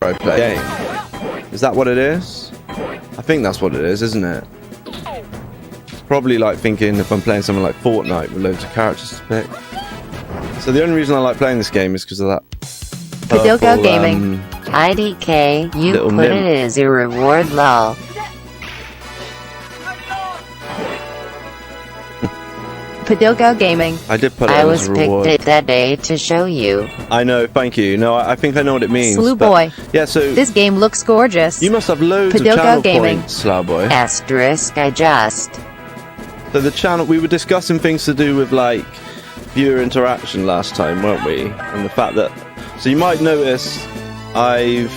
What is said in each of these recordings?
I play a game. Is that what it is? I think that's what it is, isn't it? It's probably like thinking if I'm playing something like Fortnite with loads of characters to pick. So the only reason I like playing this game is because of that Padogo Gaming. IDK, you put nymph. it as a reward, lol. Padogo Gaming. I did put it I as was a reward. picked it that day to show you. I know, thank you. No, I think I know what it means. Slue Boy. Yeah, so This game looks gorgeous. you must have loads Padogo of channel Gaming. points, Slough Boy. Asterisk, I just. So the channel, we were discussing things to do with like viewer interaction last time, weren't we? And the fact that, so you might notice I've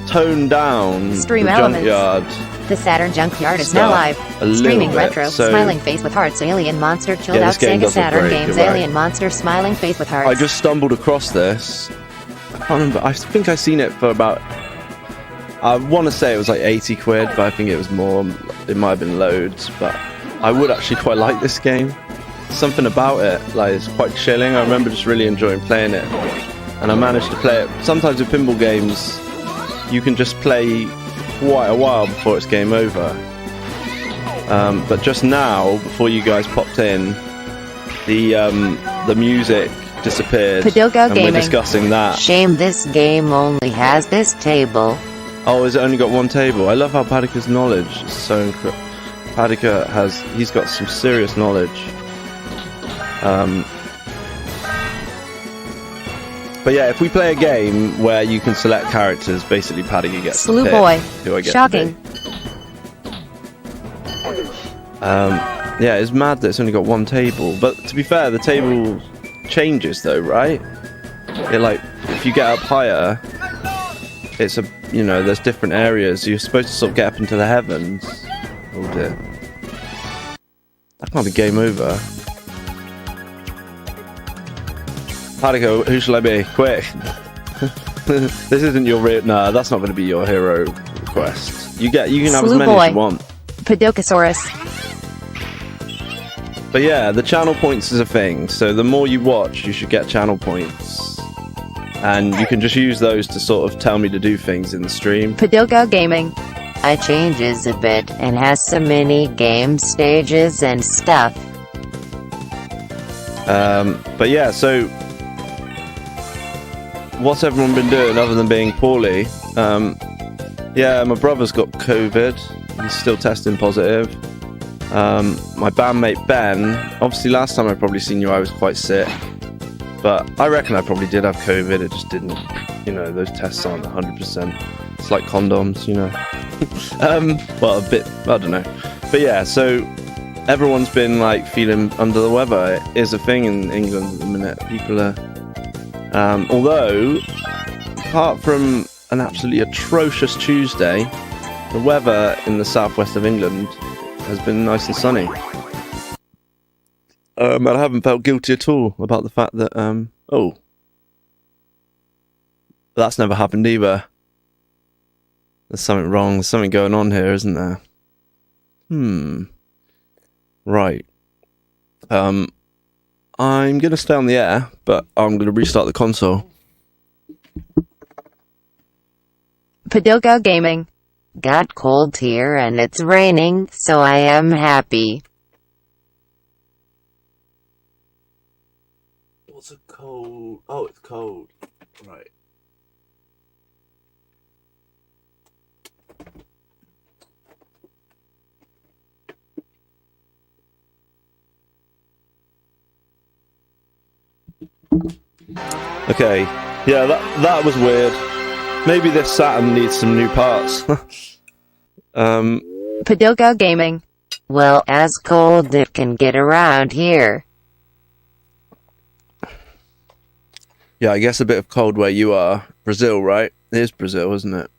toned down Stream the elements. Junkyard. The Saturn Junkyard is Stuff now live. a little Streaming bit, retro, so- smiling face with hearts, alien monster, chilled Yeah, out this game Sega does look Saturn great, games, you're right. alien monster, smiling face with hearts. I just stumbled across this. I can't remember. I think I seen it for about. I want to say it was like 80 quid, but I think it was more. It might have been loads, but I would actually quite like this game. Something about it, like it's quite chilling. I remember just really enjoying playing it, and I managed to play it. Sometimes with pinball games, you can just play quite a while before it's game over. But just now, before you guys popped in, the music disappeared, Padogo and Gaming. we're discussing that. Shame this game only has this table. Oh, has it only got one table? I love how Paduka's knowledge is so incredible. Paduka he's got some serious knowledge. But yeah, if we play a game where you can select characters, basically Paduka gets to Slue pick Boy. who I get Shocking. to be. Yeah, it's mad that it's only got one table. But to be fair, the table changes though, right? It like, if you get up higher, it's a, you know, there's different areas. You're supposed to sort of get up into the heavens. Oh dear. That can't be game over. Paduka, who shall I be? Quick. This isn't your real. Nah, that's not going to be your hero request. You can have as Slue many Boy. as you want. Padokasaurus. But yeah, the channel points is a thing. So the more you watch, you should get channel points, and you can just use those to sort of tell me to do things in the stream. Padogo Gaming. I changes a bit and has some mini game stages and stuff. But yeah, so what's everyone been doing other than being poorly? Yeah, my brother's got COVID. He's still testing positive. My bandmate Ben, obviously last time I probably seen you I was quite sick, but I reckon I probably did have COVID. It just didn't, you know, those tests aren't 100%. It's like condoms, you know. Well, a bit, I don't know. But yeah, so everyone's been like feeling under the weather. It is a thing in England at the minute. People are, although apart from an absolutely atrocious Tuesday, the weather in the southwest of England has been nice and sunny. I haven't felt guilty at all about the fact that, oh, that's never happened either. There's something wrong, there's something going on here, isn't there? Right. I'm going to stay on the air, but I'm going to restart the console. Padogo Gaming. Got cold here and it's raining, so I am happy. What's a cold? Oh, it's cold. Right. Okay. Yeah, that was weird. Maybe this Saturn needs some new parts. Padogo Gaming. Well, as cold it can get around here. Yeah, I guess a bit of cold where you are. Brazil, right? It is Brazil, isn't it?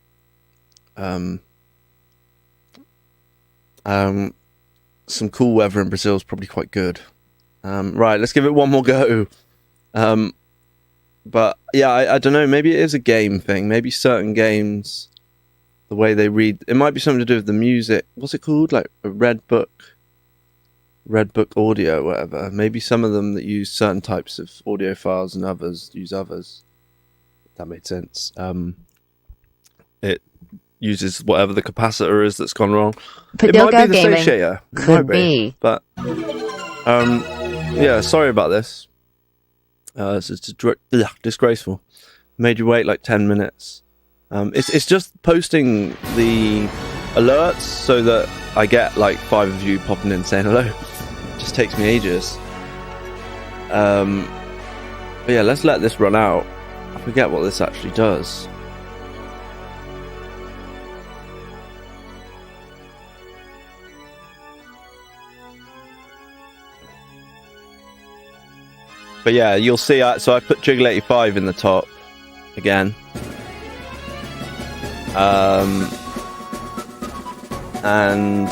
Some cool weather in Brazil is probably quite good. Right, let's give it one more go. But yeah, I don't know. Maybe it is a game thing. Maybe certain games, the way they read, it might be something to do with the music. What's it called? Like a Red Book audio, whatever. Maybe some of them that use certain types of audio files and others use others. That made sense. it uses whatever the capacitor is that's gone wrong. Padilka it might be the Gaming. satiator. Could be. But yeah, sorry about this. It's disgraceful. Made you wait like 10 minutes. It's just posting the alerts so that I get like 5 of you popping in saying hello. It just takes me ages. But yeah, let's let this run out. I forget what this actually does. But yeah, you'll see, so I put Jiggle 85 in the top again. And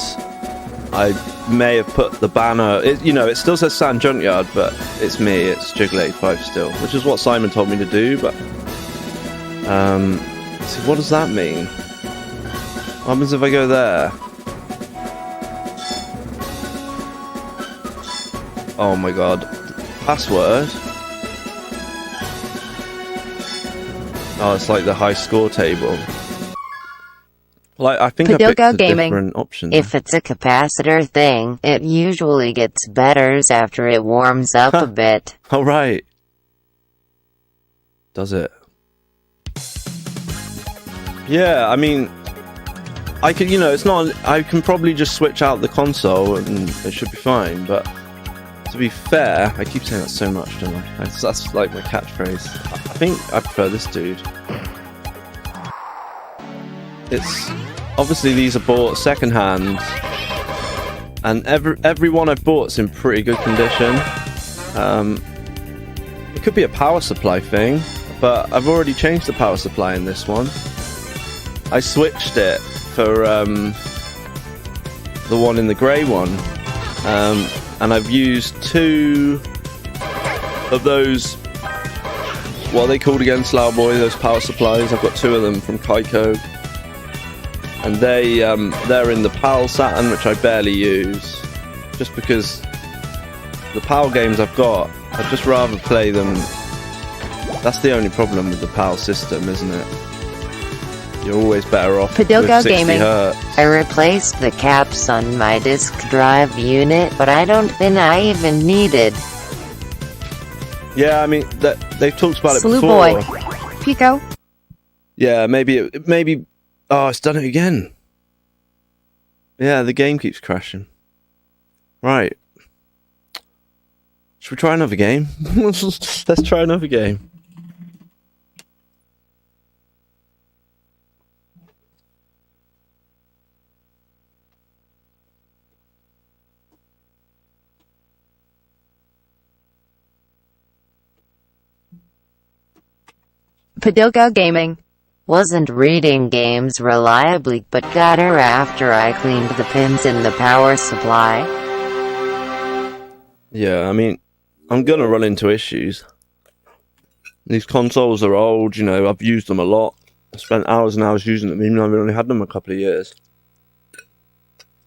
I may have put the banner, it still says Saturn Junkyard, but it's me, it's Jiggle 85 still, which is what Simon told me to do, but so what does that mean? What happens if I go there? Oh my god. Password? Oh, it's like the high score table. Well, I think I picked a different option. If it's a capacitor thing, it usually gets better after it warms up a bit. Oh, right. Does it? Yeah, I mean, I could, it's not, I can probably just switch out the console and it should be fine, but to be fair, I keep saying that so much, don't I? That's like my catchphrase. I think I prefer this dude. It's obviously these are bought secondhand, and every one I've bought's in pretty good condition. It could be a power supply thing, but I've already changed the power supply in this one. I switched it for the one in the grey one. And I've used 2 of those, what are they called again, Slough Boy, those power supplies. I've got 2 of them from Kaiko. And they're in the PAL Saturn, which I barely use. Just because the PAL games I've got, I'd just rather play them. That's the only problem with the PAL system, isn't it? You're always better off with 60 Gaming. hertz. I replaced the caps on my disk drive unit, but I don't think I even needed. Yeah, I mean, they've talked about it Slew before. Boy. Pico. Yeah, maybe. Oh, it's done it again. Yeah, the game keeps crashing. Right. Should we try another game? Let's try another game. Padilka Gaming. Wasn't reading games reliably, but got her after I cleaned the pins in the power supply. Yeah, I mean, I'm gonna run into issues. These consoles are old, I've used them a lot. I spent hours and hours using them, even though I've only had them a couple of years.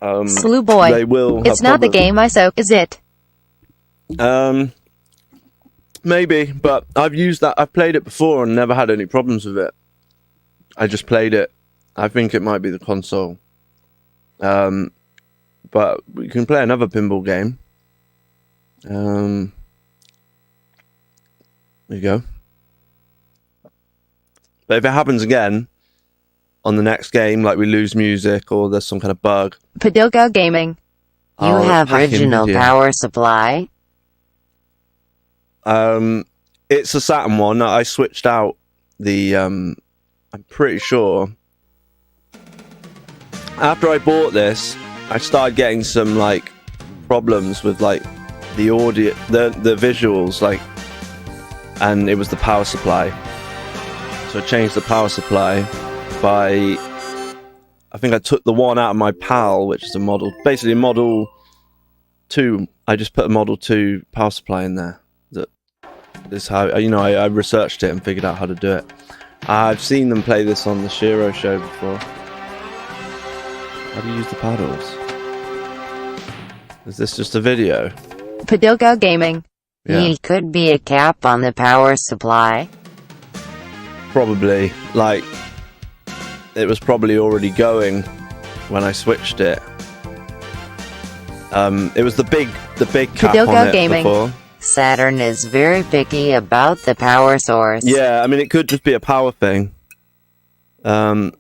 Slew Boy. They will. It's not the game I soak, is it? Maybe, but I've played it before and never had any problems with it. I just played it. I think it might be the console. But we can play another pinball game. There you go. But if it happens again on the next game, like we lose music or there's some kind of bug. Padilka Gaming. You have original power supply? It's a Saturn one. I switched out the, I'm pretty sure. After I bought this, I started getting some, like, problems with, like, the audio, the visuals, like, and it was the power supply. So I changed the power supply by, I think I took the one out of my PAL, which is a model, basically a Model 2. I just put a Model 2 power supply in there. This is how, I researched it and figured out how to do it. I've seen them play this on the Shiro show before. How do you use the paddles? Is this just a video? Padilka Gaming. Yeah. It could be a cap on the power supply. Probably. Like, it was probably already going when I switched it. It was the big cap Jiggle on it Gaming. before. Saturn is very picky about the power source. Yeah, I mean, it could just be a power thing. It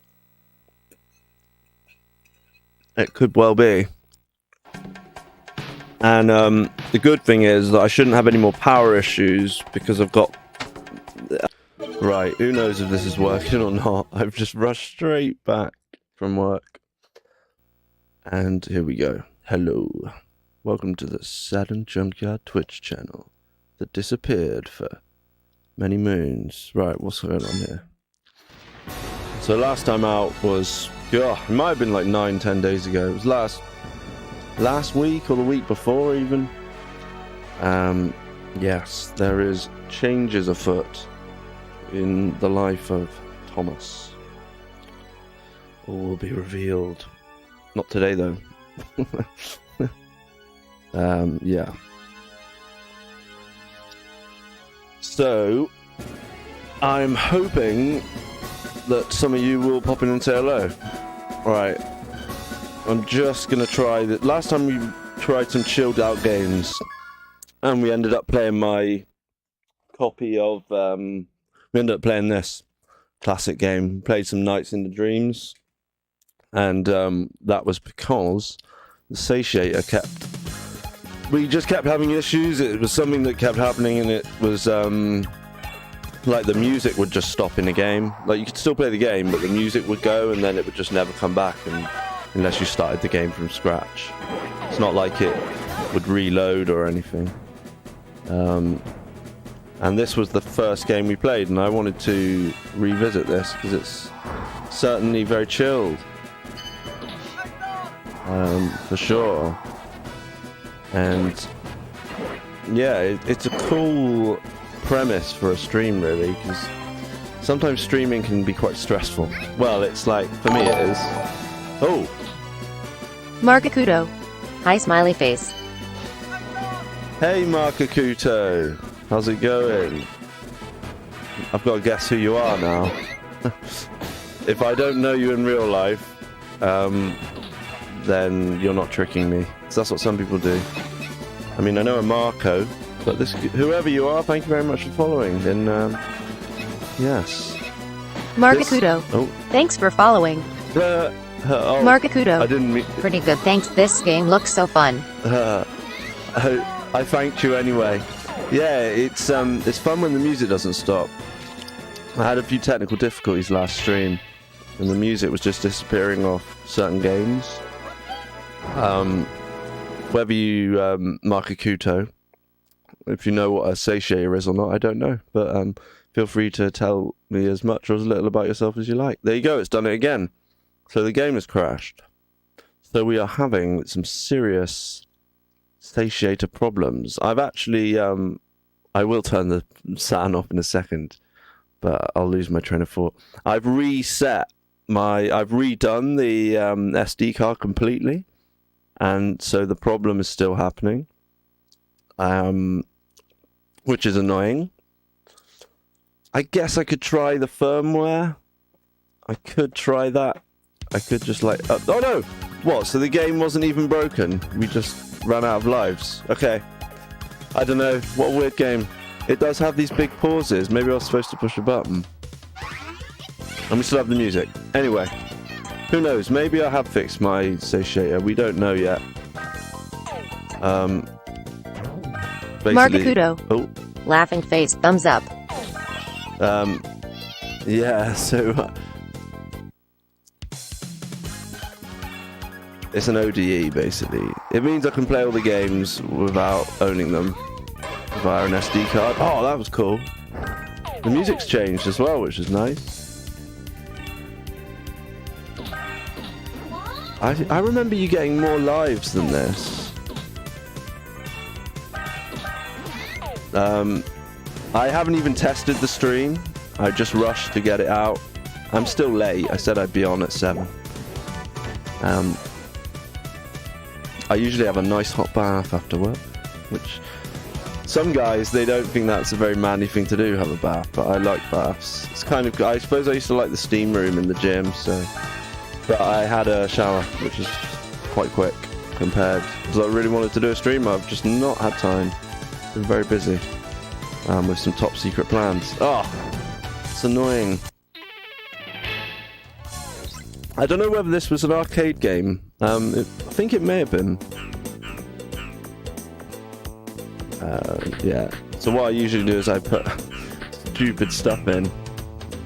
could well be. And the good thing is that I shouldn't have any more power issues because I've got... Right, who knows if this is working or not. I've just rushed straight back from work. And here we go. Hello. Welcome to the Saturn Junkyard Twitch channel that disappeared for many moons. Right, what's going on here? So last time out was... God, it might have been like 9-10 days ago. It was last week or the week before even. Yes, there is changes afoot in the life of Thomas. All will be revealed. Not today though. Yeah. So, I'm hoping that some of you will pop in and say hello. Right. I'm just gonna try that. Last time we tried some chilled out games, and we ended up playing my copy of. We ended up playing this classic game. Played some Nights in the Dreams, and that was because the satiator kept. We just kept having issues. It was something that kept happening, and it was like the music would just stop in the game. Like you could still play the game, but the music would go, and then it would just never come back, and unless you started the game from scratch. It's not like it would reload or anything. And this was the first game we played, and I wanted to revisit this because it's certainly very chilled. For sure. And yeah, it's a cool premise for a stream, really, because sometimes streaming can be quite stressful. Well, it's like, for me it is. Oh! Markakuto. Hi, smiley face. Hey, Markakuto! How's it going? I've got to guess who you are now. If I don't know you in real life, then you're not tricking me. So that's what some people do. I mean, I know a Marco, but this, whoever you are, thank you very much for following. And yes. Markakuto. Oh. Thanks for following. Oh, Markakuto. I didn't mean. Pretty good, thanks. This game looks so fun. I thanked you anyway. Yeah, it's fun when the music doesn't stop. I had a few technical difficulties last stream, and the music was just disappearing off certain games. Whether you Markakuto, if you know what a satiator is or not, I don't know, but feel free to tell me as much or as little about yourself as you like. There you go, it's done it again. So the game has crashed. So we are having some serious satiator problems. I've actually, I will turn the Saturn off in a second, but I'll lose my train of thought. I've redone the SD card completely, and so the problem is still happening, which is annoying. I guess I could try the firmware. I could try that. I could just like... oh no! What? So the game wasn't even broken? We just ran out of lives? Okay. I don't know. What a weird game. It does have these big pauses. Maybe I was supposed to push a button. And we still have the music. Anyway. Who knows? Maybe I have fixed my satiator. We don't know yet. Markakuto. Oh. Laughing face, thumbs up. Yeah, so... it's an ODE, basically. It means I can play all the games without owning them via an SD card. Oh, that was cool. The music's changed as well, which is nice. I remember you getting more lives than this. I haven't even tested the stream. I just rushed to get it out. I'm still late. I said I'd be on at 7. I usually have a nice hot bath after work, which Some guys, they don't think that's a very manly thing to do, have a bath, but I like baths. It's kind of, I suppose I used to like the steam room in the gym, so. But I had a shower, which is quite quick compared, because I really wanted to do a stream. I've just not had time. Been very busy with some top secret plans. Oh, it's annoying. I don't know whether this was an arcade game. I think it may have been. Yeah. So what I usually do is I put stupid stuff in.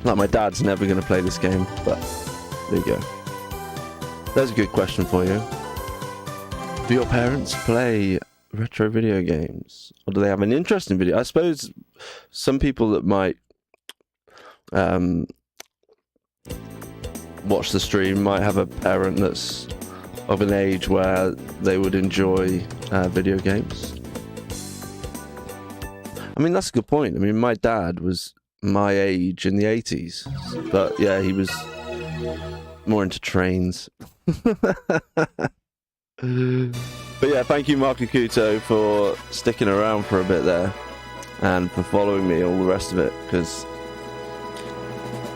Like my dad's never going to play this game, but there you go. There's a good question for you. Do your parents play retro video games? Or do they have an interest in video? I suppose some people that might watch the stream might have a parent that's of an age where they would enjoy video games. I mean, that's a good point. I mean, my dad was my age in the 80s, but yeah, he was more into trains. But yeah, thank you, Mark Akuto, for sticking around for a bit there and for following me, all the rest of it, because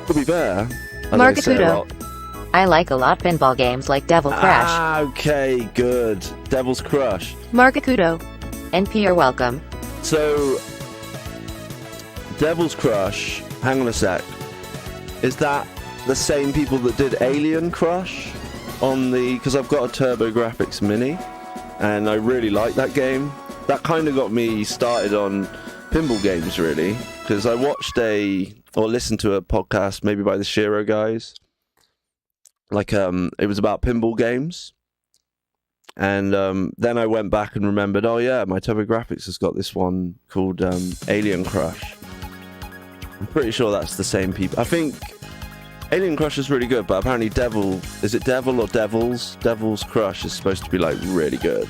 to be fair, Mark Akuto, I like a lot pinball games like Devil Crash. Ah, okay, good. Devil's Crush. Mark Akuto, NP, you're welcome. So, Devil's Crush, hang on a sec. Is that the same people that did Alien Crush on the, because I've got a TurboGrafx Mini and I really like that game. That kind of got me started on pinball games, really, because I watched or listened to a podcast maybe by the Shiro guys, like it was about pinball games, and then I went back and remembered, oh yeah, my TurboGrafx has got this one called Alien Crush. I'm pretty sure that's the same people. I think Alien Crush is really good, but apparently is it Devil or Devil's? Devil's Crush is supposed to be like really good.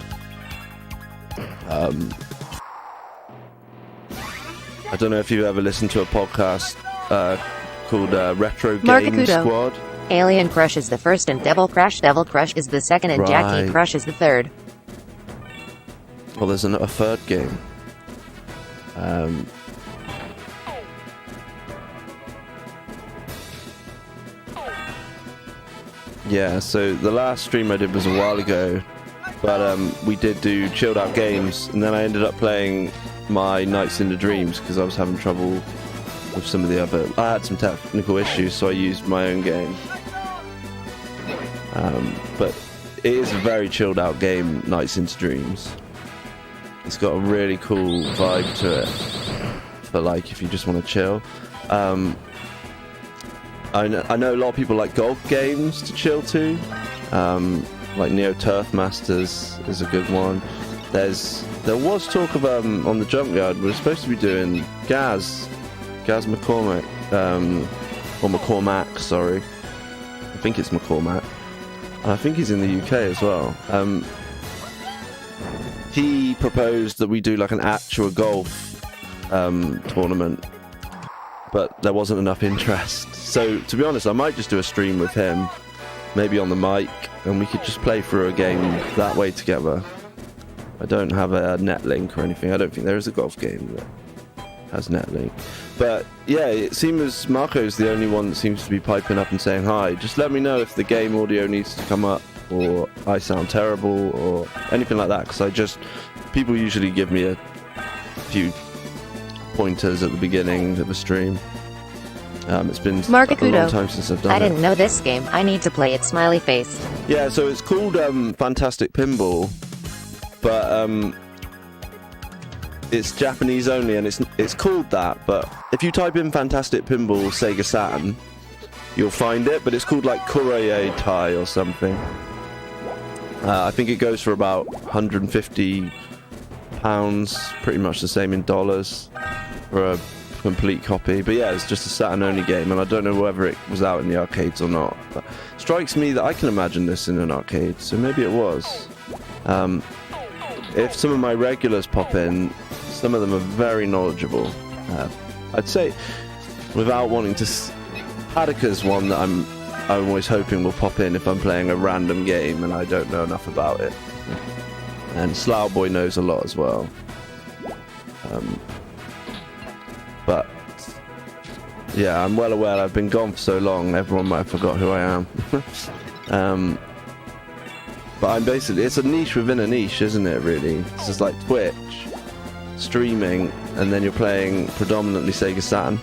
I don't know if you've ever listened to a podcast called Retro Game Squad. Alien Crush is the first and Devil Crush is the second and Jackie Crush is the third. Well, there's a third game. Yeah, so the last stream I did was a while ago, but we did do chilled out games, and then I ended up playing my Nights into Dreams because I was having trouble with some of the other. I had some technical issues, so I used my own game. But it is a very chilled out game, Nights into Dreams. It's got a really cool vibe to it for like if you just want to chill. I know a lot of people like golf games to chill to. Like Neo Turf Masters is a good one. There was talk of on the Junkyard, we're supposed to be doing Gaz McCormack, or McCormack, sorry. I think it's McCormack. And I think he's in the UK as well. He proposed that we do like an actual golf tournament, but there wasn't enough interest. So to be honest, I might just do a stream with him, maybe on the mic, and we could just play through a game that way together. I don't have a Netlink or anything. I don't think there is a golf game that has Netlink. But yeah, it seems Marco's the only one that seems to be piping up and saying hi. Just let me know if the game audio needs to come up, or I sound terrible, or anything like that, because people usually give me a few pointers at the beginning of the stream. It's been a long time since I've done it. I didn't know this game. I need to play it, smiley face. Yeah, so it's called Fantastic Pinball, but it's Japanese only, and it's called that, but if you type in Fantastic Pinball Sega Saturn, you'll find it, but it's called like Kuroye Tai or something. I think it goes for about £150, pretty much the same in dollars for a complete copy. But yeah, it's just a Saturn only game, and I don't know whether it was out in the arcades or not, but it strikes me that I can imagine this in an arcade, so maybe it was. If some of my regulars pop in, some of them are very knowledgeable. I'd say, without wanting to, Hadaka's one that I'm always hoping will pop in if I'm playing a random game and I don't know enough about it. And Slough Boy knows a lot as well. But yeah, I'm well aware I've been gone for so long, everyone might have forgot who I am. But I'm basically, it's a niche within a niche, isn't it, really? It's just like Twitch, streaming, and then you're playing predominantly Sega Saturn.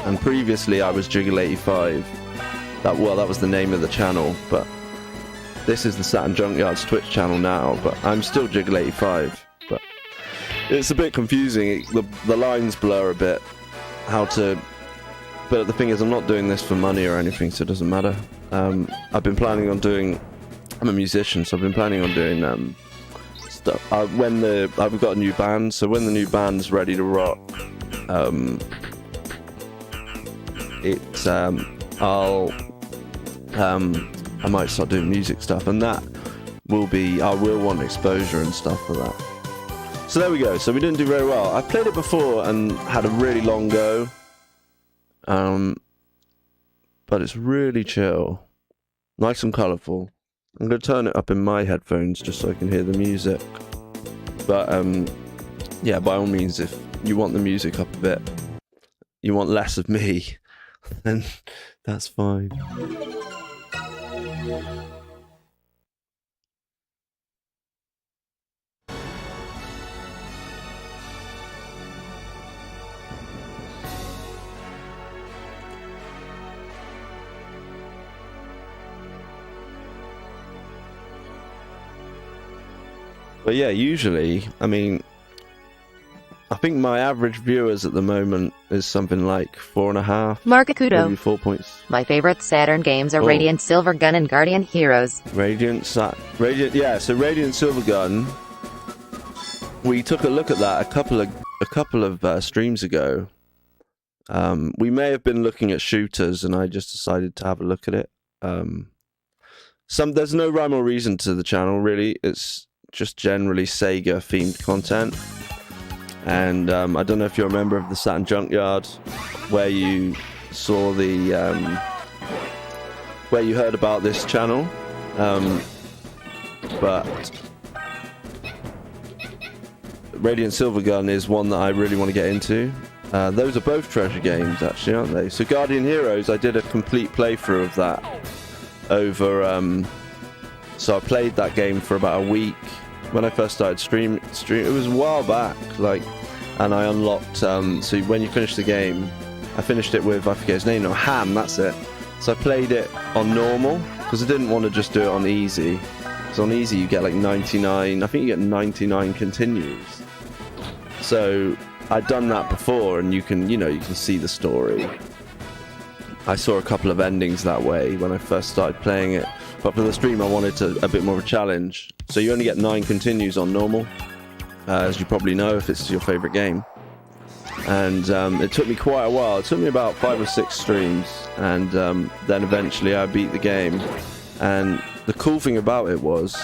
And previously I was Jiggle 85. That was the name of the channel, but this is the Saturn Junkyard's Twitch channel now, but I'm still Jiggle 85. But it's a bit confusing, the lines blur a bit, but the thing is, I'm not doing this for money or anything, so it doesn't matter. I've been planning on doing, I'm a musician, so I've been planning on doing stuff. I've got a new band, so when the new band's ready to rock, I might start doing music stuff, and that will be, I will want exposure and stuff for that. So there we go. So we didn't do very well. I played it before and had a really long go, but it's really chill, nice and colourful. I'm going to turn it up in my headphones just so I can hear the music. But yeah, by all means, if you want the music up a bit, you want less of me, then that's fine. But yeah, usually, I mean, I think my average viewers at the moment is something like 4.5. Markakudo. Maybe 4 points. My favorite Saturn games are Radiant Silvergun and Guardian Heroes. So Radiant Silvergun. We took a look at that a couple of streams ago. We may have been looking at shooters, and I just decided to have a look at it. There's no rhyme or reason to the channel, really. It's just generally Sega themed content. And I don't know if you're a member of the Saturn Junkyard, where you saw the where you heard about this channel, but Radiant Silvergun is one that I really want to get into. Those are both treasure games, actually, aren't they? So Guardian Heroes, I did a complete playthrough of that over. So I played that game for about a week when I first started stream. It was a while back, and I unlocked. So when you finish the game, I finished it with, I forget his name now, Ham. That's it. So I played it on normal because I didn't want to just do it on easy. Because on easy you get like 99. I think you get 99 continues. So I'd done that before, and you can see the story. I saw a couple of endings that way when I first started playing it. But for the stream, I wanted a bit more of a challenge. So you only get 9 continues on normal, as you probably know if it's your favorite game. And it took me quite a while. It took me about 5 or 6 streams, and then eventually I beat the game. And the cool thing about it was,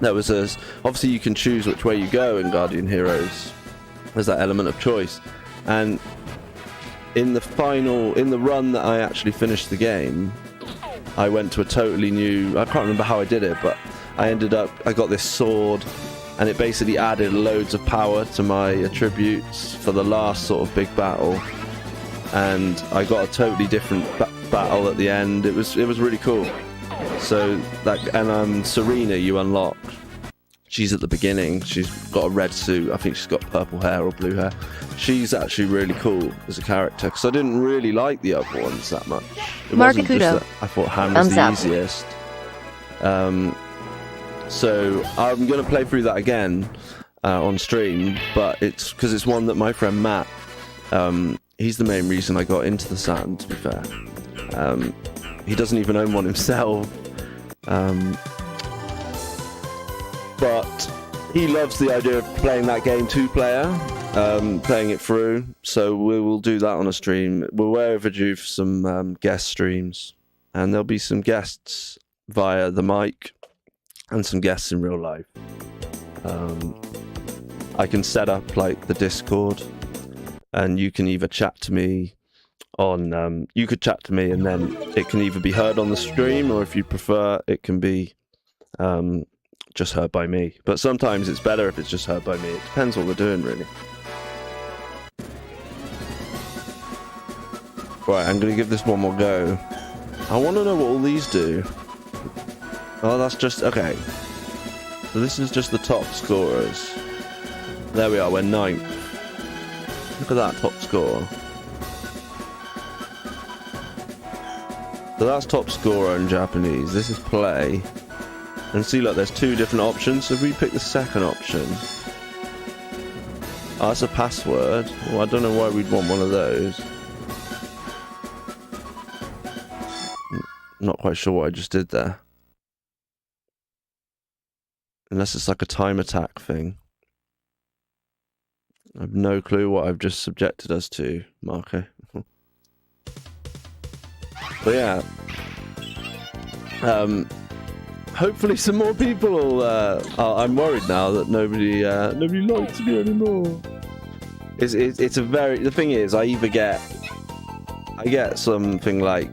obviously you can choose which way you go in Guardian Heroes. There's that element of choice. And in the run that I actually finished the game, I went to a totally new, I can't remember how I did it, but I got this sword, and it basically added loads of power to my attributes for the last sort of big battle, and I got a totally different battle at the end. It was really cool. So Serena you unlock. She's at the beginning. She's got a red suit. I think she's got purple hair or blue hair. She's actually really cool as a character, because I didn't really like the other ones that much. It wasn't just that I thought Ham was the easiest. So I'm going to play through that again on stream, but it's because it's one that my friend Matt, he's the main reason I got into the Saturn, to be fair. He doesn't even own one himself. But he loves the idea of playing that game 2-player, playing it through. So we will do that on a stream. We're way overdue for some guest streams, and there'll be some guests via the mic and some guests in real life. I can set up like the Discord, and you can either chat to me on. You could chat to me, and then it can either be heard on the stream, or if you prefer, it can be just heard by me. But sometimes it's better if it's just heard by me. It depends what we're doing, really. Right, I'm going to give this one more go. I want to know what all these do. Oh, that's just... Okay. So this is just the top scorers. There we are, we're 9th. Look at that top score. So that's top scorer in Japanese. This is play. And see, look, there's 2 different options. So if we pick the second option... Oh, that's a password. Well, I don't know why we'd want one of those. Not quite sure what I just did there. Unless it's like a time attack thing. I have no clue what I've just subjected us to, Marco. But yeah. Hopefully some more people will... I'm worried now that nobody likes me anymore. It's a very... The thing is, I get something like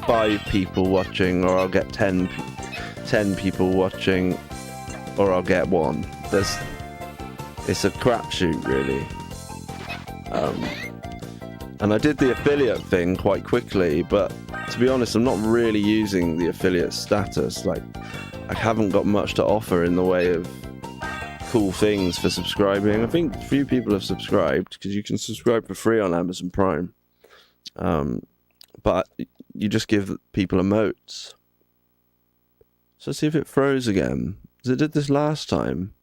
5 people watching, or I'll get 10 people watching, or I'll get 1. It's a crapshoot, really. And I did the affiliate thing quite quickly, but to be honest, I'm not really using the affiliate status. Like, I haven't got much to offer in the way of cool things for subscribing. I think a few people have subscribed, because you can subscribe for free on Amazon Prime. But you just give people emotes. So let's see if it froze again. Because it did this last time.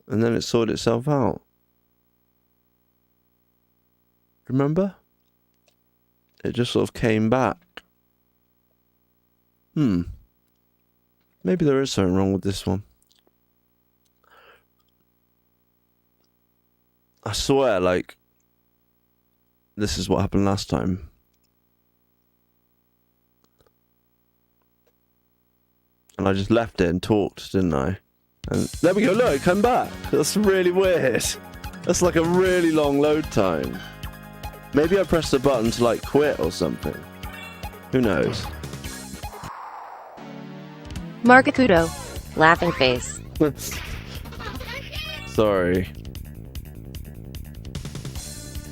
And then it sorted itself out. Remember? It just sort of came back. Maybe there is something wrong with this one. I swear, like, this is what happened last time. And I just left it and talked, didn't I? And there we go, look, it came back. That's really weird. That's like a really long load time. Maybe I pressed the button to like quit or something. Who knows? Markakudo. Laughing face. Sorry.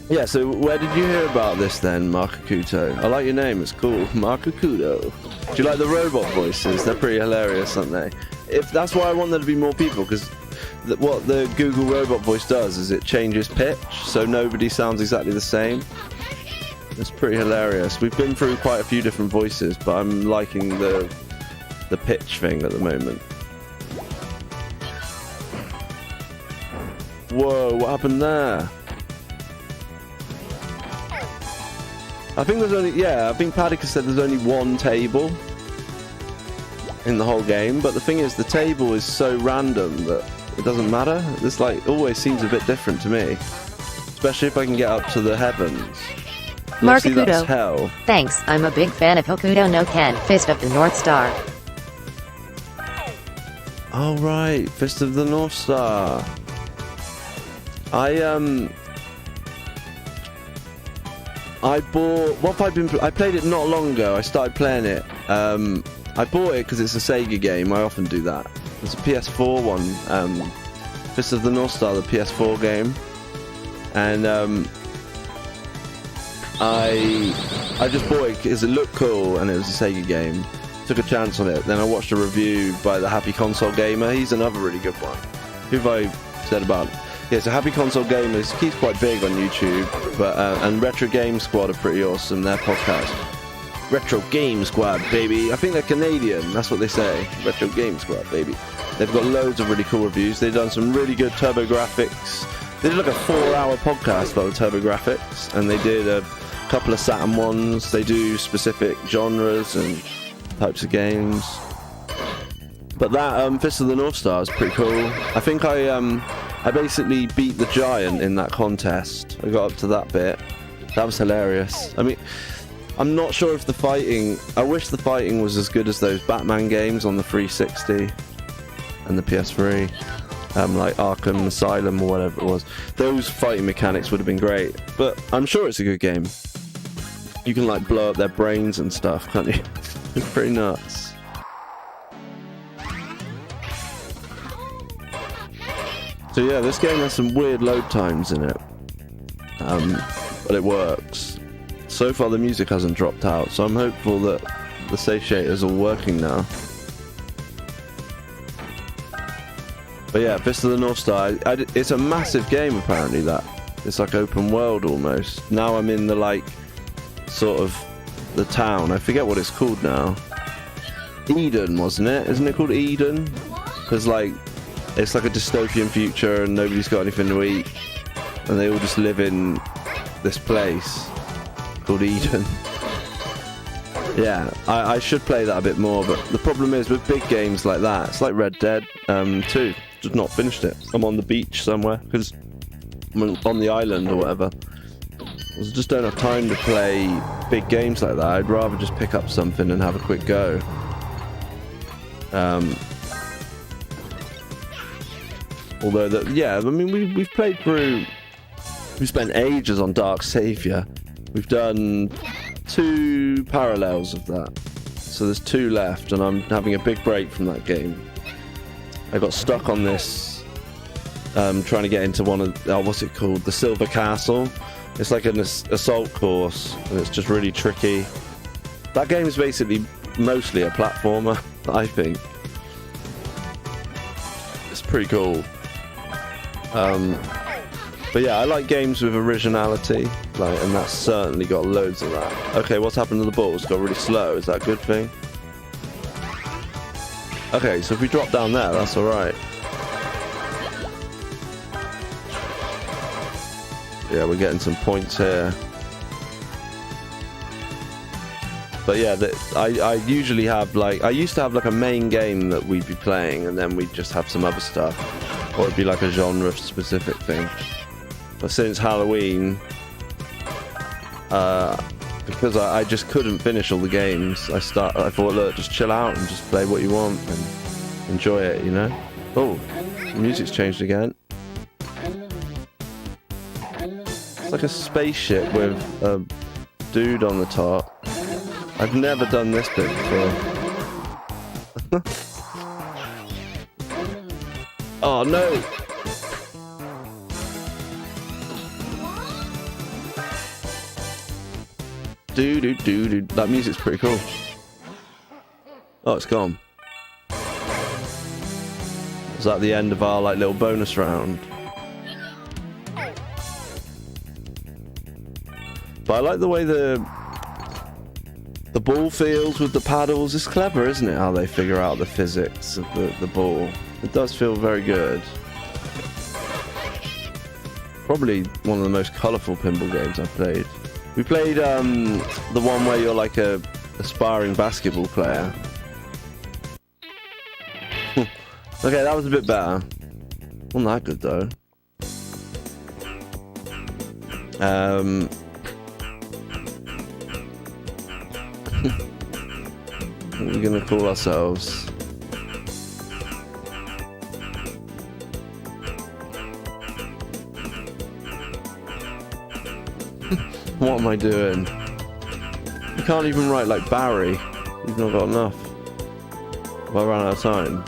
Yeah, so where did you hear about this then, Markakudo? I like your name, it's cool. Markakudo. Do you like the robot voices? They're pretty hilarious, aren't they? If that's why I want there to be more people, because what the Google robot voice does is it changes pitch, so nobody sounds exactly the same. It's pretty hilarious. We've been through quite a few different voices, but I'm liking the pitch thing at the moment. Whoa, what happened there? I think there's only, I think Padika said there's only 1 table in the whole game, but the thing is, the table is so random that it doesn't matter. This like always seems a bit different to me, especially if I can get up to the heavens. Markakudo. That's hell. Thanks, I'm a big fan of Hokuto no Ken, Fist of the North Star. Oh right, Fist of the North Star. I bought... What have I been... I played it not long ago. I started playing it. I bought it because it's a Sega game. I often do that. It's a PS4 one. Fist of the North Star, the PS4 game. And I just bought it because it looked cool and it was a Sega game. Took a chance on it. Then I watched a review by the Happy Console Gamer. He's another really good one. Who have I said about it? Yeah, so Happy Console Gamers, he's quite big on YouTube, but and Retro Game Squad are pretty awesome, their podcast. Retro Game Squad, baby. I think they're Canadian, that's what they say. Retro Game Squad, baby. They've got loads of really cool reviews. They've done some really good TurboGrafx. They did like a 4-hour podcast about the TurboGrafx, and they did a couple of Saturn ones. They do specific genres and types of games. But that Fist of the North Star is pretty cool. I think I basically beat the giant in that contest. I got up to that bit. That was hilarious. I mean, I'm not sure if the fighting... I wish the fighting was as good as those Batman games on the 360 and the PS3. Like Arkham Asylum or whatever it was. Those fighting mechanics would have been great. But I'm sure it's a good game. You can like blow up their brains and stuff, can't you? It's pretty nuts. So yeah, this game has some weird load times in it, but it works. So far the music hasn't dropped out, so I'm hopeful that the satiator's all working now. But yeah, Fist of the North Star, it's a massive game apparently, that. It's like open world almost. Now I'm in the like, sort of, the town. I forget what it's called now. Eden, wasn't it? Isn't it called Eden? Because like, it's like a dystopian future and nobody's got anything to eat. And they all just live in this place called Eden. Yeah, I should play that a bit more, but the problem is with big games like that, it's like Red Dead 2. Just not finished it. I'm on the beach somewhere, because I'm on the island or whatever. I just don't have time to play big games like that. I'd rather just pick up something and have a quick go. Although that, yeah, I mean we've played through. We spent ages on Dark Savior. We've done 2 parallels of that, so there's 2 left, and I'm having a big break from that game. I got stuck on this, trying to get into one of what's it called, the Silver Castle. It's like an assault course, and it's just really tricky. That game is basically mostly a platformer, I think. It's pretty cool. But yeah, I like games with originality, like, and that's certainly got loads of that. Okay, what's happened to the ball? It's got really slow. Is that a good thing? Okay, so if we drop down there, that's alright. Yeah, we're getting some points here. But yeah, I usually have like, I used to have like a main game that we'd be playing, and then we'd just have some other stuff. Or it'd be like a genre specific thing. But since Halloween, because I just couldn't finish all the games, I thought, look, just chill out and just play what you want and enjoy it, you know? Oh, the music's changed again. It's like a spaceship with a dude on the top. I've never done this bit before. Oh no! Dude. That music's pretty cool. Oh, it's gone. Is that the end of our like little bonus round? But I like the way the ball feels with the paddles. It's clever, isn't it, how they figure out the physics of the ball. It does feel very good. Probably one of the most colourful pinball games I've played. We played the one where you're like a aspiring basketball player. Okay, that was a bit better. Wasn't that good though. What are we gonna call ourselves? What am I doing? You can't even write like Barry. You've not got enough. Have I run out of time?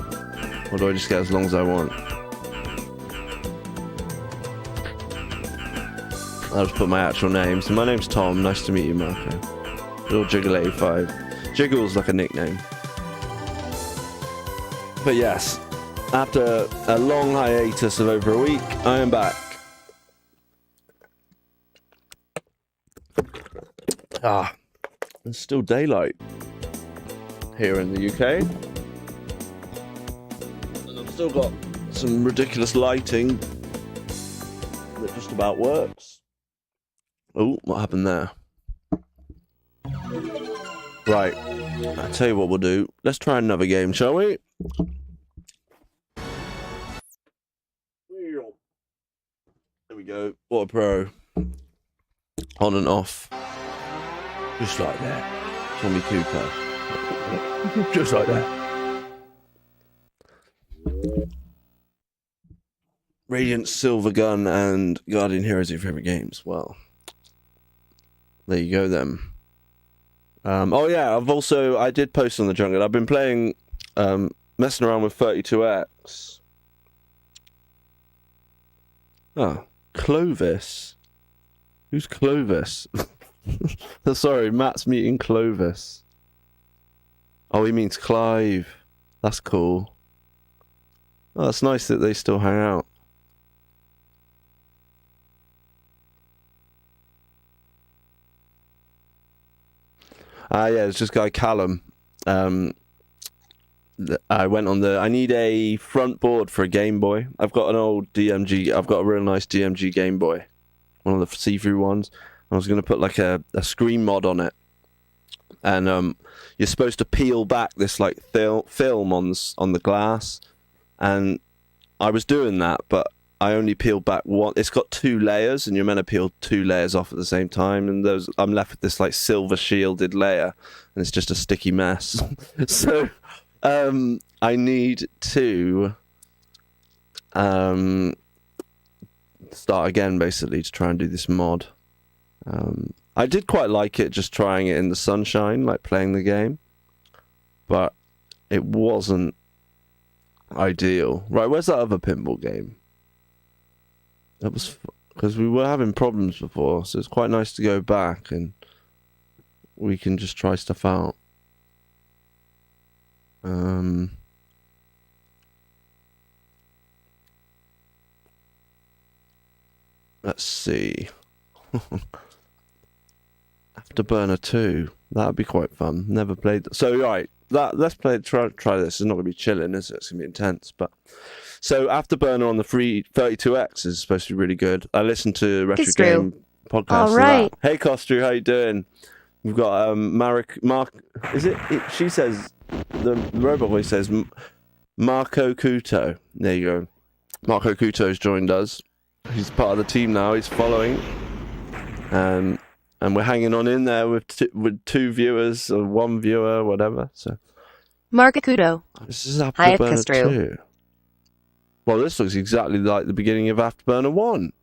Or do I just get as long as I want? I'll just put my actual name. So my name's Tom. Nice to meet you, Marco. Little Jiggle85. Jiggle's like a nickname. But yes, after a long hiatus of over a week, I am back. It's still daylight here in the UK. And I've still got some ridiculous lighting that just about works. Oh, what happened there? Right, I'll tell you what we'll do. Let's try another game, shall we? There we go. What a pro. On and off. Just like that. Tommy Cooper. Just like that. Radiant Silver Gun and Guardian Heroes are your favourite games. Well, there you go then. Oh yeah, I did post on the Junkyard. I've been playing, messing around with 32X. Oh, Clovis. Who's Clovis? Sorry, Matt's meeting Clovis. Oh, he means Clive. That's cool. Oh, it's nice that they still hang out. Yeah, it's just guy Callum. I went on I need a front board for a Game Boy. I've got an old DMG. I've got a real nice DMG Game Boy, one of the see-through ones. I was going to put like a screen mod on it, and you're supposed to peel back this like film on the glass, and I was doing that, but I only peeled back one. It's got 2 layers, and you're meant to peel 2 layers off at the same time, and I'm left with this like silver shielded layer, and it's just a sticky mess. So I need to start again, basically, to try and do this mod. I did quite like it, just trying it in the sunshine, like playing the game, but it wasn't ideal. Right, where's that other pinball game? That was because we were having problems before, so it's quite nice to go back and we can just try stuff out. Let's see. Afterburner 2. That'd be quite fun. Never played. So right, let's play. Try this. It's not gonna be chilling, is it? It's gonna be intense. But so Afterburner on the free 32X is supposed to be really good. I listened to Retro Game podcast. All right. Hey Costru, how you doing? We've got Mark. Is it? She says the robot voice says Marco Couto. There you go. Marco Couto's joined us. He's part of the team now. He's following, and we're hanging on in there with 2 viewers or 1 viewer, whatever. So Marco Couto. this is Hi, Afterburner Castro. 2. Well, this looks exactly like the beginning of Afterburner 1.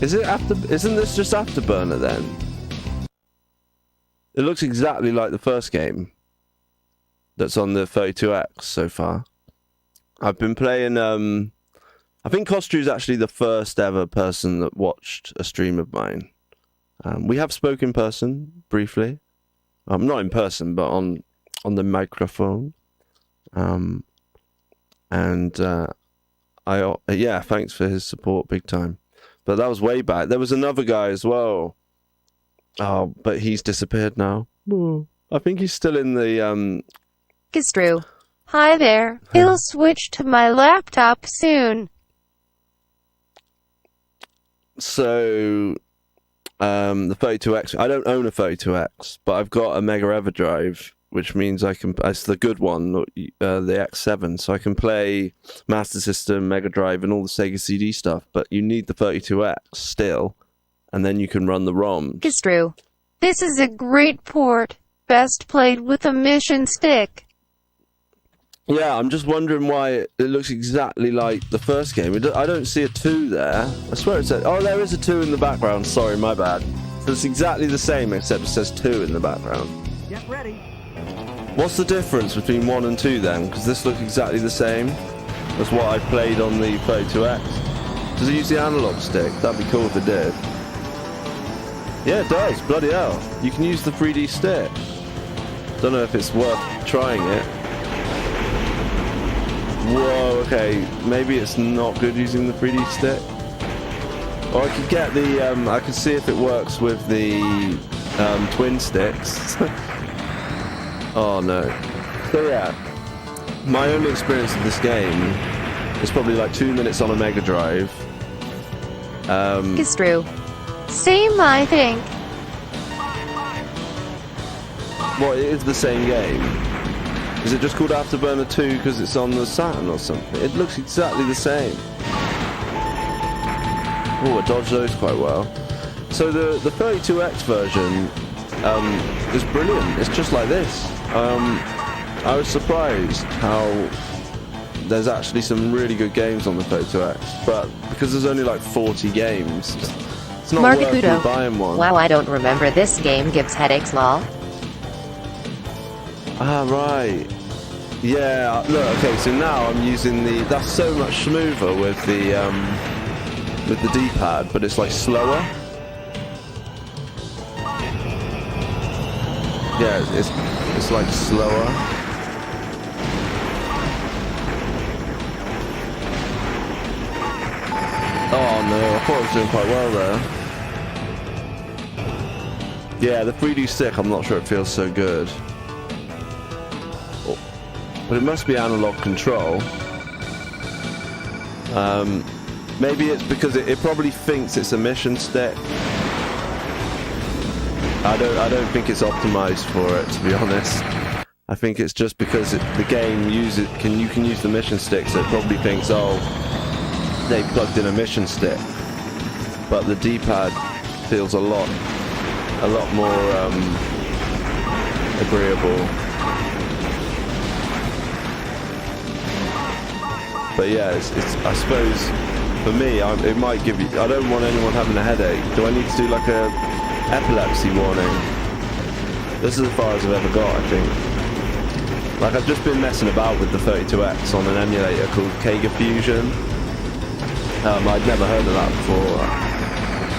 Isn't this just Afterburner then? It looks exactly like the first game that's on the 32X so far. I've been playing, I think Costru's actually the first ever person that watched a stream of mine. We have spoken in person, briefly. Not in person, but on the microphone. Yeah, thanks for his support, big time. But that was way back. There was another guy as well. Oh, but he's disappeared now. I think he's still in the Castro. Hi there. I'll switch to my laptop soon. So the 32X. I don't own a 32X, but I've got a Mega EverDrive, which means I can. It's the good one, the X7, so I can play Master System, Mega Drive, and all the Sega CD stuff. But you need the 32X still, and then you can run the ROMs. Castro. This is a great port. Best played with a mission stick. Yeah, I'm just wondering why it looks exactly like the first game. I don't see a 2 there. I swear it said... Oh, there is a 2 in the background. Sorry, my bad. So it's exactly the same, except it says 2 in the background. Get ready. What's the difference between 1 and 2 then? Because this looks exactly the same as what I played on the 32X. Does it use the analog stick? That'd be cool if it did. Yeah, it does. Bloody hell. You can use the 3D stick. Don't know if it's worth trying it. Whoa, okay. Maybe it's not good using the 3D stick. Or I could get the... I could see if it works with the twin sticks. Oh no. So yeah, my only experience of this game is probably like 2 minutes on a Mega Drive. Castro. Same, I think. Well, it is the same game. Is it just called Afterburner 2 because it's on the Saturn or something? It looks exactly the same. Oh, I dodged those quite well. So the 32X version is brilliant. It's just like this. I was surprised how there's actually some really good games on the 32X, but because there's only like 40 games, it's not Marco worth me Couto. buying one. Wow, I don't remember this game gives headaches, lol. Ah, right. Yeah, look, okay, so now I'm using that's so much smoother with the D-pad, but it's like slower. Yeah, it's like slower. Oh no, I thought I was doing quite well there. Yeah, the 3D stick, I'm not sure it feels so good. But it must be analog control. Maybe it's because it probably thinks it's a mission stick. I don't think it's optimized for it, to be honest. I think it's just because the game you can use the mission stick, so it probably thinks, oh, they plugged in a mission stick. But the D-pad feels a lot more agreeable. But yeah, it's I suppose for me, it might give you. I don't want anyone having a headache. Do I need to do like a epilepsy warning? This is as far as I've ever got, I think. Like I've just been messing about with the 32X on an emulator called Sega Fusion. I'd never heard of that before,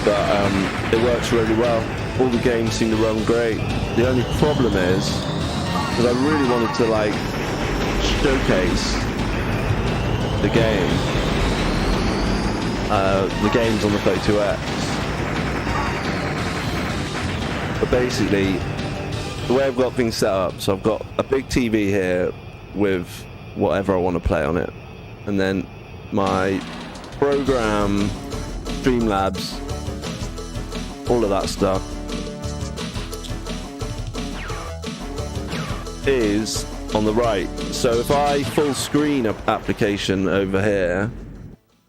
but it works really well. All the games seem to run great. The only problem is that I really wanted to like showcase the games on the 32X. But basically, the way I've got things set up, so I've got a big TV here with whatever I want to play on it, and then my program, Streamlabs, all of that stuff is on the right. So if I full screen an application over here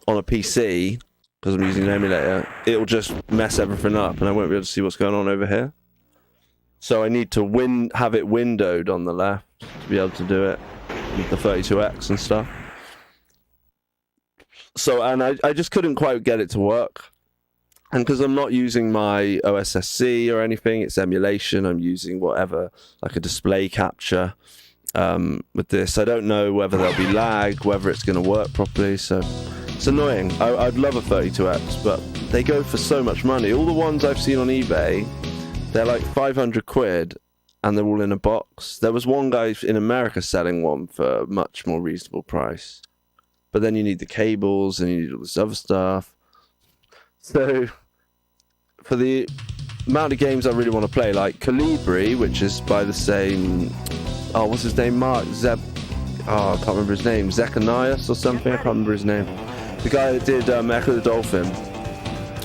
on a PC, because I'm using an emulator, it'll just mess everything up and I won't be able to see what's going on over here. So I need to have it windowed on the left to be able to do it with the 32X and stuff. So, and I just couldn't quite get it to work. And because I'm not using my OSSC or anything, it's emulation, I'm using whatever, like a display capture. With this, I don't know whether there'll be lag, whether it's going to work properly, so it's annoying. I'd love a 32X, but they go for so much money. All the ones I've seen on eBay, they're like 500 quid, and they're all in a box. There was one guy in America selling one for a much more reasonable price, but then you need the cables, and you need all this other stuff. So, for the amount of games I really want to play, like Calibri, which is by the same... Oh, what's his name? I can't remember his name. Zechariah or something? I can't remember his name. The guy that did Echo the Dolphin.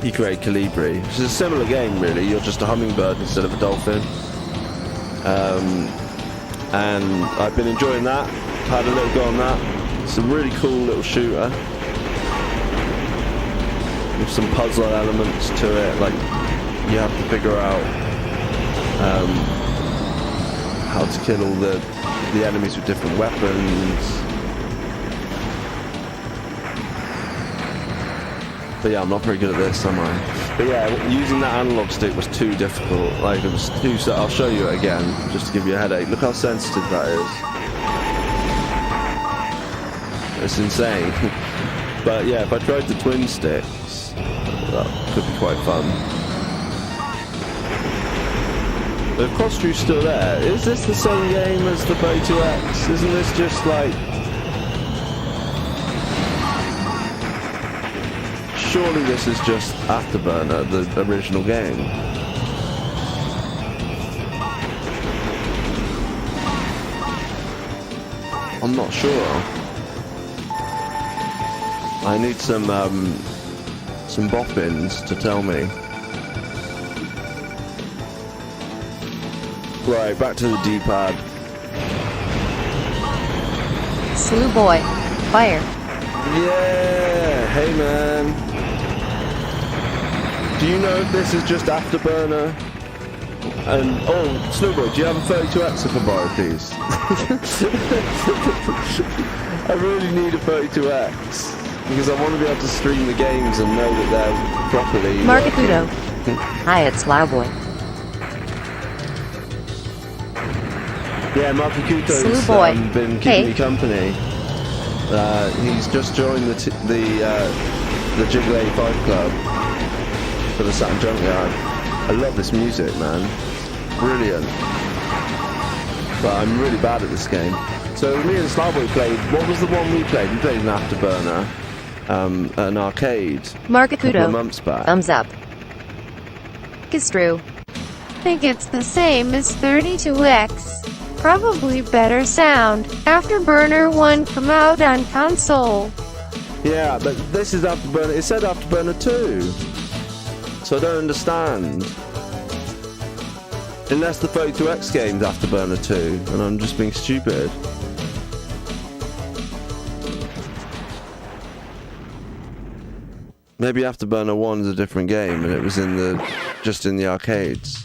He created Calibri, which is a similar game, really. You're just a hummingbird instead of a dolphin. And I've been enjoying that. Had a little go on that. It's a really cool little shooter. With some puzzle elements to it. Like, you have to figure out... how to kill all the enemies with different weapons. But yeah, I'm not very good at this, am I? But yeah, using that analog stick was too difficult. Like, it was too... I'll show you it again, just to give you a headache. Look how sensitive that is. It's insane. But yeah, if I tried the twin sticks, that could be quite fun. The cross-drew's still there. Is this the same game as the 32X? Isn't this just like... Surely this is just Afterburner, the original game. I'm not sure. I need some boffins to tell me. Right, back to the D-pad. Slew boy. Fire. Yeah! Hey, man. Do you know if this is just Afterburner? And, oh, Snowboy, do you have a 32X I can borrow, please? I really need a 32X. Because I want to be able to stream the games and know that they're properly... Yeah, Markakuto's Slew boy. been Hey. keeping me company. He's just joined the Jiggle 85 club for the Saturn Junkyard. I love this music, man. Brilliant. But I'm really bad at this game. So me and Slavoj played, what was the one we played? We played an Afterburner at an arcade a couple of Markakudo. months back. Thumbs up. Is true. Think it's the same as 32X. Probably better sound. Afterburner 1 come out on console. Yeah, but this is Afterburner. It said Afterburner 2. So I don't understand. Unless the 32X game's Afterburner 2, and I'm just being stupid. Maybe Afterburner 1's a different game, and it was just in the arcades.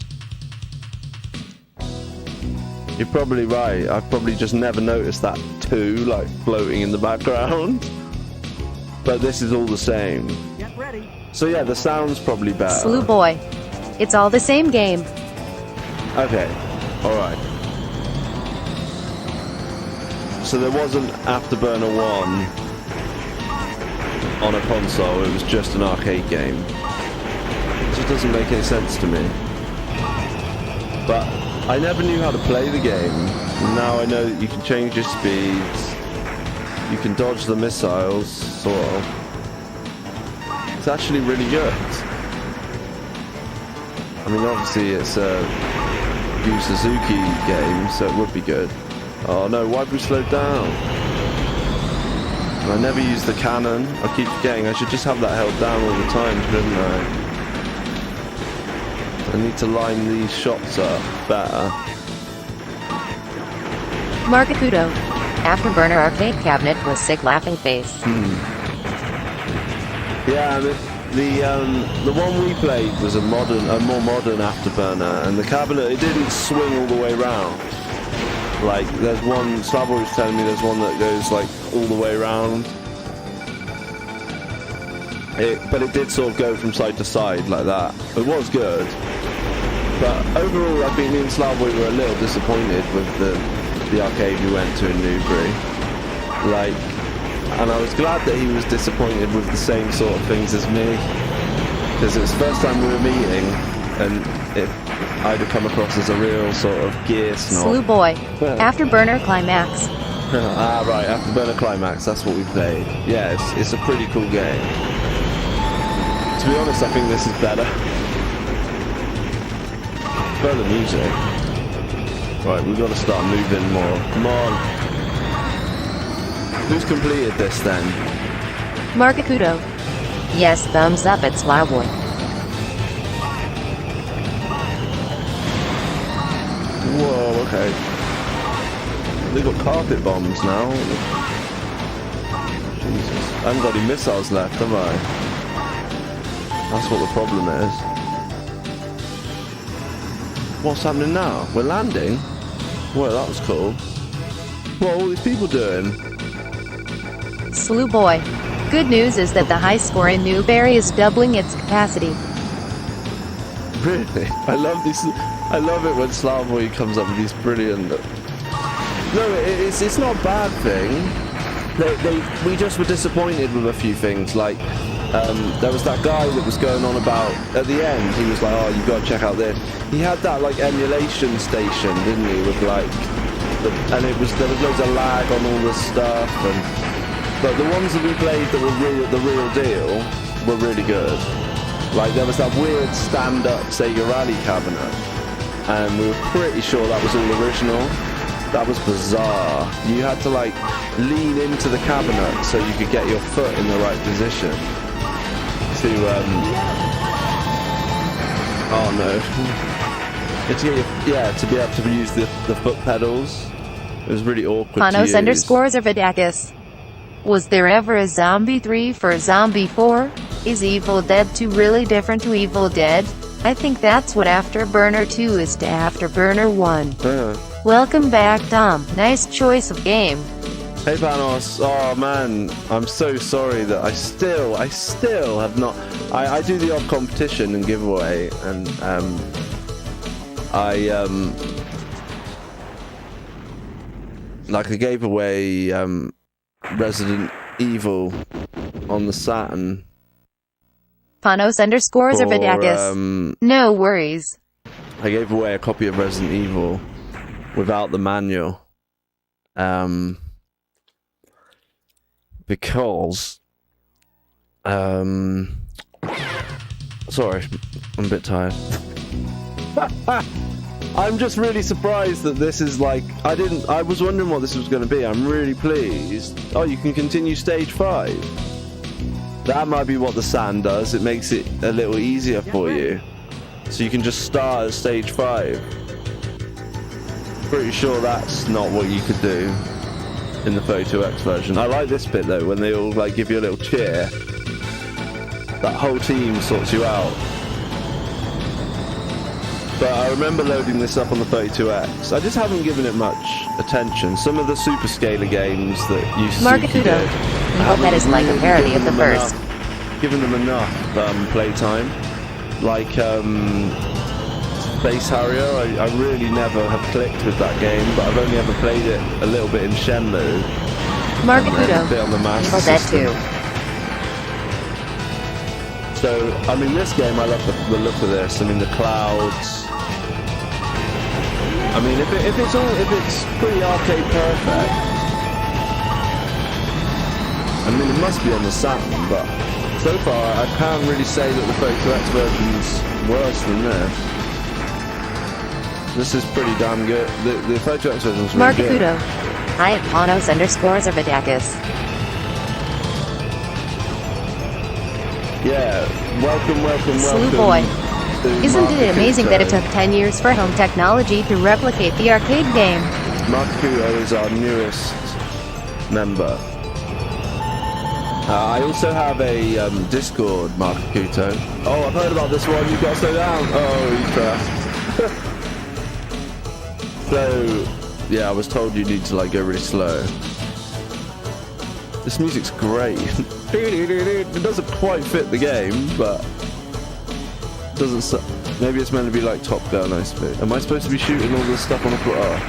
You're probably right. I've probably just never noticed that 2, like, floating in the background. But this is all the same. Get ready. So yeah, the sound's probably better. Slew boy. It's all the same game. Okay, alright. So there wasn't Afterburner 1 on a console, it was just an arcade game. It just doesn't make any sense to me. But I never knew how to play the game. Now I know that you can change your speeds, you can dodge the missiles, sort of. It's actually really good. I mean, obviously it's a Yu Suzuki game, so it would be good. Oh no, why have we slowed down? And I never use the cannon. I keep forgetting I should just have that held down all the time, shouldn't I? I need to line these shots up better. Markakudo. Afterburner arcade cabinet was sick laughing face. Yeah, the one we played was a more modern Afterburner, and the cabinet, it didn't swing all the way around. Like, there's one, Slavoj was telling me there's one that goes like all the way around. But it did sort of go from side to side like that. It was good. But overall, I think me and Slavoj were a little disappointed with the arcade we went to in Newbury. Like, and I was glad that he was disappointed with the same sort of things as me, because it was the first time we were meeting, and I'd have come across as a real sort of gear snob. Slew boy. Afterburner climax. Ah, right, Afterburner Climax, that's what we played. Yeah, it's a pretty cool game. To be honest, I think this is better. Better music. Right, we've got to start moving more. Come on. Who's completed this then? Markakudo. Yes, thumbs up at Slavoj. Whoa, okay. They've got carpet bombs now. Jesus. I haven't got any missiles left, have I? That's what the problem is. What's happening now? We're landing? Well, that was cool. What are all these people doing? Slew boy. Good news is that the high score in Newberry is doubling its capacity. Really? I love it when Slavoj comes up with these brilliant... No, it's not a bad thing. We just were disappointed with a few things. Like, there was that guy that was going on about, at the end, he was like, oh, you've got to check out this. He had that, like, emulation station, didn't he? With, like, there was loads of lag on all this stuff. But the ones that we played that were the real deal were really good. Like, there was that weird stand-up Sega Rally cabinet, and we were pretty sure that was all original. That was bizarre. You had to, like, lean into the cabinet so you could get your foot in the right position to, oh no. To be able to use the foot pedals. It was really awkward Panos to use. _Zervidakis. Was there ever a Zombie 3 for Zombie 4? Is Evil Dead 2 really different to Evil Dead? I think that's what Afterburner 2 is to Afterburner 1. Yeah. Welcome back, Tom. Nice choice of game. Hey Panos, oh man, I'm so sorry that I still have not. I do the odd competition and giveaway, and Like I gave away Resident Evil on the Saturn. Panos underscores or Vidakis. No worries. I gave away a copy of Resident Evil without the manual. Because sorry, I'm a bit tired. I'm just really surprised that this is like, I was wondering what this was going to be. I'm really pleased. Oh, you can continue stage 5. That might be what the sand does. It makes it a little easier for you. So you can just start at stage 5. Pretty sure that's not what you could do in the 32X version. I like this bit though, when they all like give you a little cheer. That whole team sorts you out. But I remember loading this up on the 32X. I just haven't given it much attention. Some of the Super Scalar games that Yusuke did, I hope that is like a parody of the first. Given them enough playtime. Like Space Harrier, I really never have clicked with that game, but I've only ever played it a little bit in Shenmue. Margakudo. A bit on the Master Evil Dead System. 2. So, I mean, this game, I love the look of this. I mean, the clouds. I mean, if it's pretty arcade perfect. I mean, it must be on the Saturn, but so far I can't really say that the 32X version's worse than this. This is pretty damn good. The 32X version's really good. Margakudo. Hi at Panos underscores or Vidakis. Yeah, welcome. Slew boy. Isn't it amazing that it took 10 years for home technology to replicate the arcade game? Margakudo is our newest member. I also have a Discord, Margakudo. Oh, I've heard about this one. You've got to slow down. Oh, you trash. So, yeah, I was told you need to like go really slow. This music's great. It doesn't quite fit the game, but it doesn't. Maybe it's meant to be like Top Gun, I suppose. Am I supposed to be shooting all this stuff on the floor? Oh.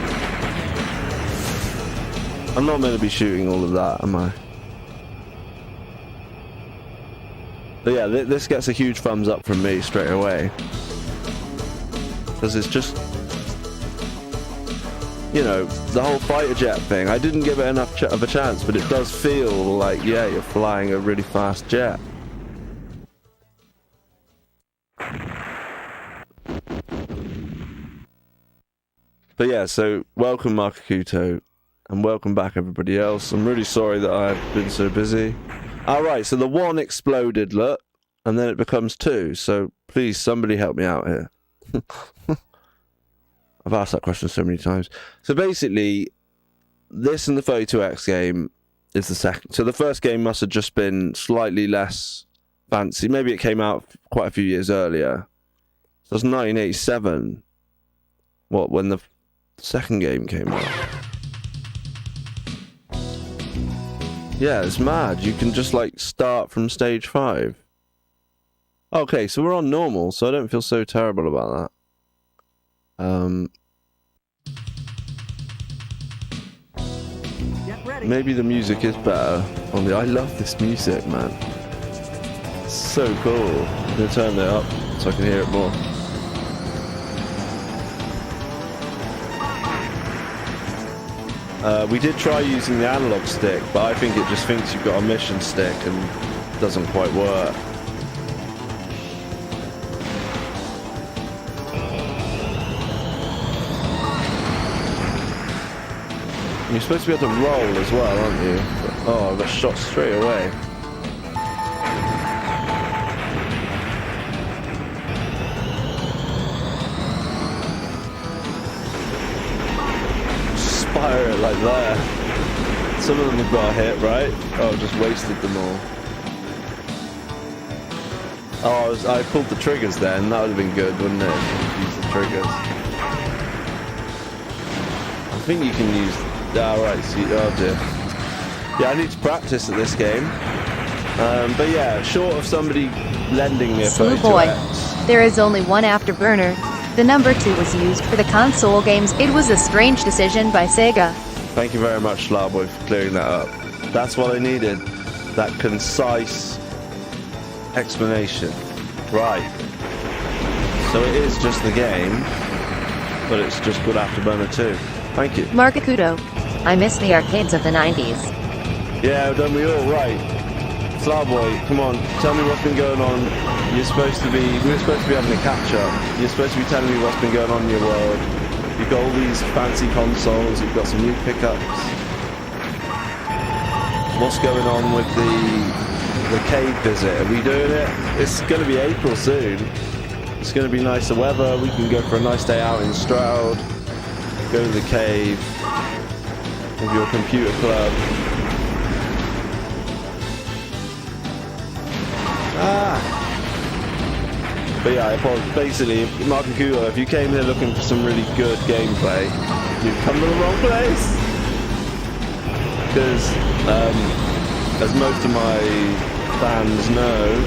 I'm not meant to be shooting all of that, am I? But yeah, this gets a huge thumbs up from me straight away. Because it's just, you know, the whole fighter jet thing. I didn't give it enough of a chance, but it does feel like, yeah, you're flying a really fast jet. But yeah, so welcome Margakudo, and welcome back everybody else. I'm really sorry that I've been so busy. Alright, so the 1 exploded, look, and then it becomes 2, so please somebody help me out here. I've asked that question so many times. So basically, this and the 32X game is the second. So the first game must have just been slightly less fancy. Maybe it came out quite a few years earlier. So it's 1987. When the second game came out? Yeah, it's mad. You can just like start from stage 5. Okay, so we're on normal, so I don't feel so terrible about that. Maybe the music is better. I love this music, man. It's so cool. I'm gonna turn it up so I can hear it more. We did try using the analog stick, but I think it just thinks you've got a mission stick and doesn't quite work. You're supposed to be able to roll as well, aren't you? Oh, I got shot straight away. Fire it like that. Some of them have got a hit, right? Oh, just wasted them all. Oh, I pulled the triggers then. That would have been good, wouldn't it? Use the triggers. I think you can use. Right. See, oh dear. Yeah, I need to practice at this game. But yeah, short of somebody lending me a Slew 32X. boy. There is only one afterburner. The number 2 was used for the console games. It was a strange decision by Sega. Thank you very much, Slowboy, for clearing that up. That's what I needed. That concise explanation. Right. So it is just the game, but it's just called Afterburner 2. Thank you. Markakudo. I miss the arcades of the 90s. Yeah, don't we all? Right. Slowboy, come on, tell me what's been going on. We're supposed to be having a catch-up. You're supposed to be telling me what's been going on in your world. You've got all these fancy consoles, you've got some new pickups. What's going on with the cave visit? Are we doing it? It's going to be April soon. It's going to be nicer weather. We can go for a nice day out in Stroud. Go to the cave with your computer club. But yeah, basically, Mark and Kudo, if you came here looking for some really good gameplay, you've come to the wrong place. Because, as most of my fans know,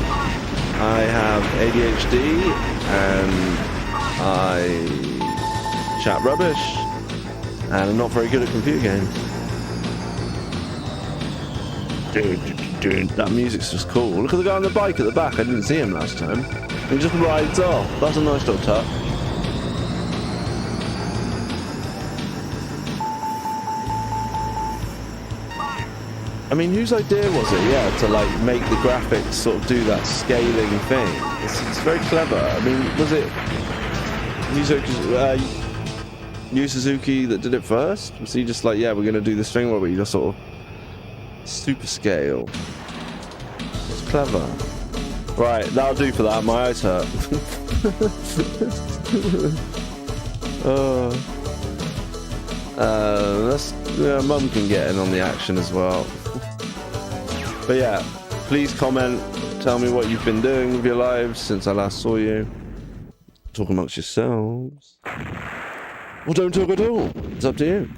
I have ADHD and I chat rubbish and I'm not very good at computer games. Dude, that music's just cool. Look at the guy on the bike at the back. I didn't see him last time. He just rides off. That's a nice little touch. I mean, whose idea was it? Yeah, to like make the graphics sort of do that scaling thing. It's very clever. I mean, was it Yu Suzuki that did it first? Was he just like, yeah, we're gonna do this thing where we just sort of super scale? It's clever. Right, that'll do for that. My eyes hurt. Mum can get in on the action as well. But yeah, please comment. Tell me what you've been doing with your lives since I last saw you. Talk amongst yourselves. Or don't talk at all. It's up to you.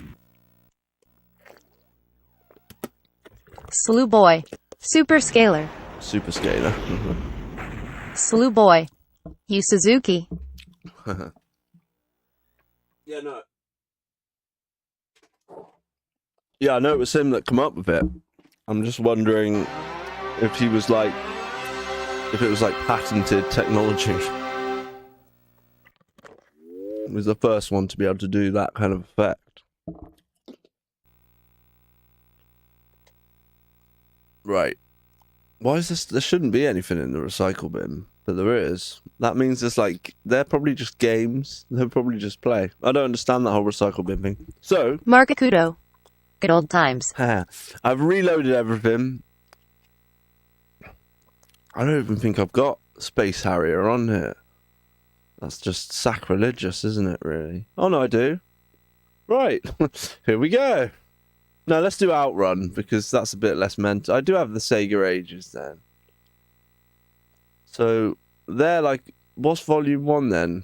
Slew Boy. Super Scaler. Super scaler. Slew Boy. Yu Suzuki. Yeah, no. Yeah, I know it was him that come up with it. I'm just wondering if he was like, if it was like patented technology. He was the first one to be able to do that kind of effect. Right. Why is this? There shouldn't be anything in the recycle bin, but there is. That means it's like, they're probably just games. They'll probably just play. I don't understand that whole recycle bin thing. So, Markakudo. Good old times. I've reloaded everything. I don't even think I've got Space Harrier on here. That's just sacrilegious, isn't it, really? Oh, no, I do. Right. Here we go. No, let's do Outrun, because that's a bit less mental. I do have the Sega Ages, then. So, they're like... What's Volume 1, then?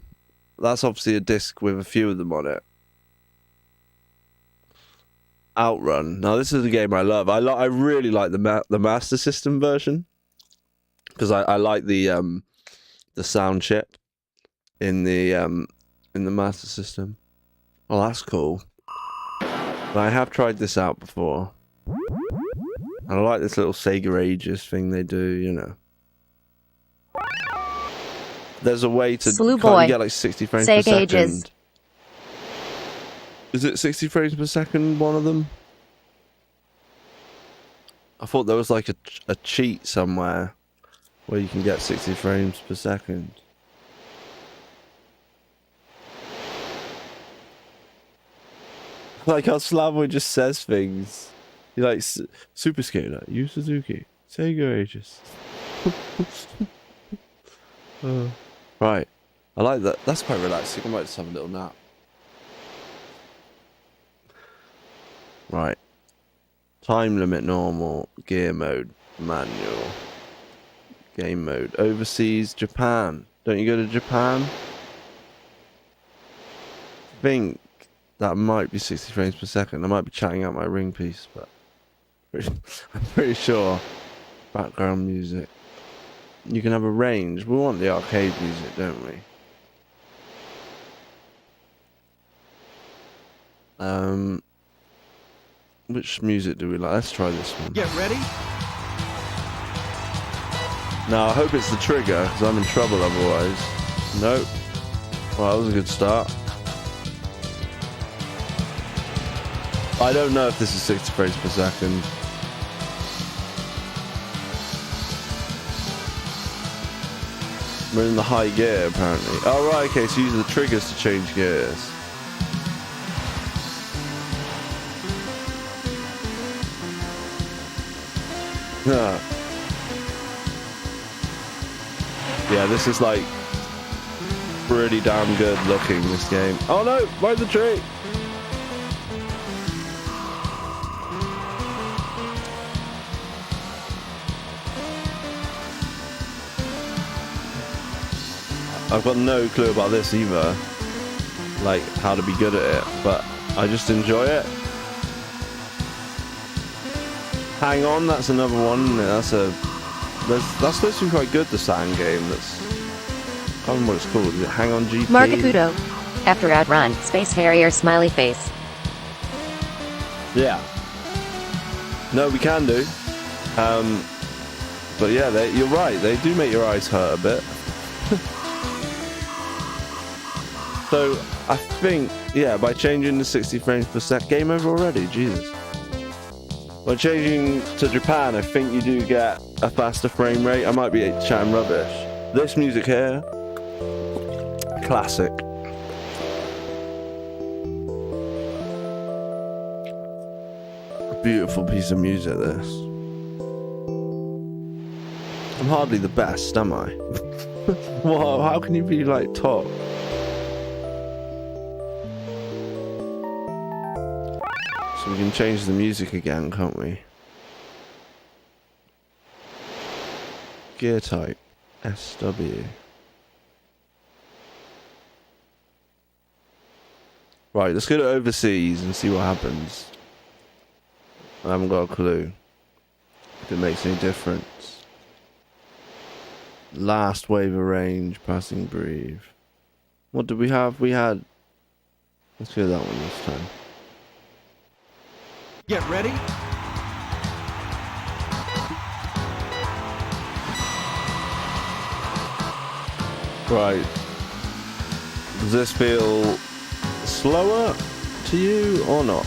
That's obviously a disc with a few of them on it. Outrun. Now, this is a game I love. I really like the Master System version. Because I like the sound chip in the Master System. Oh, that's cool. But I have tried this out before. And I like this little Sega Ages thing they do, you know. There's a way to get like 60 frames per second. Ages. Is it 60 frames per second, one of them? I thought there was like a cheat somewhere where you can get 60 frames per second. Like how Slavoy just says things. He like, Super Scaler, Yu Suzuki, Sega Ages. Right. I like that. That's quite relaxing. I might just have a little nap. Right. Time limit normal. Gear mode manual. Game mode. Overseas Japan. Don't you go to Japan? I think that might be 60 frames per second. I might be chatting out my ring piece, but I'm pretty sure. Background music. You can have a range. We want the arcade music, don't we? Which music do we like? Let's try this one. Get ready. No, I hope it's the trigger, because I'm in trouble otherwise. Nope. Well, that was a good start. I don't know if this is 60 frames per second. We're in the high gear, apparently. Oh, right, okay, so use the triggers to change gears. Yeah, this is like pretty damn good looking, this game. Oh no, by the tree! I've got no clue about this either, like how to be good at it, but I just enjoy it. Hang On, that's another one. That's supposed to be quite good, the Saturn game. I can't remember what it's called. Is it Hang On GP? Markakudo. After outrun, Space Harrier smiley face. Yeah. No, we can do. But yeah, you're right. They do make your eyes hurt a bit. So I think, yeah, by changing to 60 frames per sec, game over already. Jesus. By changing to Japan, I think you do get a faster frame rate. I might be chatting rubbish. This music here, classic. Beautiful piece of music, this. I'm hardly the best, am I? Wow, how can you be like top? So we can change the music again, can't we? Gear type, SW. Right, let's go to overseas and see what happens. I haven't got a clue if it makes any difference. Last wave of range, passing breathe. What did we have? We had... Let's go that one this time. Get ready. Right. Does this feel slower to you or not?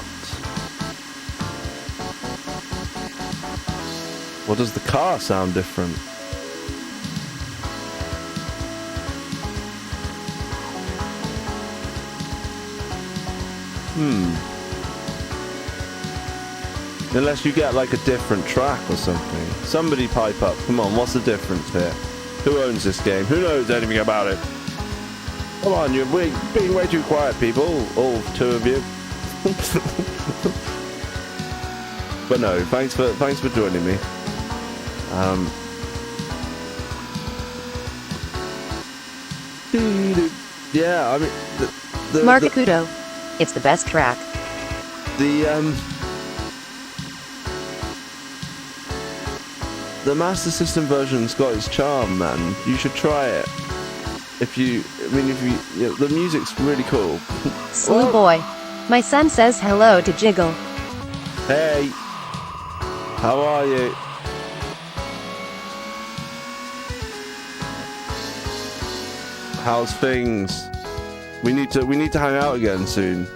Or does the car sound different? Unless you get like a different track or something. Somebody pipe up. Come on, what's the difference here? Who owns this game? Who knows anything about it? Come on, you're being way too quiet, people. All two of you. But no, thanks for joining me. Yeah, I mean, Markakudo. It's the best track. The Master System version's got its charm, man. You should try it. The music's really cool. Slow boy. My son says hello to Jiggle. Hey, how are you? How's things? We need to hang out again soon.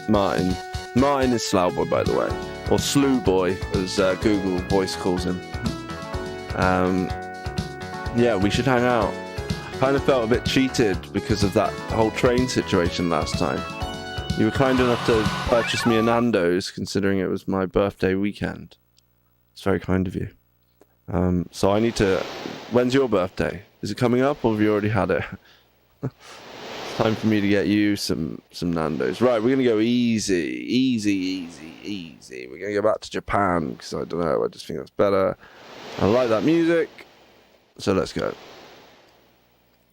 Martin. Martin is Slough Boy, by the way, or Slew Boy, as Google Voice calls him. Yeah, we should hang out. Kind of felt a bit cheated because of that whole train situation last time. You were kind enough to purchase me a Nando's, considering it was my birthday weekend. It's very kind of you. So I need to... When's your birthday? Is it coming up, or have you already had it? It's time for me to get you some Nando's. Right, we're going to go easy. We're going to go back to Japan, because I don't know, I just think that's better. I like that music, so let's go.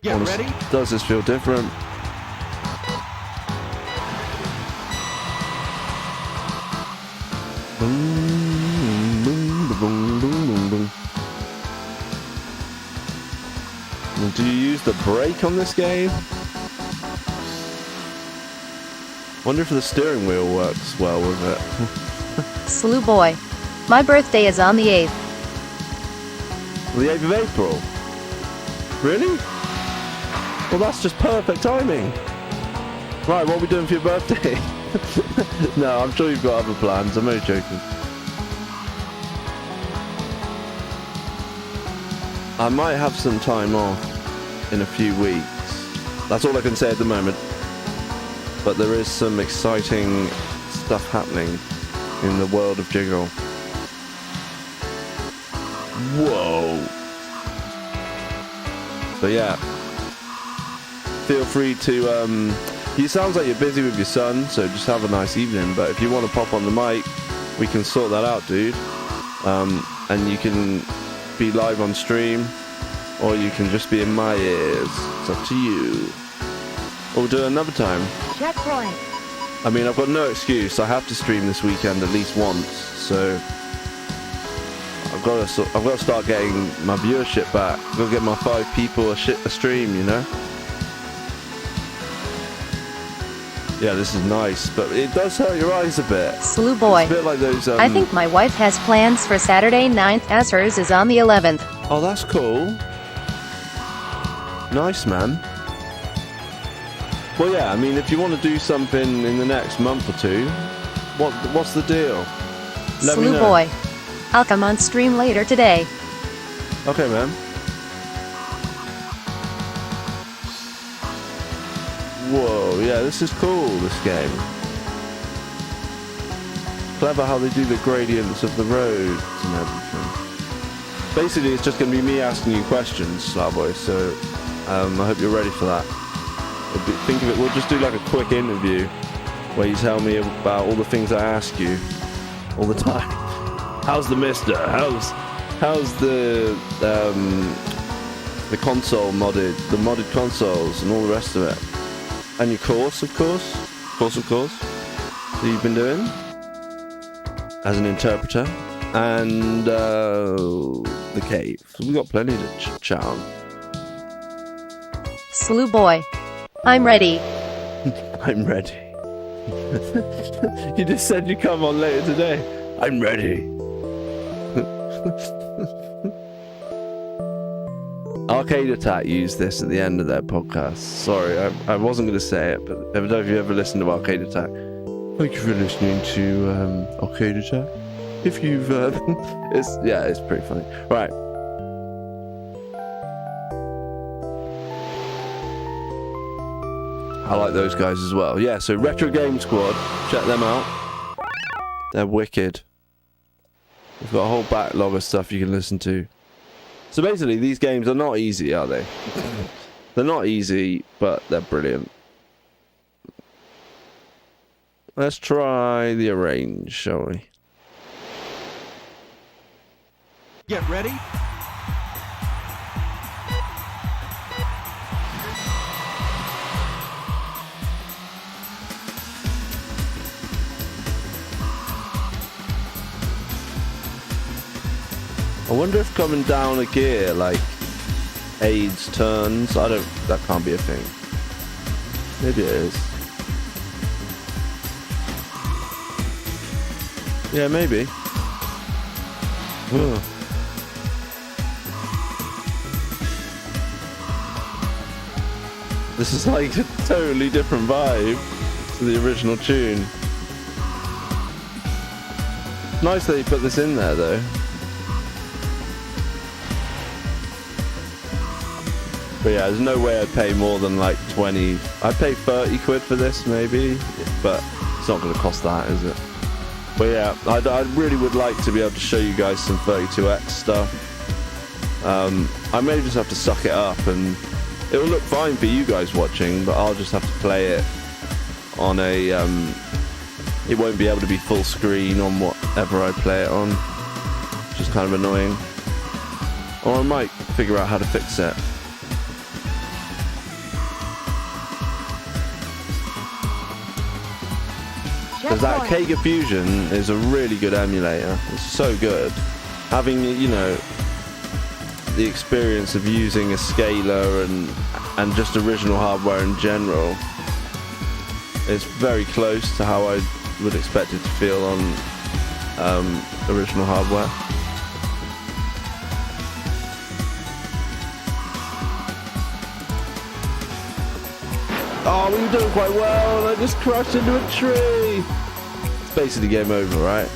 Get ready. Does this feel different? Boom, boom, boom, boom, boom. Do you use the brake on this game? Wonder if the steering wheel works well with it. Slew boy. My birthday is on the 8th. The 8th of April? Really? Well, that's just perfect timing. Right, what are we doing for your birthday? No, I'm sure you've got other plans. I'm only joking. I might have some time off in a few weeks. That's all I can say at the moment. But there is some exciting stuff happening in the world of Jiggle. Whoa. So yeah, feel free to, it sounds like you're busy with your son, so just have a nice evening. But if you want to pop on the mic, we can sort that out, dude. And you can be live on stream, or you can just be in my ears. It's up to you. Or we'll do it another time. Checkpoint. I mean, I've got no excuse. I have to stream this weekend at least once, so I've got to start getting my viewership back. I've got to get my 5 people a stream, you know? Yeah, this is nice, but it does hurt your eyes a bit. Slew boy. It's a bit like those, I think my wife has plans for Saturday 9th as hers is on the 11th. Oh, that's cool. Nice, man. Well, yeah, I mean, if you want to do something in the next month or two, what's the deal? Let me Slew know. boy. I'll come on stream later today. Okay, man. Whoa, yeah, this is cool, this game. Clever how they do the gradients of the roads and everything. Basically, it's just going to be me asking you questions, Slowboy, so I hope you're ready for that. Think of it, we'll just do like a quick interview where you tell me about all the things I ask you all the time. How's the mister? How's the console modded, the modded consoles and all the rest of it? And your course, of course, that you've been doing as an interpreter, and the cave. So we've got plenty to chat on. Slew boy. I'm ready. I'm ready. You just said you'd come on later today. I'm ready. Arcade Attack used this at the end of their podcast. Sorry, I wasn't going to say it, but I don't know if you ever listened to Arcade Attack. Thank you for listening to Arcade Attack. If you've, it's pretty funny. Right. I like those guys as well. Yeah, so Retro Game Squad, check them out. They're wicked. We've got a whole backlog of stuff you can listen to. So basically, these games are not easy, are they? They're not easy, but they're brilliant. Let's try the arrange, shall we? Get ready. I wonder if coming down a gear, like, aids turns. That can't be a thing. Maybe it is. Yeah, maybe. Ugh. This is like a totally different vibe to the original tune. Nice that you put this in there, though. But yeah, there's no way I'd pay more than like 20. I'd pay 30 quid for this, maybe. But it's not going to cost that, is it? But yeah, I really would like to be able to show you guys some 32X stuff. I may just have to suck it up, and it will look fine for you guys watching, but I'll just have to play it on a... it won't be able to be full screen on whatever I play it on, which is kind of annoying. Or I might figure out how to fix it. Because that Sega Fusion is a really good emulator. It's so good. Having, you know, the experience of using a scaler and just original hardware in general, it's very close to how I would expect it to feel on original hardware. Oh, we were doing quite well, and I just crashed into a tree. It's basically game over, right?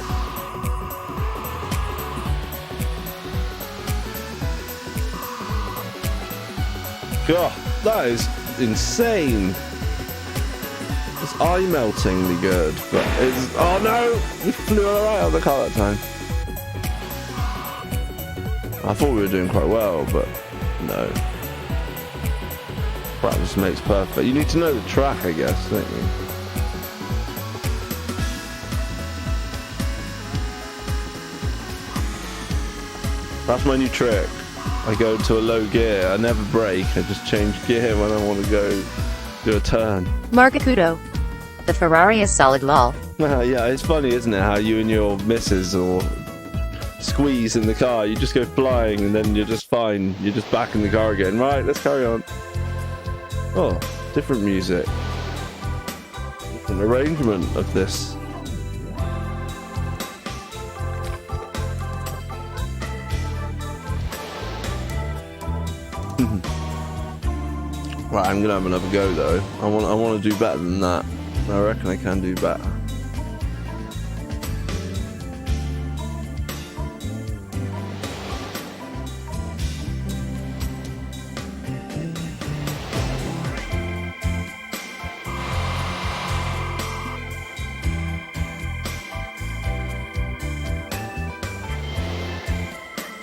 God, that is insane. It's eye-meltingly good, but it's... Oh no! We flew right out of the car that time. I thought we were doing quite well, but no. Practice makes perfect. You need to know the track, I guess, don't you? That's my new trick. I go to a low gear. I never brake. I just change gear when I want to go do a turn. Marcacudo. The Ferrari is solid lol. Yeah, it's funny, isn't it? How you and your missus or squeeze in the car. You just go flying and then you're just fine. You're just back in the car again. Right, let's carry on. Oh, different music. Different arrangement of this. Right, I'm gonna have another go though. I want to do better than that. I reckon I can do better.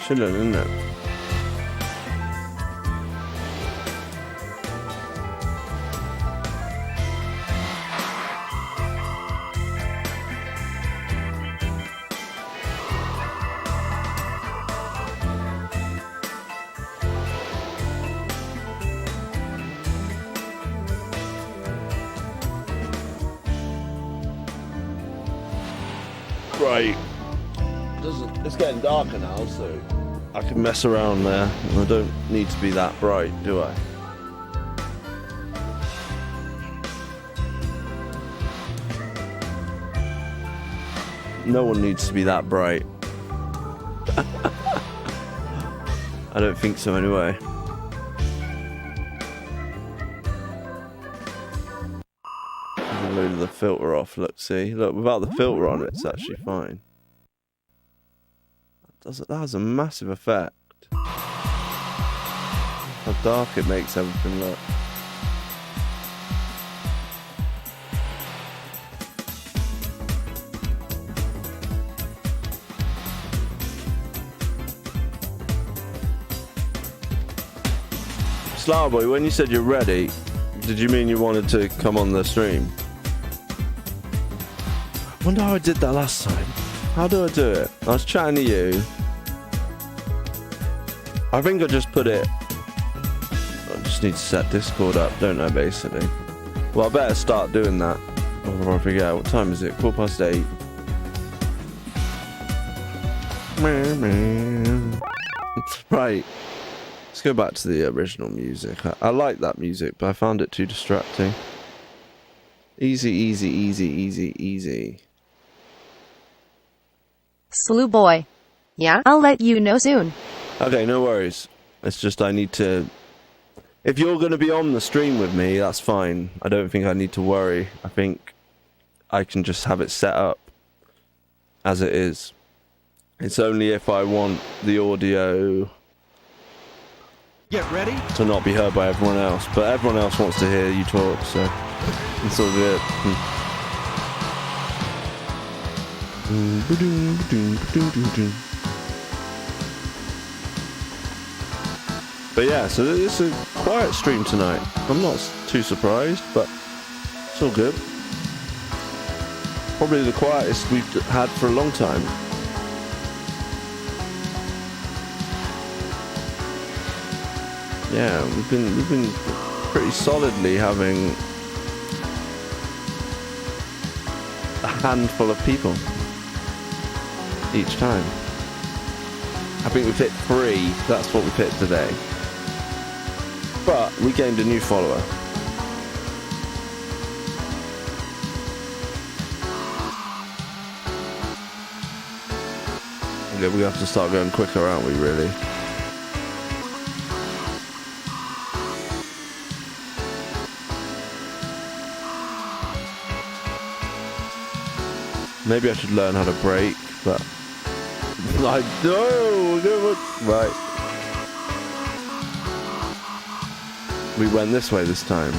Chilling, isn't it? Right. It's getting darker now, so I can mess around there. I don't need to be that bright, do I? No one needs to be that bright. I don't think so anyway. Load the filter off. Look, see, look, without the filter on, it's actually fine. That has a massive effect. How dark it makes everything look. Boy, when you said you're ready, did you mean you wanted to come on the stream? I wonder how I did that last time. How do I do it? I was chatting to you. I think I just put it... I just need to set Discord up, don't I, basically? Well, I better start doing that before I forget. What time is it? 8:15. Right. Let's go back to the original music. I like that music, but I found it too distracting. Easy, easy, easy, easy, easy. Slew boy. Yeah, I'll let you know soon. Okay, no worries. It's just I need to... If you're going to be on the stream with me, that's fine. I don't think I need to worry. I think I can just have it set up as it is. It's only if I want the audio... Get ready. to not be heard by everyone else, but everyone else wants to hear you talk, so it's all good. But yeah, so it's a quiet stream tonight. I'm not too surprised, but it's all good. Probably the quietest we've had for a long time. Yeah, we've been pretty solidly having a handful of people each time. I think we've hit 3. That's what we've hit today. But we gained a new follower. we have to start going quicker, aren't we, really? Maybe I should learn how to brake, but... I know! Right. We went this way this time.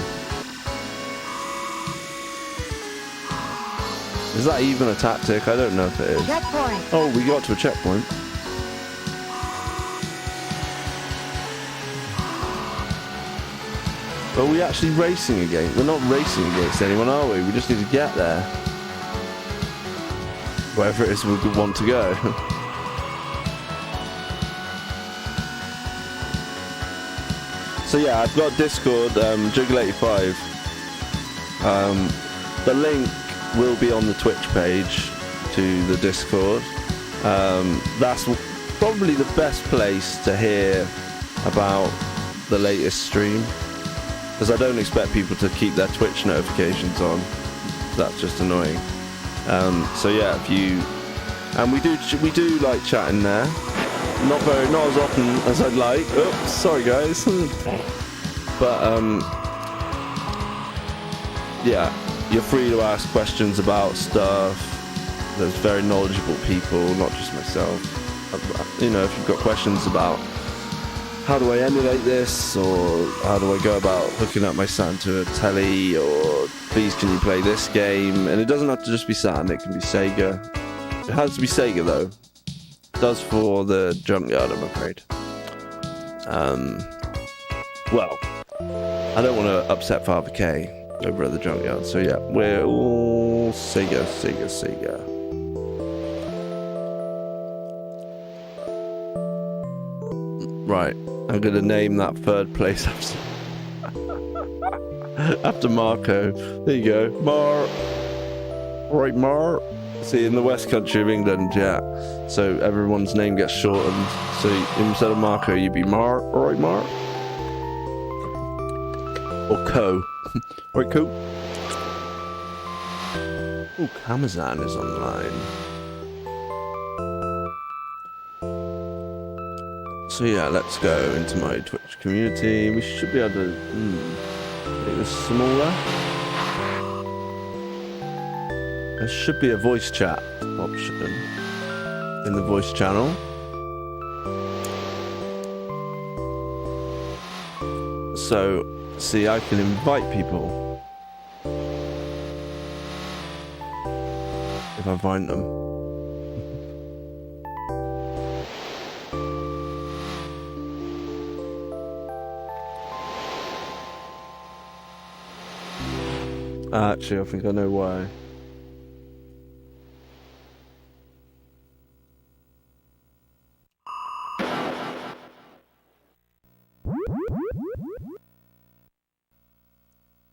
Is that even a tactic? I don't know if it is. Checkpoint. Oh, we got to a checkpoint. Are we actually racing again? We're not racing against anyone, are we? We just need to get there. Wherever it is we want to go. So yeah, I've got Discord, Jiggle85. The link will be on the Twitch page to the Discord. That's probably the best place to hear about the latest stream, because I don't expect people to keep their Twitch notifications on. That's just annoying. So yeah, if you... And we do like chatting there. Not as often as I'd like. Oops, sorry guys. But yeah, you're free to ask questions about stuff. There's very knowledgeable people, not just myself. You know, if you've got questions about how do I emulate this, or how do I go about hooking up my Saturn to a telly, or please can you play this game? And it doesn't have to just be Saturn, it can be Sega. It has to be Sega though. It does for the Junkyard, I'm afraid. Well, I don't want to upset Father K over at the Junkyard, so yeah, we're all Sega. Right, I'm going to name that third place after Marco. There you go, Mar. Right, Mar. See, in the West Country of England, yeah. So everyone's name gets shortened. So instead of Marco, you'd be Mar. Right, Mar. Or Co. Right, Co. Oh, Kamazan is online. So yeah, let's go into my Twitch community. We should be able to make this smaller. There should be a voice chat option in the voice channel. So, see, I can invite people if I find them. Actually, I think I know why.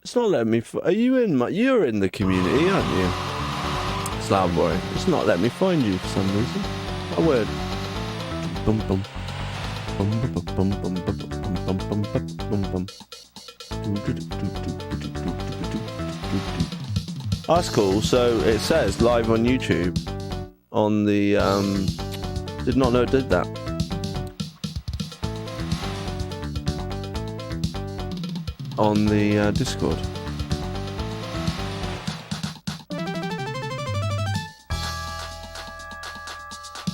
It's not letting me. Are you in my? You're in the community, aren't you, Slough boy? It's not letting me find you for some reason. Oh, weird. Bum bum. Bum bum bum bum bum bum bum bum bum. That's cool. So it says live on YouTube. On the did not know it did that. On the Discord.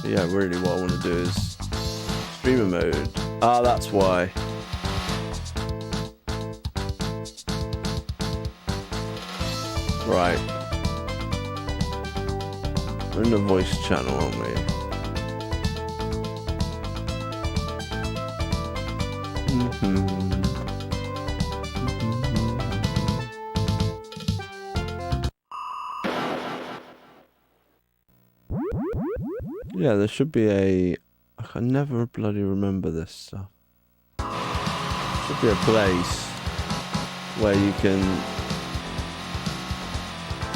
But yeah, really what I want to do is streamer mode. Ah, that's why. Right. We're in the voice channel, aren't we? Yeah, there should be a... I can never bloody remember this stuff. Should be a place where you can...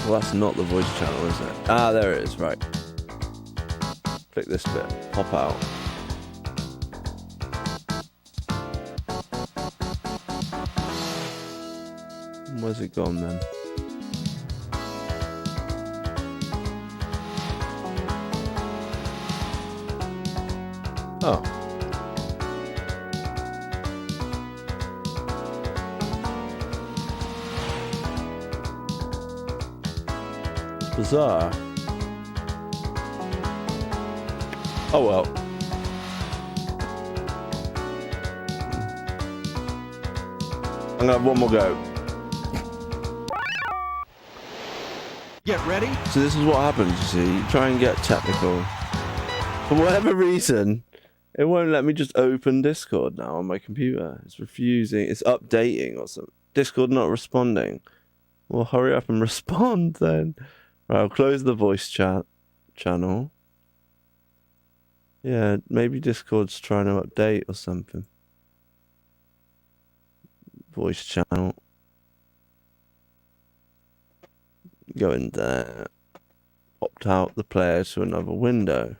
Well, that's not the voice channel, is it? Ah, there it is, right. Click this bit, pop out. Where's it gone then? Oh. Bizarre. Oh well. I'm gonna have one more go. Get ready. So this is what happens, you see. You try and get technical. For whatever reason, it won't let me just open Discord now on my computer. It's refusing. It's updating or something. Discord not responding. Well, hurry up and respond then. Right, I'll close the voice chat channel. Yeah, maybe Discord's trying to update or something. Voice channel. Go in there. Popped out the player to another window.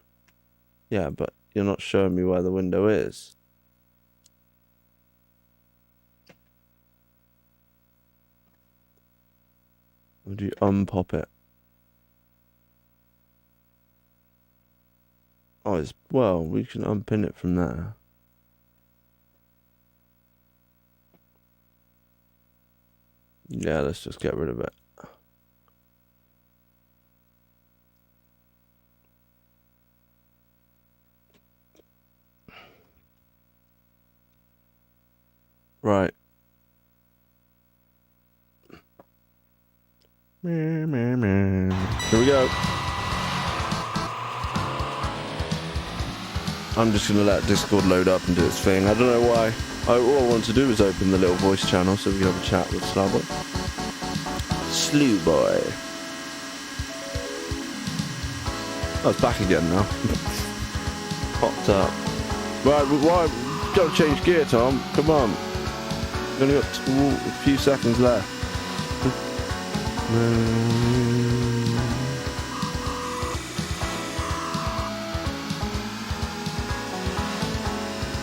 Yeah, but you're not showing me where the window is. Would you unpop it? Oh, it's, well, we can unpin it from there. Yeah, let's just get rid of it. Right. Here we go. I'm just going to let Discord load up and do its thing. I don't know why. All I want to do is open the little voice channel so we can have a chat with Slowboy. Slowboy. Oh, it's back again now. Popped up. Right, why? Gotta change gear, Tom. Come on. We've only got a few seconds left.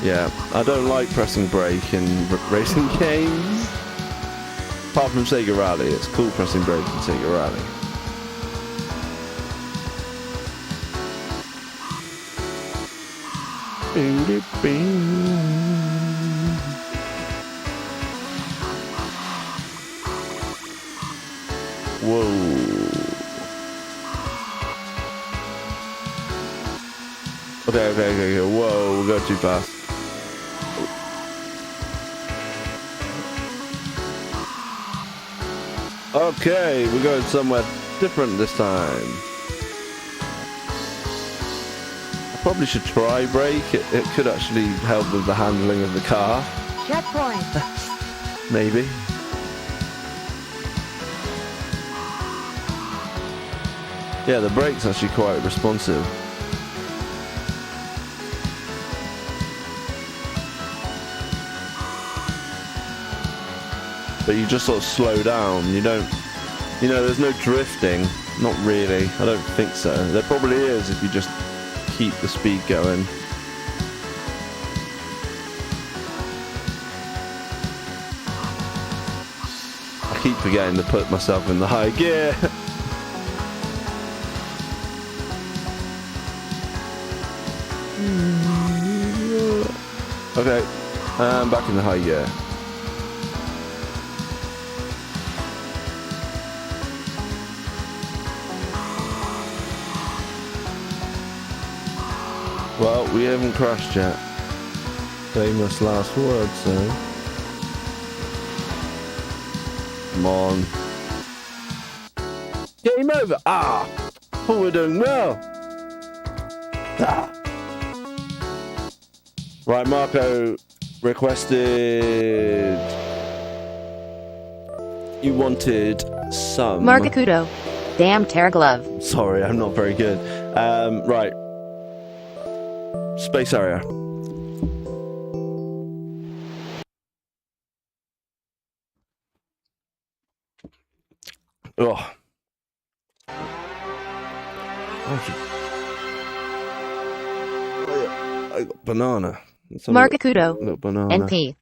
Yeah, I don't like pressing brake in racing games. Apart from Sega Rally, it's cool pressing brake in Sega Rally. Whoa. Okay. Whoa, we're going too fast. Okay, we're going somewhere different this time. I probably should try brake. It could actually help with the handling of the car. Checkpoint. Maybe. Yeah, the brake's actually quite responsive. But you just sort of slow down. You don't, there's no drifting. Not really. I don't think so. There probably is if you just keep the speed going. I keep forgetting to put myself in the high gear. Okay, I'm back in the high gear. Well, we haven't crashed yet. Famous last words, so. Come on. Game over! Ah! Oh, we're doing well! Ah! Right, Marco requested... You wanted some... Markakudo. Damn tear glove. Sorry, I'm not very good. Right. Space area. Oh. I got banana. Markakudo. Little banana. NP.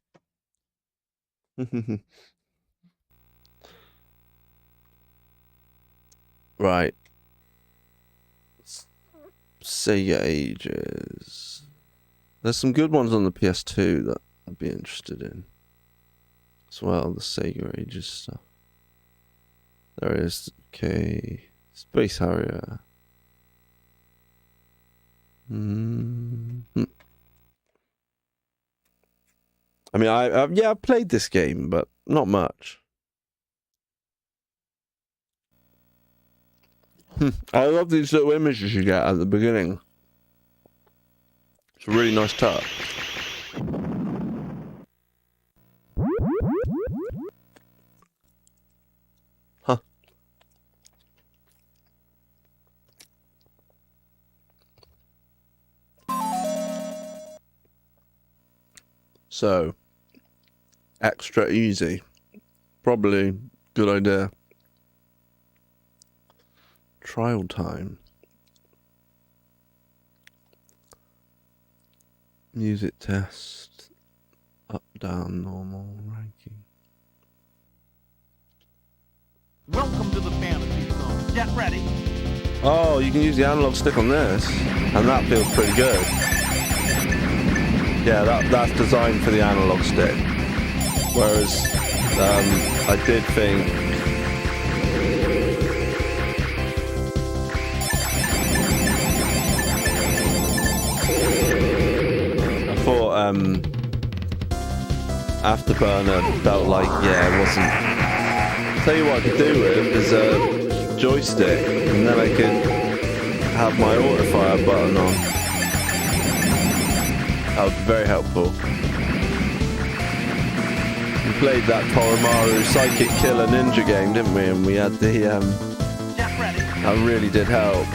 Right. Sega ages. There's some good ones on the PS2 that I'd be interested in. As well, the Sega Ages stuff. There is, okay. Space Harrier. I mean, I've played this game, but not much. I love these little images you get at the beginning. It's a really nice touch. Huh. So, extra easy. Probably good idea. Trial time. Music test. Up, down, normal, ranking. Welcome to the fantasy zone. Get ready. Oh, you can use the analog stick on this, and that feels pretty good. Yeah, that's designed for the analog stick. Whereas, I did think Afterburner felt like, yeah, it wasn't. Tell you what I could do with is a joystick, and then I could have my autofire button on. That would be very helpful. We played that Koromaru Psychic Killer Ninja game, didn't we? And we had the that really did help.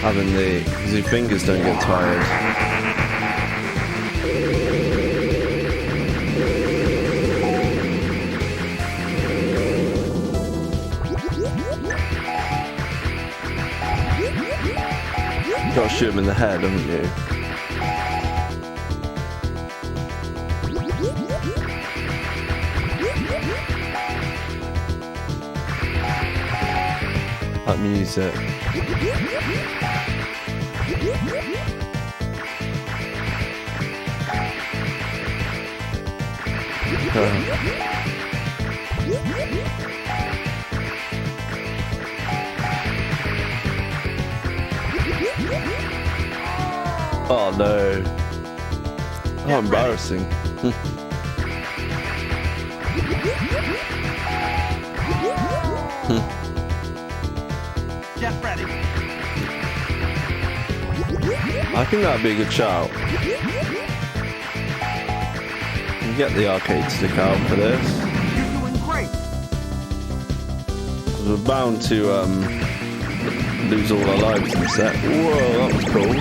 Having because your fingers don't get tired. You've got to shoot him in the head, haven't you? That music. Oh no. How embarrassing. Get ready. I think that'd be a good shout. You get the arcade stick out for this. You're doing great. We're bound to lose all our lives in the set. Whoa, that was cool.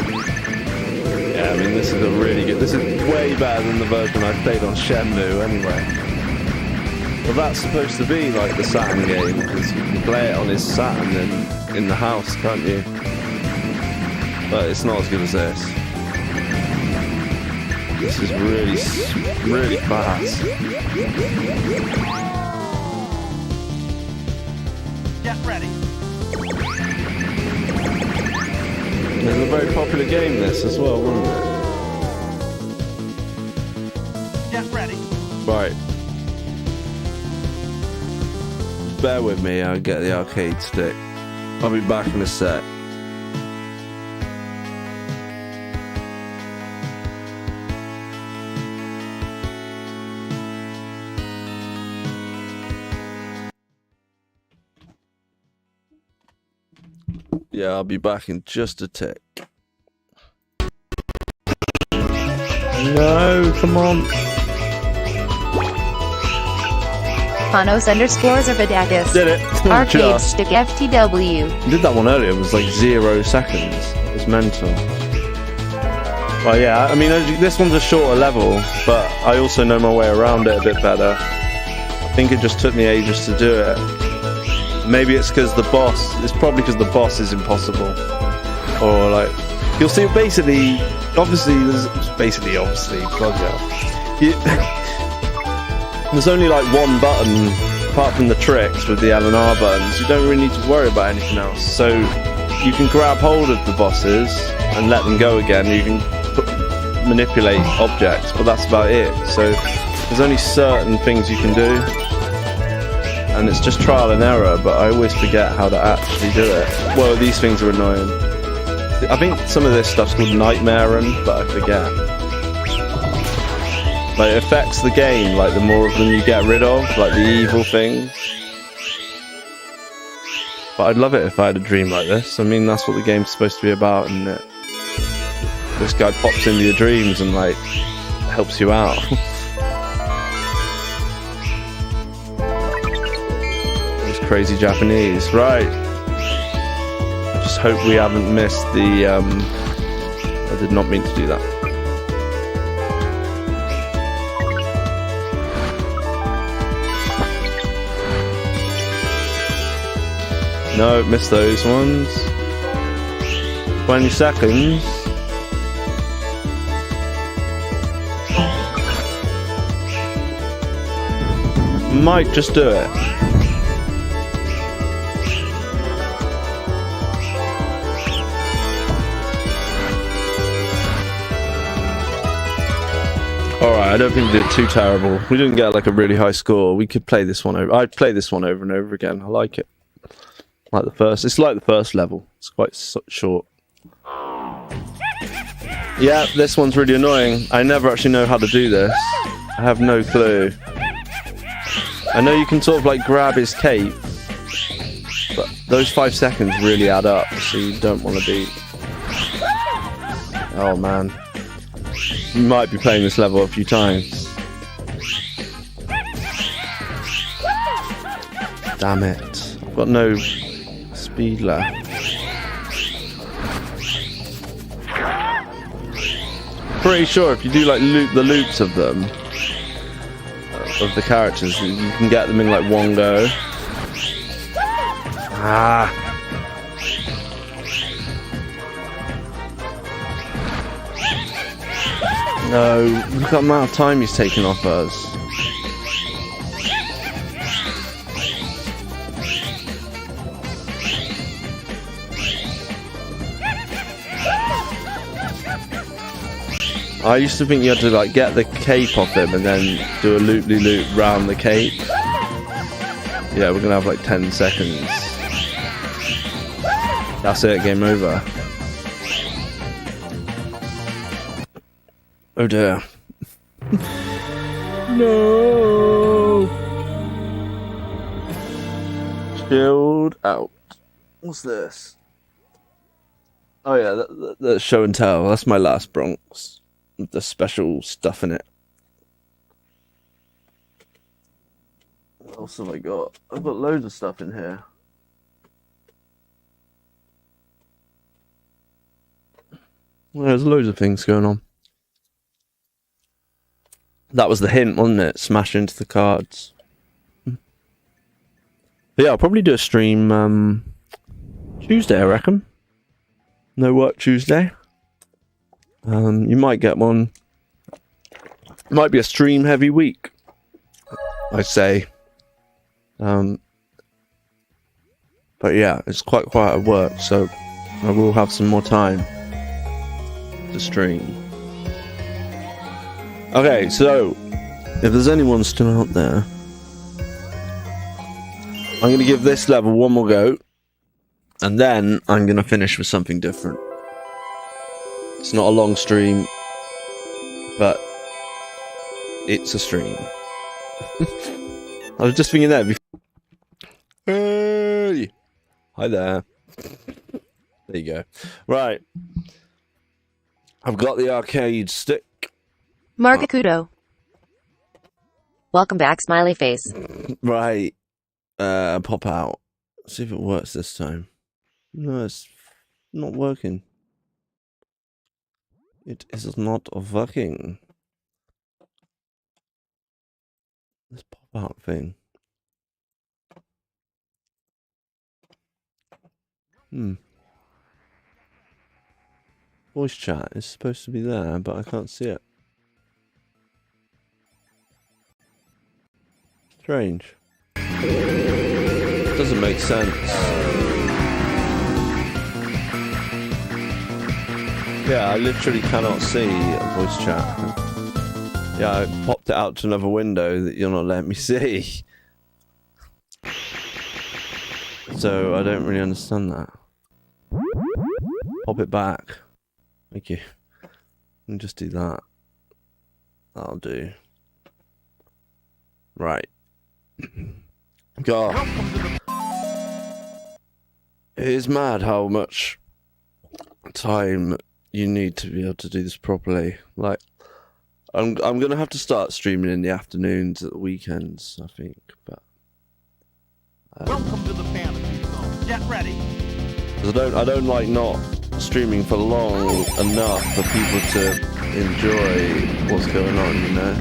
Yeah, I mean, this is a really good. This is way better than the version I played on Shenmue, anyway. Well, that's supposed to be like the Saturn game, because you can play it on his Saturn in the house, can't you? But it's not as good as this. This is really fast. Get ready. It was a very popular game, this as well, wasn't it? Get ready. Right. Bear with me, I'll get the arcade stick. I'll be back in a sec. Yeah, I'll be back in just a tick. No, come on. Panos_Zervadakis. Did it. Arcade Just. stick FTW. Did that one earlier, it was like 0 seconds. It was mental. Well, yeah, I mean, this one's a shorter level, but I also know my way around it a bit better. I think it just took me ages to do it. Maybe it's because the boss, it's probably because the boss is impossible. Or like, you'll see basically, obviously, plug it out. There's only like one button, apart from the tricks with the L and R buttons. You don't really need to worry about anything else. So you can grab hold of the bosses and let them go again. You can manipulate objects, but that's about it. So there's only certain things you can do, and it's just trial and error, but I always forget how to actually do it. Well, these things are annoying. I think some of this stuff's called nightmaring, but I forget. Like, it affects the game, like the more of them you get rid of, like the evil things. But I'd love it if I had a dream like this. I mean, that's what the game's supposed to be about, isn't it? This guy pops into your dreams and, like, helps you out. This crazy Japanese. Right. I just hope we haven't missed the, I did not mean to do that. No, missed those ones. 20 seconds. Might just do it. Alright, I don't think we did too terrible. We didn't get like a really high score. We could play this one over. I'd play this one over and over again. I like it. Like the first. It's like the first level. It's quite short. Yeah, this one's really annoying. I never actually know how to do this. I have no clue. I know you can sort of like grab his cape, but those 5 seconds really add up, so you don't want to be... Oh man. You might be playing this level a few times. Damn it. I've got no speed left. Pretty sure if you do like the loops of them, of the characters, you can get them in like one go. Ah. No, look at the amount of time he's taken off us. I used to think you had to like get the cape off him and then do a loop-de-loop round the cape. Yeah, we're gonna have like 10 seconds. That's it, game over. Oh dear. No. Chilled out. What's this? Oh yeah, that's show and tell. That's my last Bronx. The special stuff in it. What else have I got? I've got loads of stuff in here. Well, there's loads of things going on. That was the hint, wasn't it? Smash into the cards. But yeah, I'll probably do a stream Tuesday, I reckon. No work Tuesday. You might get one. Might be a stream heavy week, I'd say. But yeah, it's quite quiet at work, so I will have some more time to stream. Okay, so if there's anyone still out there, I'm going to give this level one more go, and then I'm going to finish with something different. It's not a long stream, but it's a stream. I was just thinking that before. Hey! Hi there. There you go. Right. I've got the arcade stick. Margakudo. Welcome back, smiley face. Right. Pop out. See if it works this time. No, it's not working. It is not working. This pop out thing. Voice chat is supposed to be there, but I can't see it. Strange. Doesn't make sense. Yeah, I literally cannot see a voice chat. Yeah, I popped it out to another window that you're not letting me see. So I don't really understand that. Pop it back. Thank you. And just do that. That'll do. Right. God. It is mad how much time you need to be able to do this properly. Like, I'm gonna have to start streaming in the afternoons at the weekends, I think. But Welcome to the fantasy zone. Get ready. 'cause I don't like not streaming for long enough for people to enjoy what's going on, you know.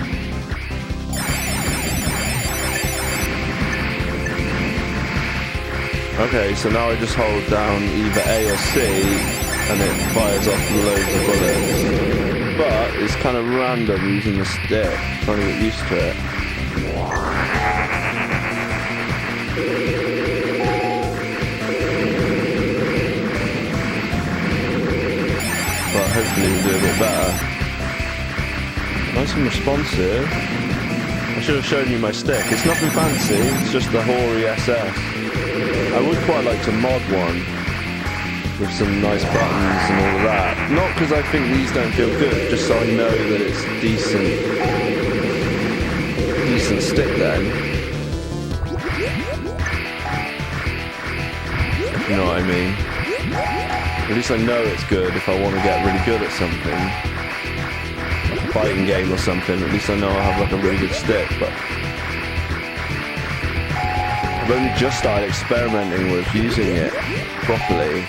Okay, so now I just hold down either A or C, and it fires off loads of bullets. But it's kind of random using the stick, trying to get used to it. But hopefully we'll do a bit better. Nice and responsive. I should have shown you my stick. It's nothing fancy, it's just the hoary SS. I would quite like to mod one with some nice buttons and all of that. Not because I think these don't feel good, just so I know that it's decent stick then. You know what I mean? At least I know it's good if I want to get really good at something. Like a fighting game or something, at least I know I have like a really good stick, but I've only just started experimenting with using it properly.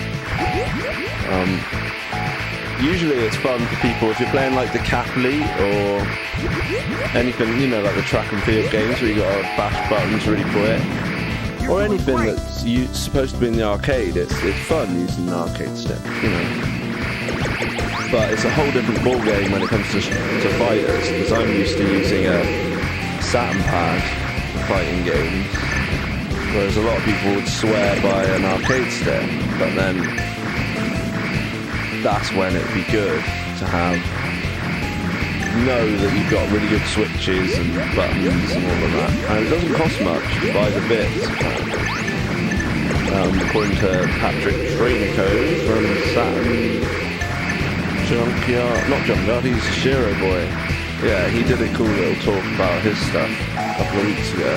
Usually it's fun for people if you're playing like the Caply or anything, you know, like the track and field games where you gotta bash buttons really quick. Or anything that's supposed to be in the arcade. It's fun using an arcade stick, you know. But it's a whole different ball game when it comes to fighters, because I'm used to using a Saturn pad for fighting games. Whereas a lot of people would swear by an arcade stick, but then that's when it'd be good to know that you've got really good switches and buttons and all of that. And it doesn't cost much to buy the bits. According to Patrick Trinico from Saturn Junkyard, not Junkyard, he's a Shiro boy. Yeah, he did a cool little talk about his stuff a couple of weeks ago.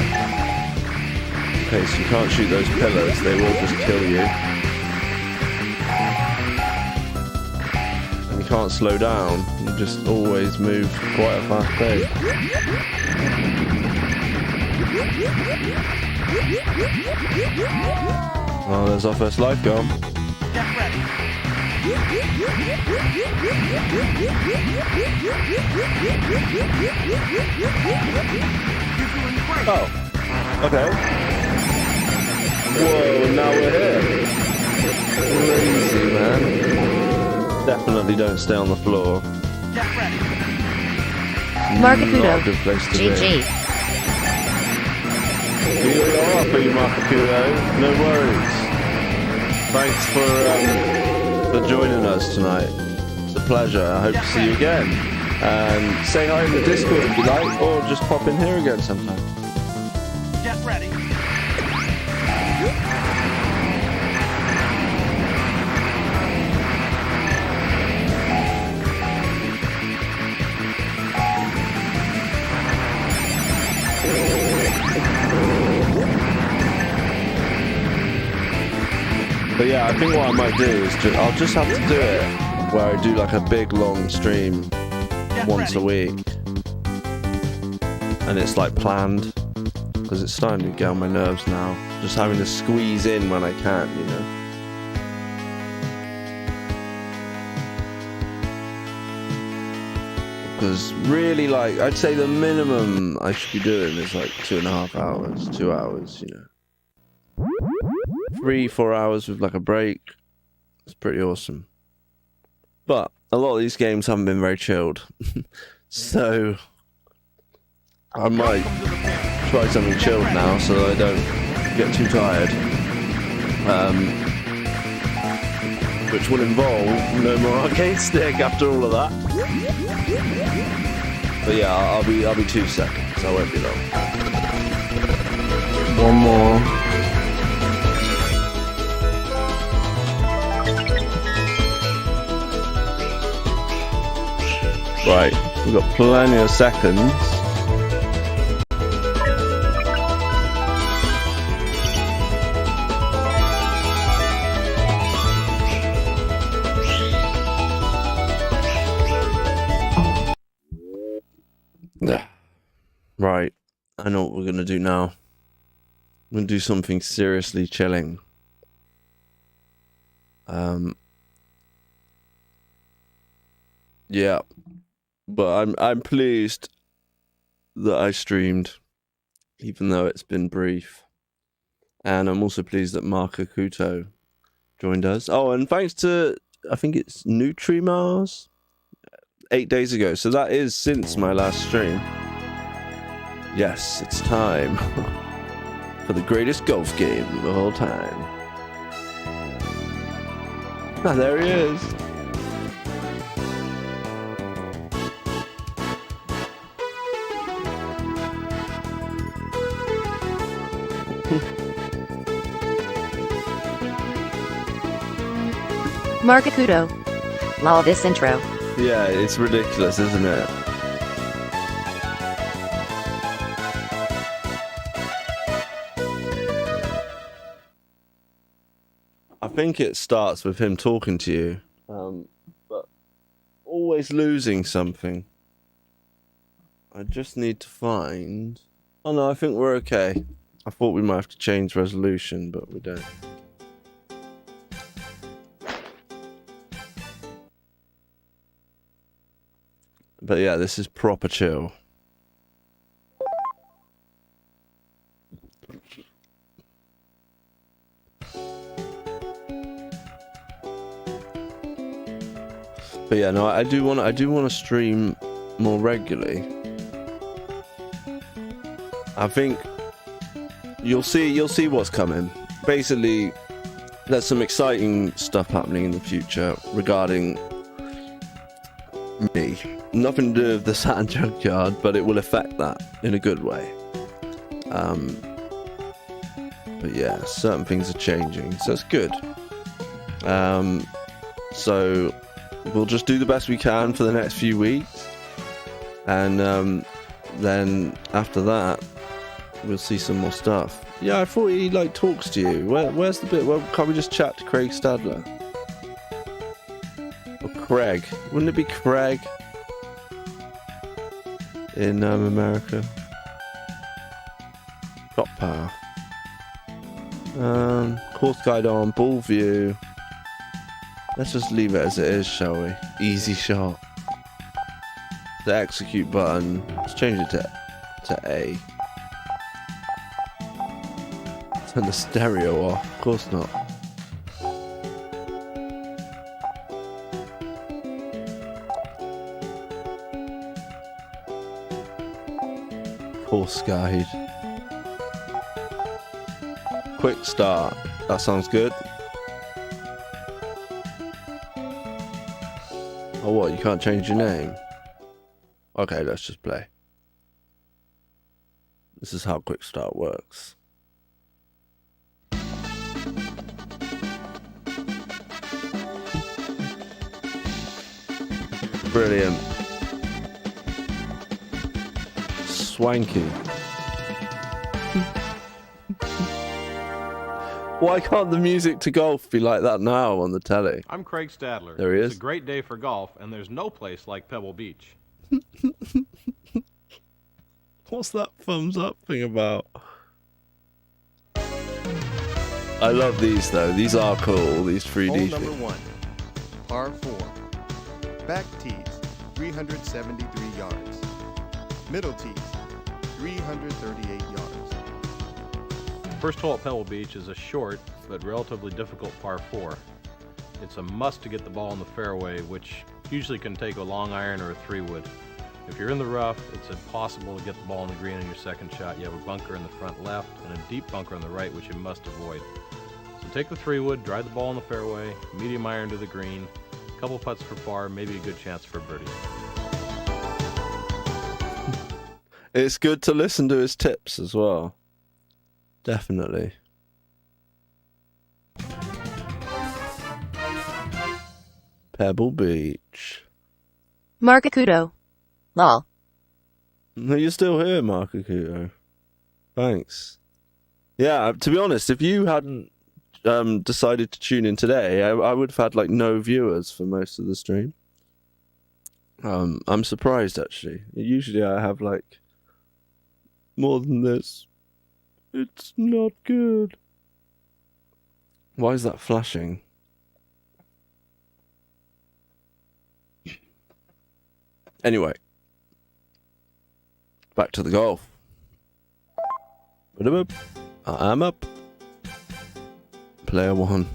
Okay, so you can't shoot those pillars, they will just kill you. And you can't slow down, you just always move quite a fast pace. Well, there's our first life gone. Get ready. Oh, okay. Whoa, now we're here. Crazy, man. Definitely don't stay on the floor. Get ready. Not a good place to be. GG. You are up, you Marcaputo. No worries. Thanks for joining us tonight. It's a pleasure. I hope to see you again. And say hi in the Discord if you like, or just pop in here again sometime. Get ready. But yeah, I think what I might do is I'll just have to do it where I do like a big long stream once a week, and it's like planned, because it's starting to get on my nerves now. Just having to squeeze in when I can, you know. Because really, like, I'd say the minimum I should be doing is like 2.5 hours, 2 hours, you know. 3-4 hours with like a break. It's pretty awesome. But a lot of these games haven't been very chilled. So I might try something chilled now so that I don't get too tired. which will involve no more arcade stick after all of that. But yeah, I'll be 2 seconds. I won't be long. One more. Right, we've got plenty of seconds. Right, I know what we're gonna do now. I'm gonna do something seriously chilling. Yeah, but I'm pleased that I streamed, even though it's been brief, and I'm also pleased that Mark Akuto joined us. Oh, and thanks to, I think it's Nutrimars, 8 days ago. So that is since my last stream. Yes, it's time for the greatest golf game of all time. Ah, there he is. Mark Akuto. Lol, this intro. Yeah, it's ridiculous, isn't it? I think it starts with him talking to you, but always losing something. I just need to find... Oh no, I think we're okay. I thought we might have to change resolution, but we don't. But yeah, this is proper chill. But yeah, no, I do want to stream more regularly. I think you'll see what's coming. Basically, there's some exciting stuff happening in the future regarding me. Nothing to do with the Saturn Junkyard, but it will affect that in a good way. But yeah, certain things are changing, so it's good. So we'll just do the best we can for the next few weeks, and then after that, we'll see some more stuff. Yeah, I thought he like talks to you. Where's the bit? Well, can't we just chat to Craig Stadler? Or Craig? Wouldn't it be Craig in America? Top power. Course guide on, ball view. Let's just leave it as it is, shall we? Easy shot. The execute button. Let's change it to A. Turn the stereo off. Of course not. Course guide. Quick start. That sounds good. Oh, what? You can't change your name? Okay, let's just play. This is how quick start works. Brilliant. Swanky. Why can't the music to golf be like that now on the telly? I'm Craig Stadler. There he is. It's a great day for golf, and there's no place like Pebble Beach. What's that thumbs up thing about? I love these though. These are cool. These 3D Hole things. number 1, par 4. Back tees, 373 yards. Middle tees, 338 yards. First hole at Pebble Beach is a short but relatively difficult par 4. It's a must to get the ball in the fairway, which usually can take a long iron or a 3-wood. If you're in the rough, it's impossible to get the ball in the green on your second shot. You have a bunker in the front left and a deep bunker on the right, which you must avoid. So take the 3-wood, drive the ball in the fairway, medium iron to the green, a couple putts for par, maybe a good chance for birdie. It's good to listen to his tips as well. Definitely. Pebble Beach. Markakudo. Lol. No, you're still here, Mark Akuto. Thanks. Yeah, to be honest, if you hadn't decided to tune in today, I would have had like no viewers for most of the stream. I'm surprised actually. Usually I have like more than this. It's not good. Why is that flashing? Anyway. Back to the golf. I'm up. Player 1.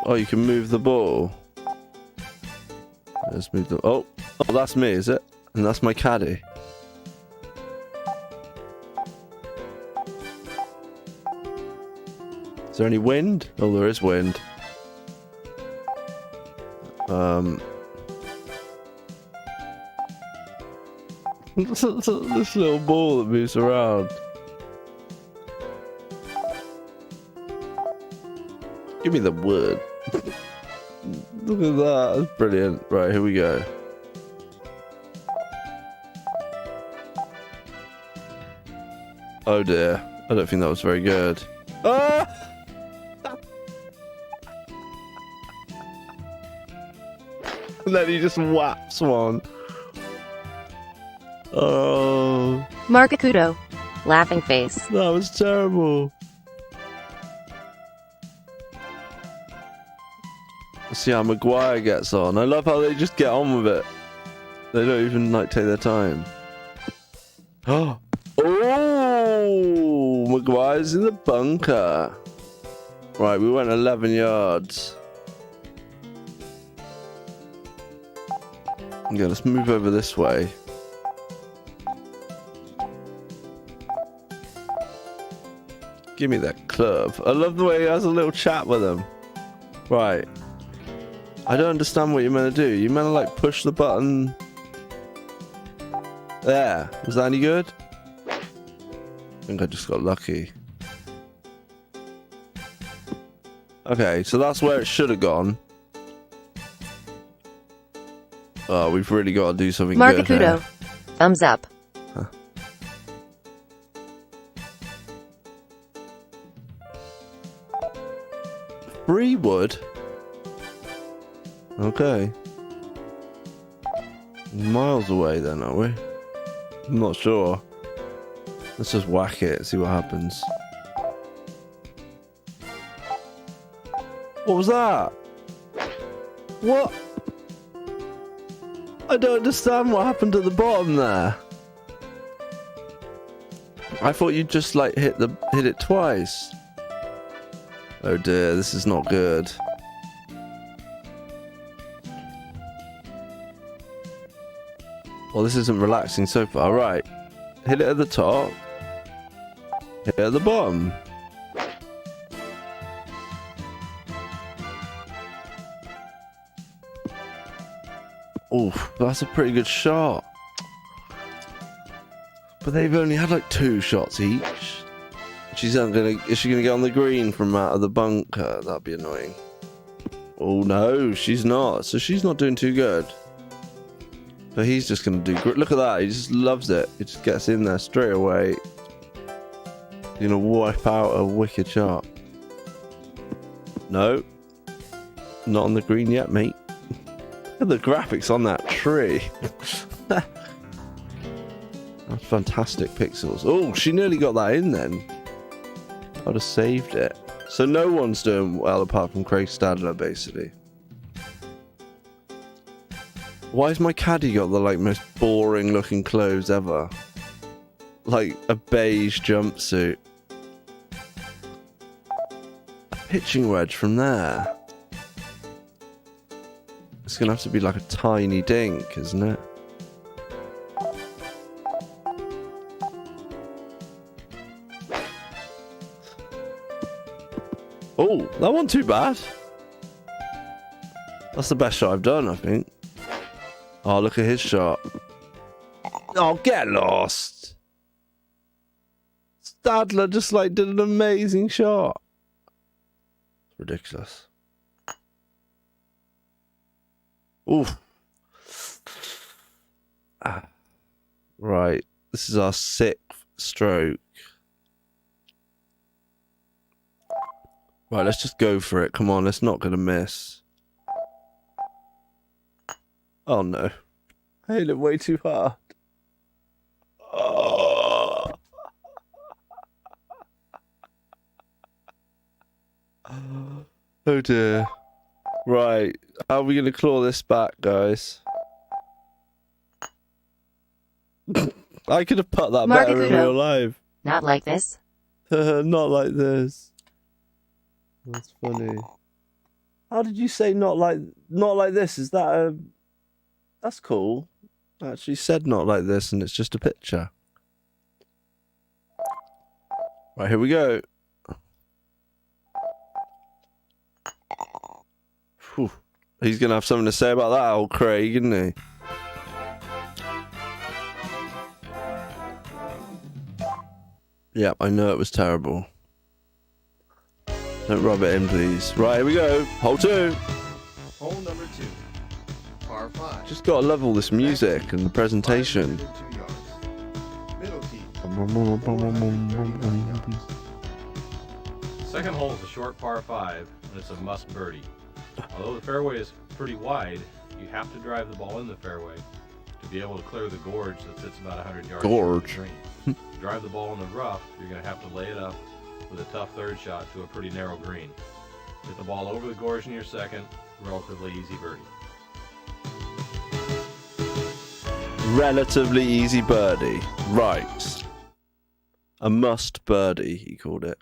Oh, you can move the ball. Let's move the... Oh, that's me, is it? And that's my caddy. Is there any wind? Oh, there is wind. This little ball that moves around. Give me the wood. Look at that. That's brilliant. Right, here we go. Oh dear. I don't think that was very good. Ah! And then he just whaps one. Oh, Markakudo. Laughing face. that was terrible. Let's see how Maguire gets on. I love how they just get on with it. They don't even like take their time. Oh, Maguire's in the bunker. Right, we went 11 yards. Yeah, let's move over this way. Give me that club. I love the way he has a little chat with him. Right. I don't understand what you're meant to do. You're meant to like push the button. There. Was that any good? I think I just got lucky. Okay, so that's where it should have gone. Oh, we've really got to do something good Markakudo. here. Thumbs up. 3 wood? Okay. Miles away then, are we? I'm not sure. Let's just whack it, see what happens. What was that? What? I don't understand what happened at the bottom there. I thought you'd just like hit it twice. Oh dear, this is not good. Well, this isn't relaxing so far. Right. Hit it at the top. Hit it at the bottom. Oof, that's a pretty good shot. But they've only had like 2 shots each. Is she gonna get on the green from out of the bunker? That'd be annoying. Oh no, she's not. So she's not doing too good. But he's just gonna do. Look at that. He just loves it. He just gets in there straight away. He's gonna wipe out a wicked shot. No, not on the green yet, mate. Look at the graphics on that tree. That's fantastic pixels. Oh, she nearly got that in then. I'd have saved it. So no one's doing well apart from Craig Stadler, basically. Why has my caddy got the like most boring looking clothes ever? Like a beige jumpsuit. A pitching wedge from there. It's gonna have to be like a tiny dink, isn't it? Oh, that wasn't too bad. That's the best shot I've done, I think. Oh, look at his shot. Oh, get lost. Stadler just like did an amazing shot. It's ridiculous. Oof. Right. This is our 6th stroke. Right, let's just go for it. Come on, let's not gonna miss. Oh no. I hit it way too hard. Oh. Oh dear. Right. How are we gonna claw this back, guys? I could have put that better in real life. Not like this. Not like this. That's funny. How did you say not like this? Is that a... That's cool. I actually said not like this and it's just a picture. Right, here we go. Whew. He's going to have something to say about that, old Craig, isn't he? Yeah, I know it was terrible. Don't rub it in, please. Right, here we go. Hole 2. Hole number 2. Par 5. Just gotta love all this music and the presentation. 502 yards. Middle tee. Second hole is a short par 5, and it's a must birdie. Although the fairway is pretty wide, you have to drive the ball in the fairway to be able to clear the gorge that sits about 100 yards from the green. To drive the ball in the rough, you're going to have to lay it up with a tough third shot to a pretty narrow green. Hit the ball over the gorge in your second, relatively easy birdie. Relatively easy birdie. Right. A must birdie, he called it.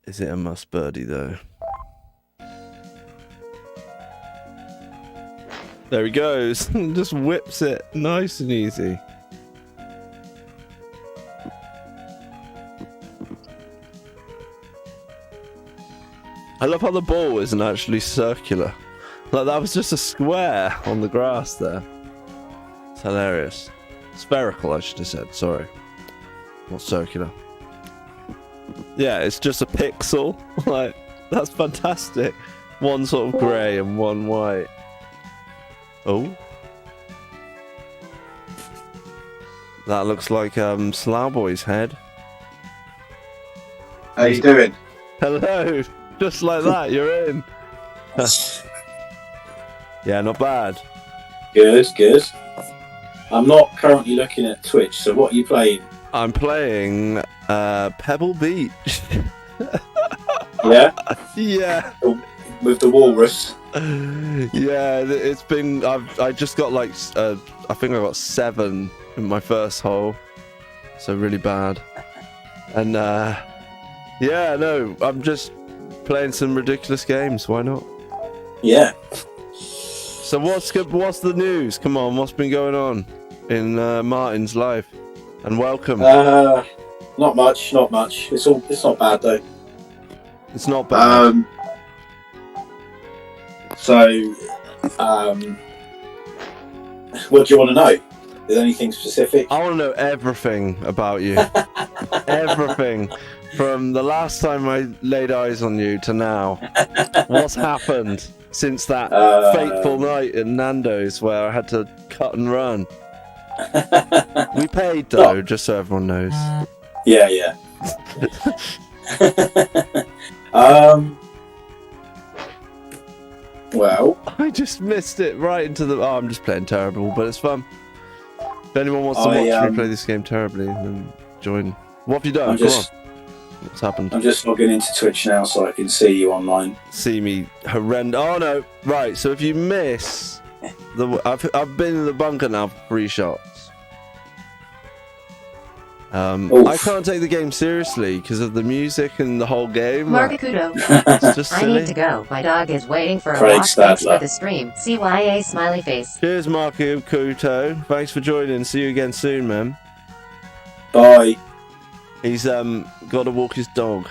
Is it a must birdie, though? There he goes. Just whips it nice and easy. I love how the ball isn't actually circular. Like, that was just a square on the grass there. It's hilarious. Spherical, I should have said. Sorry. Not circular. Yeah, it's just a pixel. Like, that's fantastic. One sort of grey and one white. Oh. That looks like Slowboy's head. How you doing? Hello. Just like that, you're in. Yeah, not bad. Good, good. I'm not currently looking at Twitch, so what are you playing? I'm playing Pebble Beach. Yeah? Yeah. With the walrus. Yeah, it's been... I just got like... I think I got 7 in my first hole. So really bad. And yeah, no, I'm just playing some ridiculous games. Why not? Yeah. So what's the news? Come on, what's been going on in Martin's life? And welcome. Not much, not much. It's not bad though. It's not bad. What do you want to know? Is there anything specific? I want to know everything about you. Everything. From the last time I laid eyes on you to now. What's happened since that fateful night at Nando's where I had to cut and run? We paid though, just so everyone knows. Yeah, yeah. Well, I just missed it right into the... Oh, I'm just playing terrible, but it's fun. If anyone wants to watch me play this game terribly, then join. What have you done? Come on. What's happened? I'm just logging into Twitch now so I can see you online. See me horrendous. Oh no! Right. So if you miss I've been in the bunker now for 3 shots, I can't take the game seriously because of the music and the whole game. Markudo. It's just I silly. need to go. My dog is waiting for a Craig walk. Thanks Stadler. for the stream. CYA smiley face. Cheers, Marco Kuto. Thanks for joining. See you again soon, man. Bye. He's got to walk his dog.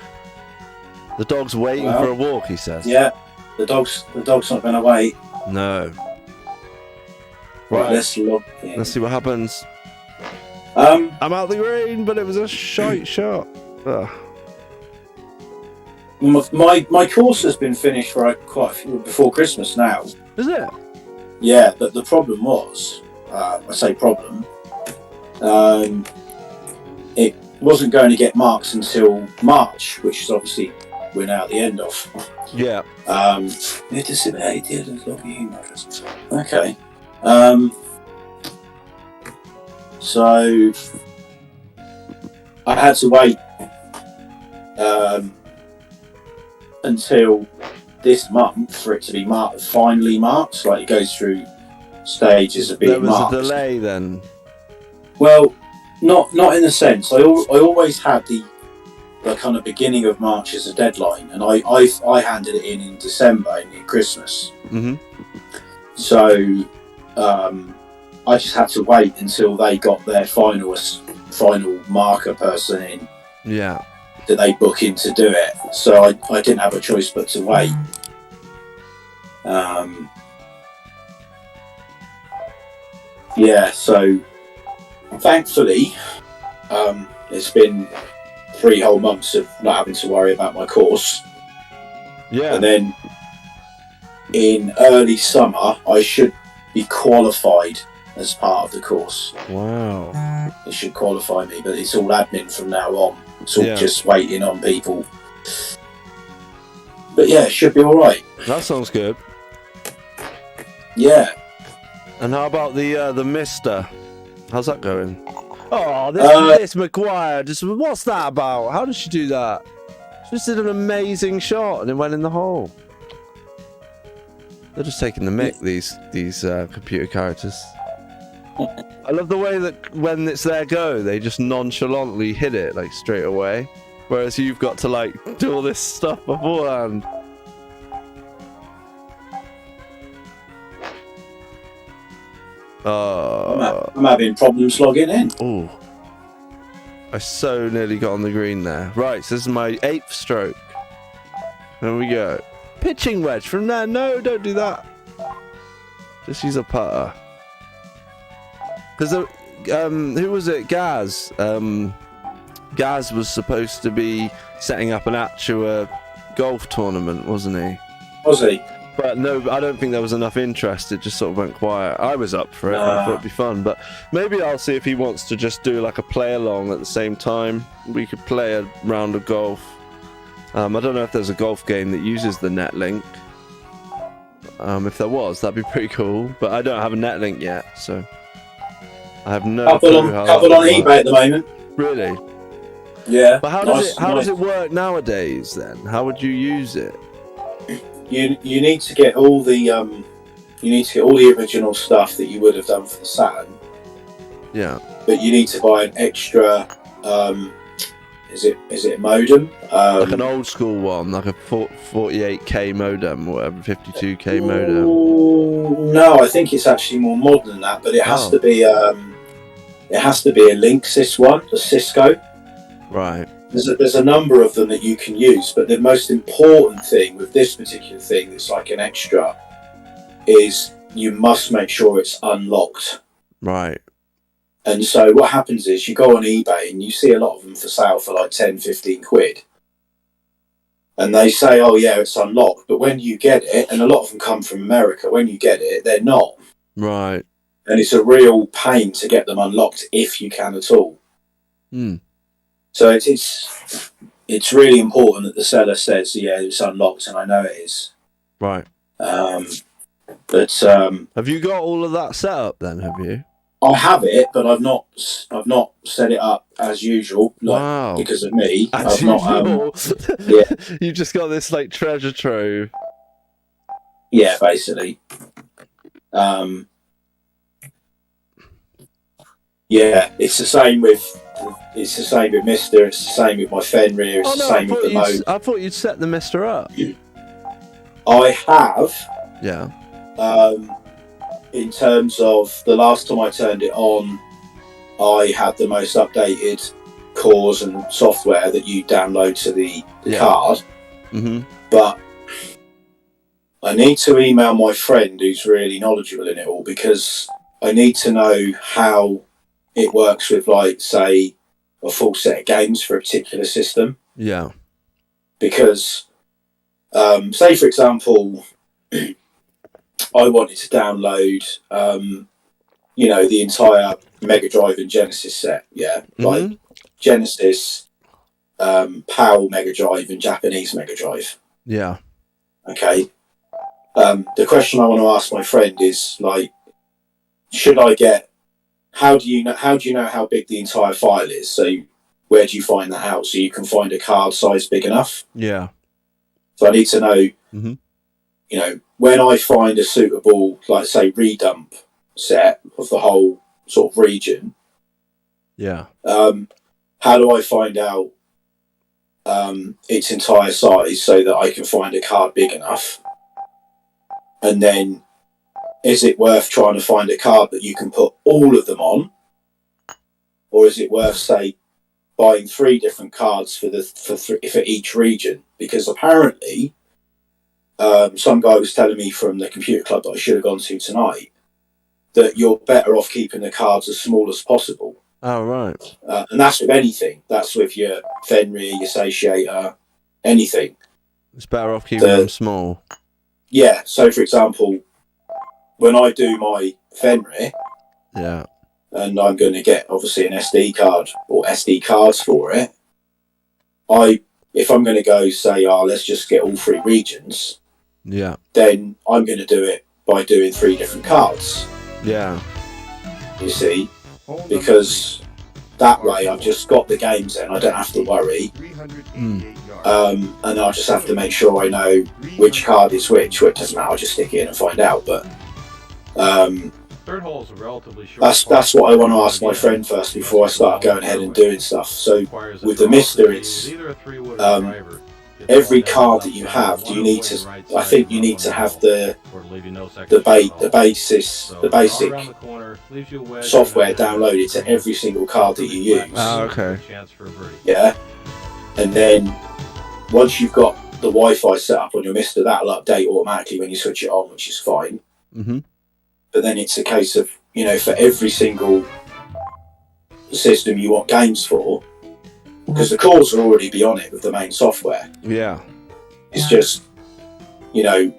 The dog's waiting Well, for a walk, he says. Yeah, the dog's not going to wait. No. Right, let's log in. Let's see what happens. Um, I'm out the green, but it was a shite shot. Ugh. my course has been finished for quite a few before Christmas now. Is it? Yeah, but the problem was, I say problem, it wasn't going to get marks until March, which is obviously we're now at the end of. Yeah. Okay. So I had to wait until this month for it to be finally marked. Like it goes through stages of being There was marked. a delay then. Well, not in a sense. I always had the kind of beginning of March as a deadline, and I handed it in December, in Christmas. Mm-hmm. So I just had to wait until they got their final marker person in Yeah. that they book in to do it. So I didn't have a choice but to wait. Yeah, so thankfully it's been 3 whole months of not having to worry about my course. Yeah. And then in early summer I should be qualified as part of the course. Wow. It should qualify me, but it's all admin from now on. It's all Yeah. just waiting on people. But yeah, it should be alright. That sounds good. Yeah. And how about the Mister? How's that going? Oh, this McGuire. Just what's that about? How did she do that? She just did an amazing shot and it went in the hole. They're just taking the mick, these computer characters. I love the way that when it's their go, they just nonchalantly hit it like straight away, whereas you've got to like do all this stuff beforehand. I'm having problems logging in. Oh, I so nearly got on the green there. Right, so this is my 8th stroke. There we go. Pitching wedge from there. No, don't do that. Just use a putter. Because who was it? Gaz. Gaz was supposed to be setting up an actual golf tournament, wasn't he? Was he? But no, I don't think there was enough interest. It just sort of went quiet. I was up for it. I thought it'd be fun. But maybe I'll see if he wants to just do like a play along at the same time. We could play a round of golf. I don't know if there's a golf game that uses the Netlink. If there was, that'd be pretty cool. But I don't have a Netlink yet, so I have no clue how couple that on would eBay work. at the moment. Really? Yeah. But how does it work nowadays then? How would you use it? You need to get all the original stuff that you would have done for the Saturn. Yeah. But you need to buy an extra. Is it a modem? Like an old school one, like a 48k modem or whatever, 52k modem. No, I think it's actually more modern than that. But it has to be. It has to be a Linksys one, a Cisco. Right. There's a number of them that you can use, but the most important thing with this particular thing that's like an extra is you must make sure it's unlocked. Right. And so what happens is you go on eBay and you see a lot of them for sale for like 10, 15 quid. And they say, oh yeah, it's unlocked. But when you get it, and a lot of them come from America, when you get it, they're not. Right. And it's a real pain to get them unlocked if you can at all. Hmm. So it's really important that the seller says, yeah, it's unlocked, and I know it is. Right. But have you got all of that set up then? Have you? I have it, but I've not set it up as usual. Like, Wow. because of me, As I've not. usual. Yeah. You just got this like treasure trove. Yeah, basically. Yeah, it's the same with Mister. It's the same with my Fenrir. It's the same with the mode. I thought you'd set the Mister up. I have. Yeah. In terms of the last time I turned it on, I had the most updated cores and software that you download to the card. Mm-hmm. But I need to email my friend who's really knowledgeable in it all, because I need to know how it works with, like, say, a full set of games for a particular system. Yeah. Because, say, for example, I wanted to download, the entire Mega Drive and Genesis set, like Genesis, PAL Mega Drive and Japanese Mega Drive. Yeah. Okay. The question I want to ask my friend is, like, how do you know how big the entire file is? So where do you find that out? So you can find a card size big enough? Yeah. So I need to know, when I find a suitable, like, say, redump set of the whole sort of region, how do I find out its entire size so that I can find a card big enough? And then, is it worth trying to find a card that you can put all of them on? Or is it worth, say, buying 3 different cards for each region? Because apparently, some guy was telling me from the computer club that I should have gone to tonight that you're better off keeping the cards as small as possible. Oh, right. And that's with anything. That's with your Fenrir, your Satiator, anything. It's better off keeping them small. Yeah, so for example, when I do my Fenrir, and I'm going to get, obviously, an SD card or SD cards for it, if I'm going to go, say, let's just get all 3 regions, then I'm going to do it by doing 3 different cards. Yeah. You see? Because that way I've just got the games in, I don't have to worry. And I just have to make sure I know which card is which. Well, it doesn't matter, I'll just stick it in and find out. But third hole is a relatively short. That's what I want to ask my friend first before I start going ahead and doing stuff. So with the Mister, it's every card that you have. I think you need to have the basic software downloaded to every single card that you use. Oh, okay. Yeah, and then once you've got the Wi-Fi set up on your Mister, that'll update automatically when you switch it on, which is fine. Mm-hmm. But then it's a case of, for every single system you want games for, because the cores will already be on it with the main software. Yeah. It's just, can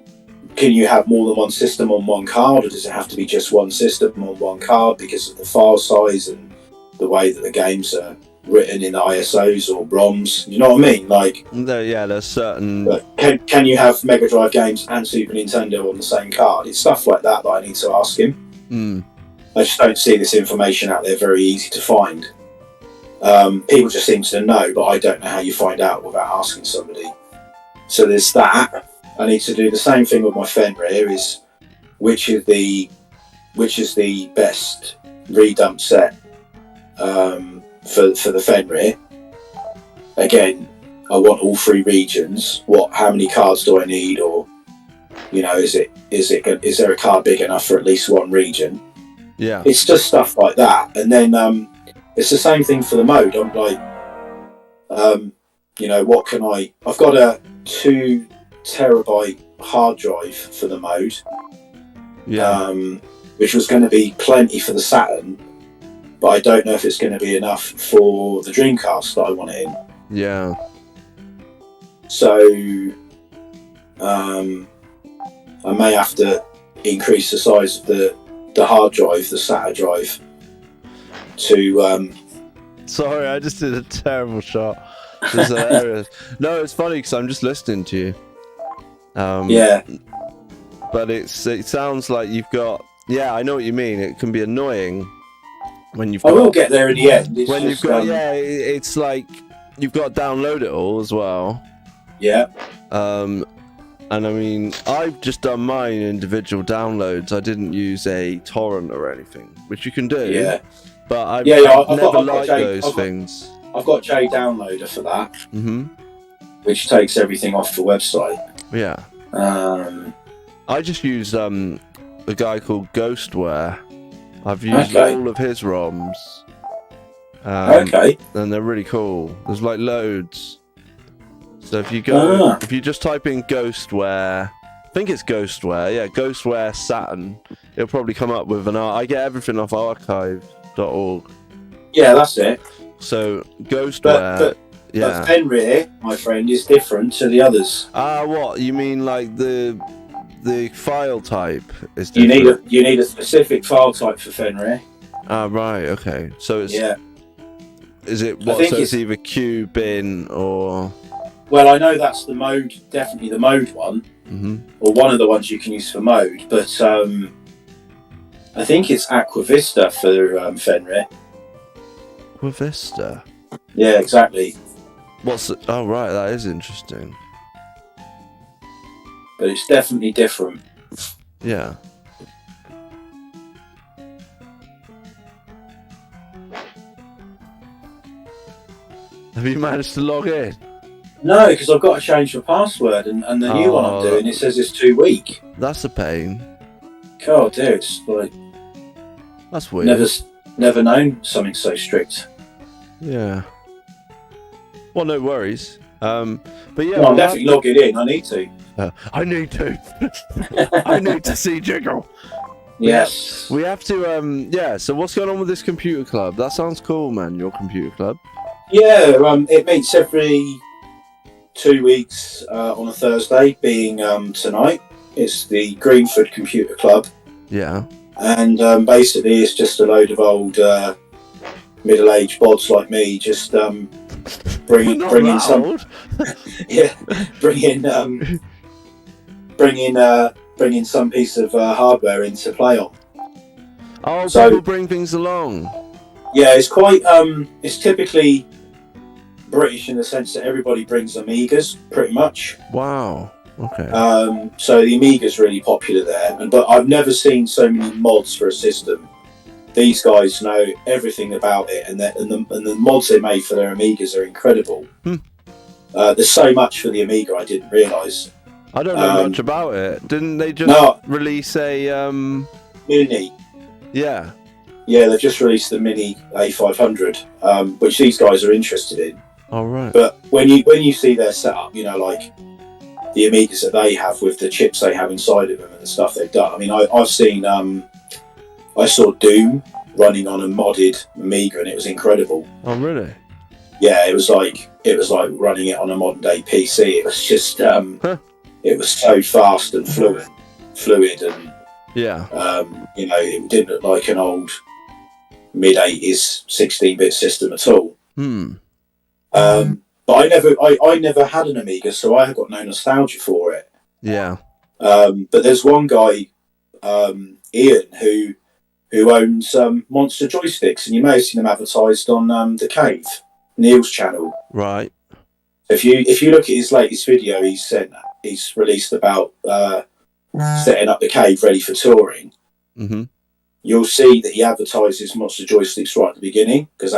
you have more than one system on one card, or does it have to be just one system on one card because of the file size and the way that the games are written in the ISOs or ROMs? You know what I mean? Like, there's certain. Can you have Mega Drive games and Super Nintendo on the same card? It's stuff like that I need to ask him. I just don't see this information out there very easy to find. People just seem to know, but I don't know how you find out without asking somebody. So there's that. I need to do the same thing with my Fenrir. Is which is the best redump set for the Fenrir. Again, I want all 3 regions. How many cards do I need? Or, is there a card big enough for at least one region? Yeah. It's just stuff like that. And then it's the same thing for the mode. I'm like, what can I've got a 2 terabyte hard drive for the mode. Yeah. Which was going to be plenty for the Saturn, but I don't know if it's going to be enough for the Dreamcast that I want it in. Yeah. So, I may have to increase the size of the hard drive, the SATA drive, to... Sorry, I just did a terrible shot. It's hilarious. No, it's funny because I'm just listening to you. Yeah. But it sounds like you've got... Yeah, I know what you mean. It can be annoying when you've got... I will get there in the end. It's when just, you've got... it's like you've got to download it all as well. Yeah. And I mean, I've just done mine individual downloads. I didn't use a torrent or anything, which you can do. Yeah. but I've I've never got liked J, those things. I've got J Downloader for that, Mm-hmm. which takes everything off the website. Yeah. I just use a guy called Ghostware. I've used all of his ROMs. Okay. And they're really cool. There's like loads. So if you go, if you just type in Ghostware, I think it's Ghostware, yeah, Ghostware Saturn, it'll probably come up with I get everything off archive.org. Yeah, that's it. So Ghostware, yeah. But Fenrir, my friend, is different to the others. What you mean? Like the file type is different. You need a specific file type for Fenrir. Right. Okay. So it's Is it I think it's either Q, bin, or? Well, I know that's the mode, definitely the mode one, or one of the ones you can use for mode. But I think it's Aquavista for Fenrir. Aquavista. Yeah, exactly. Oh, right, that is interesting. But it's definitely different. Yeah. Have you managed to log in? No, because I've got to change my password, and the new one I'm doing, it says it's too weak. That's a pain. God, dude, it's like... That's weird. Never known something so strict. Yeah. Well, no worries. But yeah, I'm definitely logging in. I need to. I need to. I need to see Jiggle. Yes. We have to. Yeah. So what's going on with this computer club? That sounds cool, man. Your computer club. Yeah. It meets every 2 weeks on a Thursday, being tonight. It's the Greenford Computer Club. Yeah. And basically, it's just a load of old middle-aged bods like me, just bringing some, yeah, bringing some piece of hardware in to play on. Oh, so people bring things along. Yeah, it's quite. It's typically British in the sense that everybody brings Amigas, pretty much. Wow. Okay. So the Amiga's really popular there, but I've never seen so many mods for a system. These guys know everything about it, and the mods they made for their Amigas are incredible. There's so much for the Amiga I didn't realise. I don't know much about it. Didn't they just release a Mini? Yeah. Yeah, they've just released the Mini A500, which these guys are interested in. All right. But when you see their setup, you know, like the Amigas that they have with the chips they have inside of them and the stuff they've done. I mean, I've seen. I saw Doom running on a modded Amiga, and it was incredible. Oh, really? Yeah, it was like running it on a modern day PC. It was just, it was so fast and fluid, and yeah, you know, it didn't look like an old mid 80s 16-bit system at all. But I never had an Amiga, so I have got no nostalgia for it. Yeah. But there's one guy, Ian, who owns Monster Joysticks, and you may have seen them advertised on The Cave, Neil's channel. Right. If you look at his latest video, he's released about setting up The Cave ready for touring. Mm-hmm. You'll see that he advertises Monster Joysticks right at the beginning, because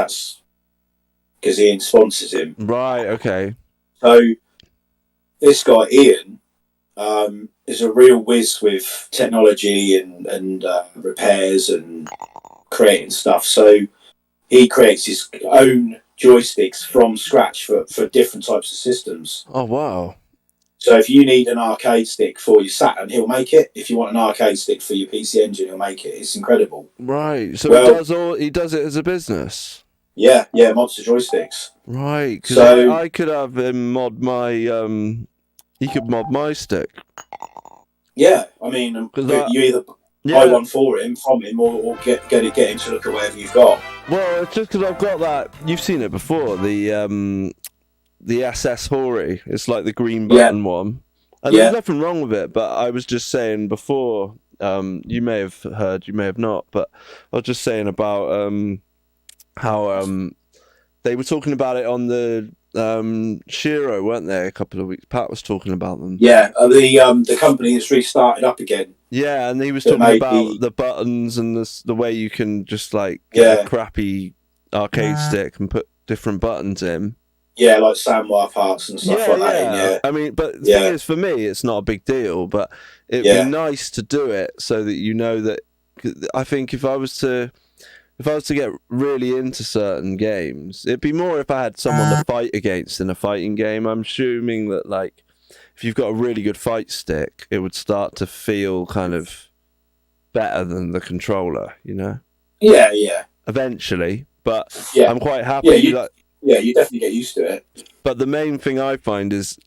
Ian sponsors him. Right. Okay. So this guy Ian is a real whiz with technology and repairs and creating stuff. So he creates his own joysticks from scratch for different types of systems. Oh, wow. So if you need an arcade stick for your Saturn, he'll make it. If you want an arcade stick for your PC Engine, he'll make it. It's incredible. Right. So he does it as a business. Yeah, Monster Joysticks. Right. Because so, I could have him mod my he could mod my stick. Yeah, I mean, you either buy one from him, or get him to look at whatever you've got. Well, it's just because I've got that. You've seen it before, the SS Hori. It's like the green button one. And there's nothing wrong with it, but I was just saying before, you may have heard, you may have not, but I was just saying about how they were talking about it on the Shiro, weren't they? A couple of weeks. Pat was talking about them. Yeah, the company that's restarted up again. Yeah, and he was That talking made about the buttons and the way you can just like get Yeah. a crappy arcade stick and put different buttons in. Yeah, like Samurai parts and stuff like that. Yeah. I mean, but the thing is, for me, it's not a big deal. But it'd be nice to do it so that you know that. I think if I was to get really into certain games, it'd be more if I had someone to fight against in a fighting game. I'm assuming that like if you've got a really good fight stick, it would start to feel kind of better than the controller, you know? Yeah, yeah. Eventually, but Yeah. I'm quite happy. Yeah, you definitely get used to it. But the main thing I find is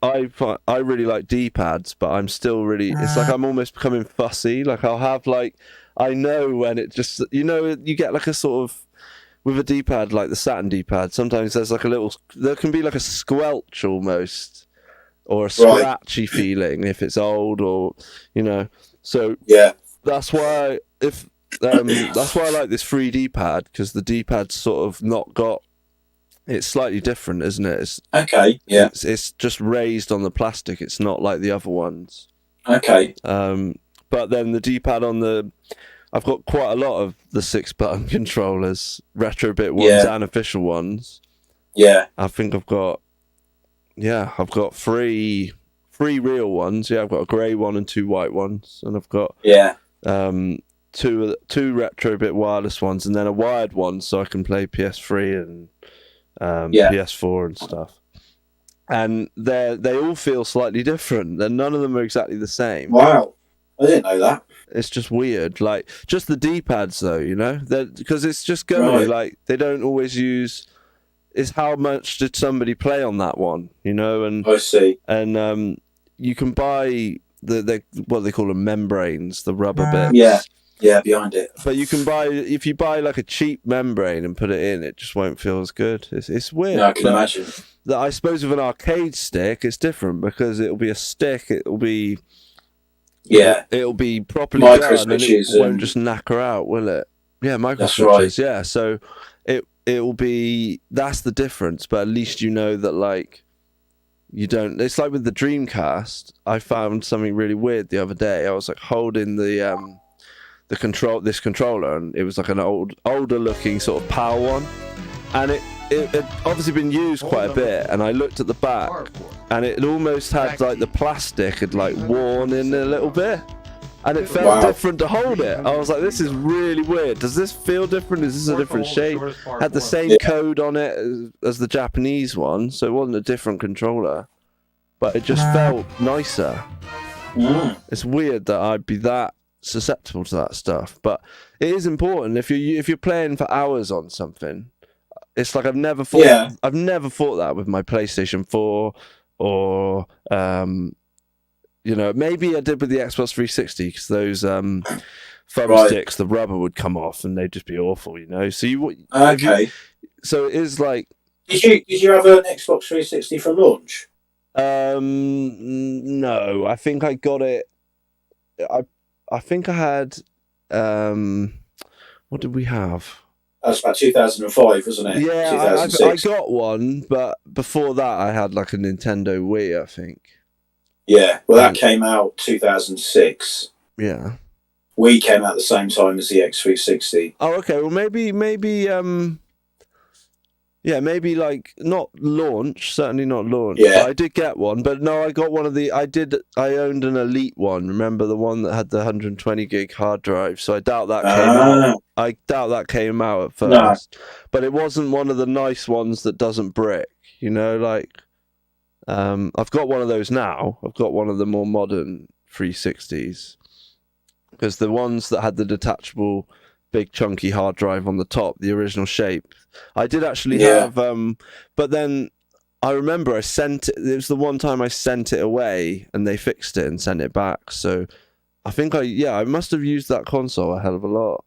I really like D-pads, but I'm still really. It's like I'm almost becoming fussy. Like I'll have like I know when it just you get like a sort of with a D-pad like the Saturn D-pad. Sometimes there's like there can be like a squelch almost or a scratchy feeling if it's old or So yeah, that's why that's why I like this 3D pad because the D-pad's sort of not got. It's slightly different, isn't it? It's just raised on the plastic. It's not like the other ones. Okay. But then the D-pad I've got quite a lot of the 6-button controllers, retro bit ones and official ones. Yeah. I think I've got three real ones. Yeah, I've got a grey one and 2 white ones, and I've got two retro bit wireless ones, and then a wired one so I can play PS3 and PS4 and stuff. And they all feel slightly different. And none of them are exactly the same. Wow, I didn't know that. It's just weird. Like just the D-pads, though, because it's just going like they don't always use. Is how much did somebody play on that one, And I see. And you can buy what they call them membranes, the rubber bits. Yeah, behind it. But you can if you buy like a cheap membrane and put it in, it just won't feel as good. It's weird. No, I can imagine. I suppose with an arcade stick, it's different because it'll be a stick. It'll be properly micro done, and it won't just knacker out, will it? Yeah, micro switches. Right. Yeah, so it'll be. That's the difference. But at least you know that like. You don't. It's like with the Dreamcast. I found something really weird the other day. I was like holding this controller, and it was like an older looking sort of PAL one, and it obviously been used quite a bit. And I looked at the back, and it almost had like the plastic had like worn in a little bit, and it felt different to hold it. I was like, this is really weird. Does this feel different? Is this a different shape? Had the same code on it as the Japanese one, so it wasn't a different controller, but it just felt nicer. It's weird that I'd be that susceptible to that stuff, but it is important if you're playing for hours on something. It's like I've never thought that with my PlayStation 4 or maybe I did with the Xbox 360 because those thumbsticks, the rubber would come off and they'd just be awful, So so it is like. Did you have an Xbox 360 for launch? No, I think I got it. I think I had. What did we have? That was about 2005, wasn't it? Yeah, 2006. I got one, but before that, I had like a Nintendo Wii, I think. Yeah, well, that came out 2006. Yeah. Wii came out at the same time as the X360. Oh, okay. Well, maybe like not launch, certainly not launch. Yeah. I did get one, but no, I got one of I owned an Elite one. Remember the one that had the 120 gig hard drive? So I doubt that came out. I doubt that came out at first. No. But it wasn't one of the nice ones that doesn't brick, I've got one of those now. I've got one of the more modern 360s. Because the ones that had the detachable big chunky hard drive on the top, the original shape, I did actually have, but then I remember I sent it was the one time I sent it away and they fixed it and sent it back. So I think I must have used that console a hell of a lot.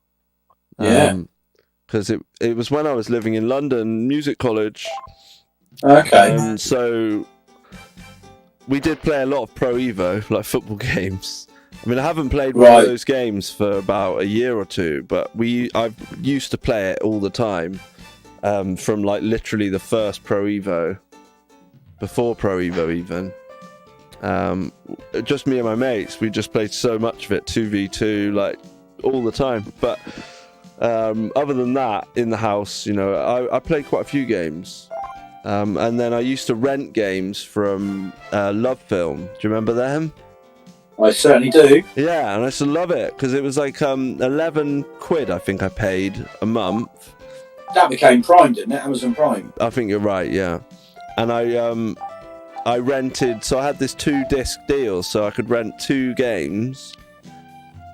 Because it was when I was living in London, music college. Okay. So we did play a lot of Pro Evo, like football games. I mean, I haven't played one of those games for about a year or two, but I used to play it all the time, from like literally the first Pro Evo before Pro Evo even. Just me and my mates, we just played so much of it, 2v2, like all the time. But other than that, in the house, you know, I played quite a few games. And then I used to rent games from Love Film. Do you remember them? I certainly do. Yeah, and I used to love it because it was like 11 quid, I think I paid a month. That became Prime, didn't it? Amazon Prime. I think you're right, yeah. And I rented, so I had this 2-disc deal, so I could rent 2 games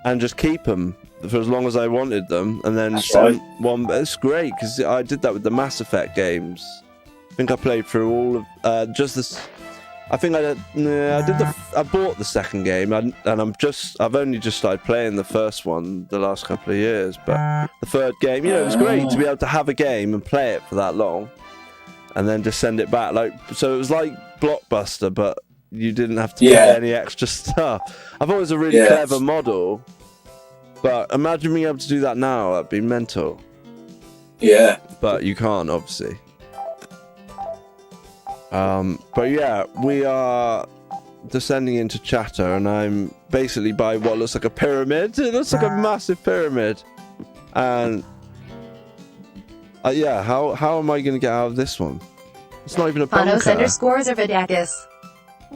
and just keep them for as long as I wanted them, and then send one. It's great because I did that with the Mass Effect games. I think I played through all of just this. I think I bought the second game, and I've only just started playing the first one the last couple of years. But the third game, you know, it was great to be able to have a game and play it for that long, and then just send it back. Like, so it was like Blockbuster, but you didn't have to pay any extra stuff. I thought it was a really clever model, but imagine being able to do that now. That'd be mental. Yeah, but you can't, obviously. But yeah, we are descending into chatter, and I'm basically by what looks like a pyramid. It looks like a massive pyramid, and yeah, how am I going to get out of this one? It's not even a bunker. Panos_Zervadakis.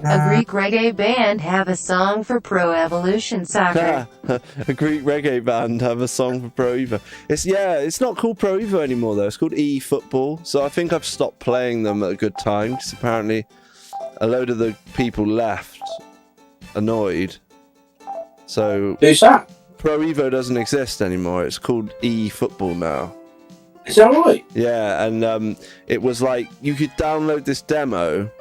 A Greek reggae band have a song for Pro Evolution Soccer. A Greek reggae band have a song for Pro Evo. It's not called Pro Evo anymore though. It's called eFootball. So I think I've stopped playing them at a good time because apparently a load of the people left annoyed. So who's that? Pro Evo doesn't exist anymore. It's called eFootball now. Is that right? Yeah, and it was like you could download this demo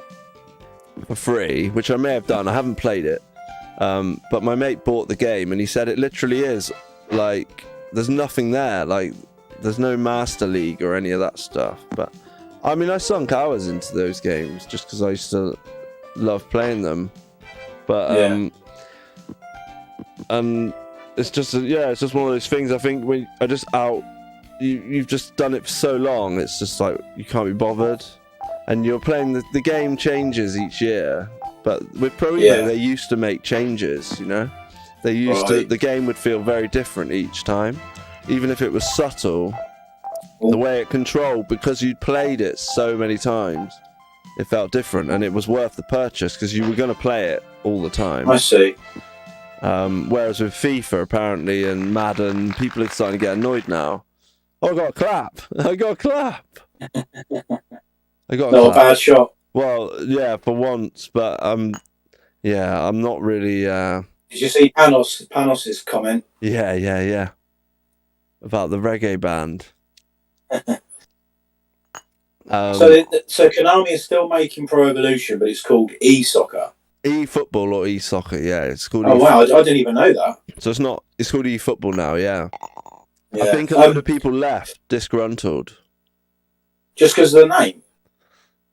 for free, which I may have done. I haven't played it, but my mate bought the game, and he said it literally is like there's nothing there. Like there's no Master League or any of that stuff. But I mean, I sunk hours into those games just because I used to love playing them. But it's just it's just one of those things. I think when I just you've just done it for so long, it's just like you can't be bothered. And you're playing the game changes each year, but with Pro Evo they used to make changes. You know, they used to. The game would feel very different each time, even if it was subtle. The way it controlled, because you'd played it so many times, it felt different, and it was worth the purchase because you were going to play it all the time. I see. Whereas with FIFA, apparently, and Madden, people are starting to get annoyed now. Oh, I got a clap! I got a clap! Not a bad shot. Well, yeah, for once, but I'm not really. Did you see Panos's comment? Yeah. About the reggae band. So Konami is still making Pro Evolution, but it's called eSoccer. eFootball or eSoccer, yeah. It's called. Oh wow, I didn't even know that. So it's not. It's called eFootball now, yeah. I think a lot of people left disgruntled. Just because of the name.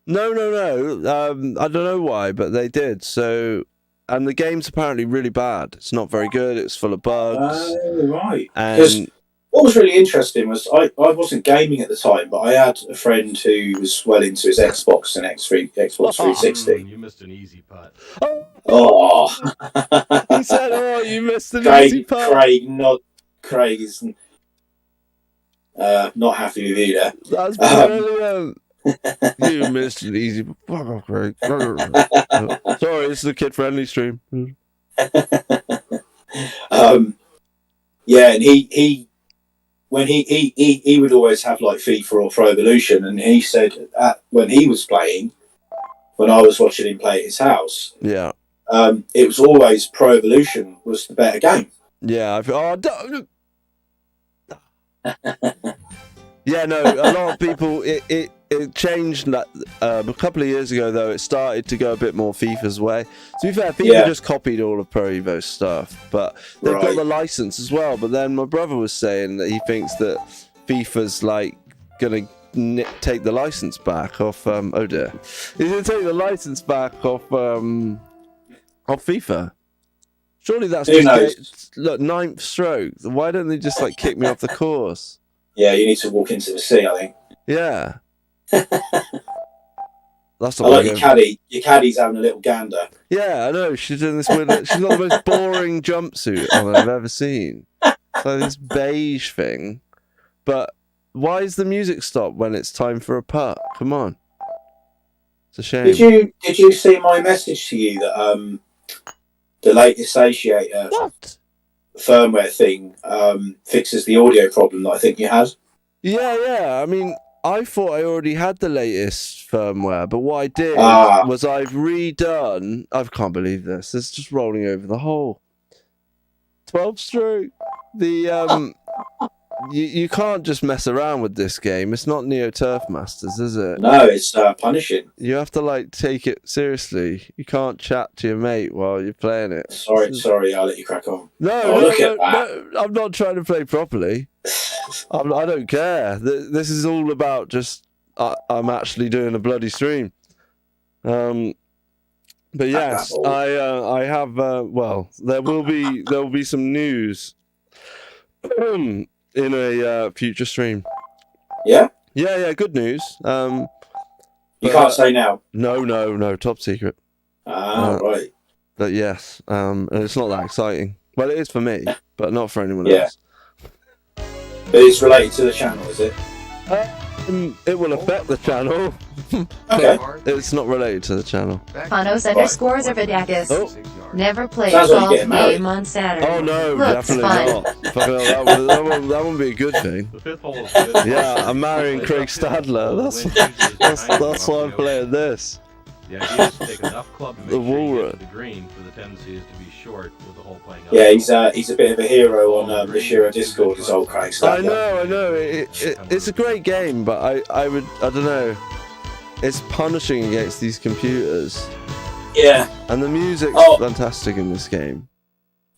No. I don't know why, but they did. So, and the game's apparently really bad. It's not very good. It's full of bugs. Oh, right. And what was really interesting was I wasn't gaming at the time, but I had a friend who was well into his Xbox and Xbox 360. You missed an easy putt. Oh. He said, "Oh, you missed an easy putt." Craig is not happy with you there. That's brilliant. You missed an easy. Fuck off, Craig. Sorry, this is a kid-friendly stream. Yeah, and he would always have like FIFA or Pro Evolution, and he said when he was playing, when I was watching him play at his house, yeah, it was always Pro Evolution was the better game. Yeah, yeah, no, a lot of people. It changed a couple of years ago, though. It started to go a bit more FIFA's way. To be fair, FIFA just copied all of Pro Evo's stuff, but they've got the license as well. But then my brother was saying that he thinks that FIFA's like gonna take the license back off. Oh dear, he's gonna take the license back off FIFA. Surely that's just look, 9th stroke. Why don't they just like kick me off the course? Yeah, you need to walk into the sea, I think. Yeah. That's I not like my your game. caddy. Your caddy's having a little gander. Yeah, I know. She's doing this weird. She's got the most boring jumpsuit on I've ever seen. So this beige thing. But why is the music stop when it's time for a putt? Come on. It's a shame. Did you see my message to you that the latest Satiator What? firmware thing fixes the audio problem that I think you had? Yeah. I mean, I thought I already had the latest firmware, but what I did was I've redone. I can't believe this. It's just rolling over the hole. 12 stroke. The you can't just mess around with this game. It's not Neo Turf Masters, is it? No, it's punishing. You have to like take it seriously. You can't chat to your mate while you're playing it. Sorry, I'll let you crack on. No, I'm not trying to play properly. I don't care. This is all about just I'm actually doing a bloody stream. But yes, I have. Well, there will be some news in a future stream. Yeah. Yeah. Good news. You can't say now. No. Top secret. Right. But yes, and it's not that exciting. Well, it is for me, but not for anyone Yeah. else. But it's related to the channel, is it? It will affect the channel. Okay. It's not related to the channel. Panos underscores or Vidakis. Oh. Never played Sounds like you're golf getting married. game on Saturn. Oh no, Looks definitely fun. not. Fucking hell, that wouldn't be a good thing. The fifth hole is good. Yeah, I'm marrying Craig Stadler. That's why I'm playing this. The idea is to take enough club to make The sure you Walrus. get to the green for the tendency is to be short with the hole playing up. Yeah, he's a bit of a hero on the Shiro Discord, his old Craig I Stadler. know. It's a great game, but I don't know. It's punishing against these computers. Yeah. And the music's fantastic in this game.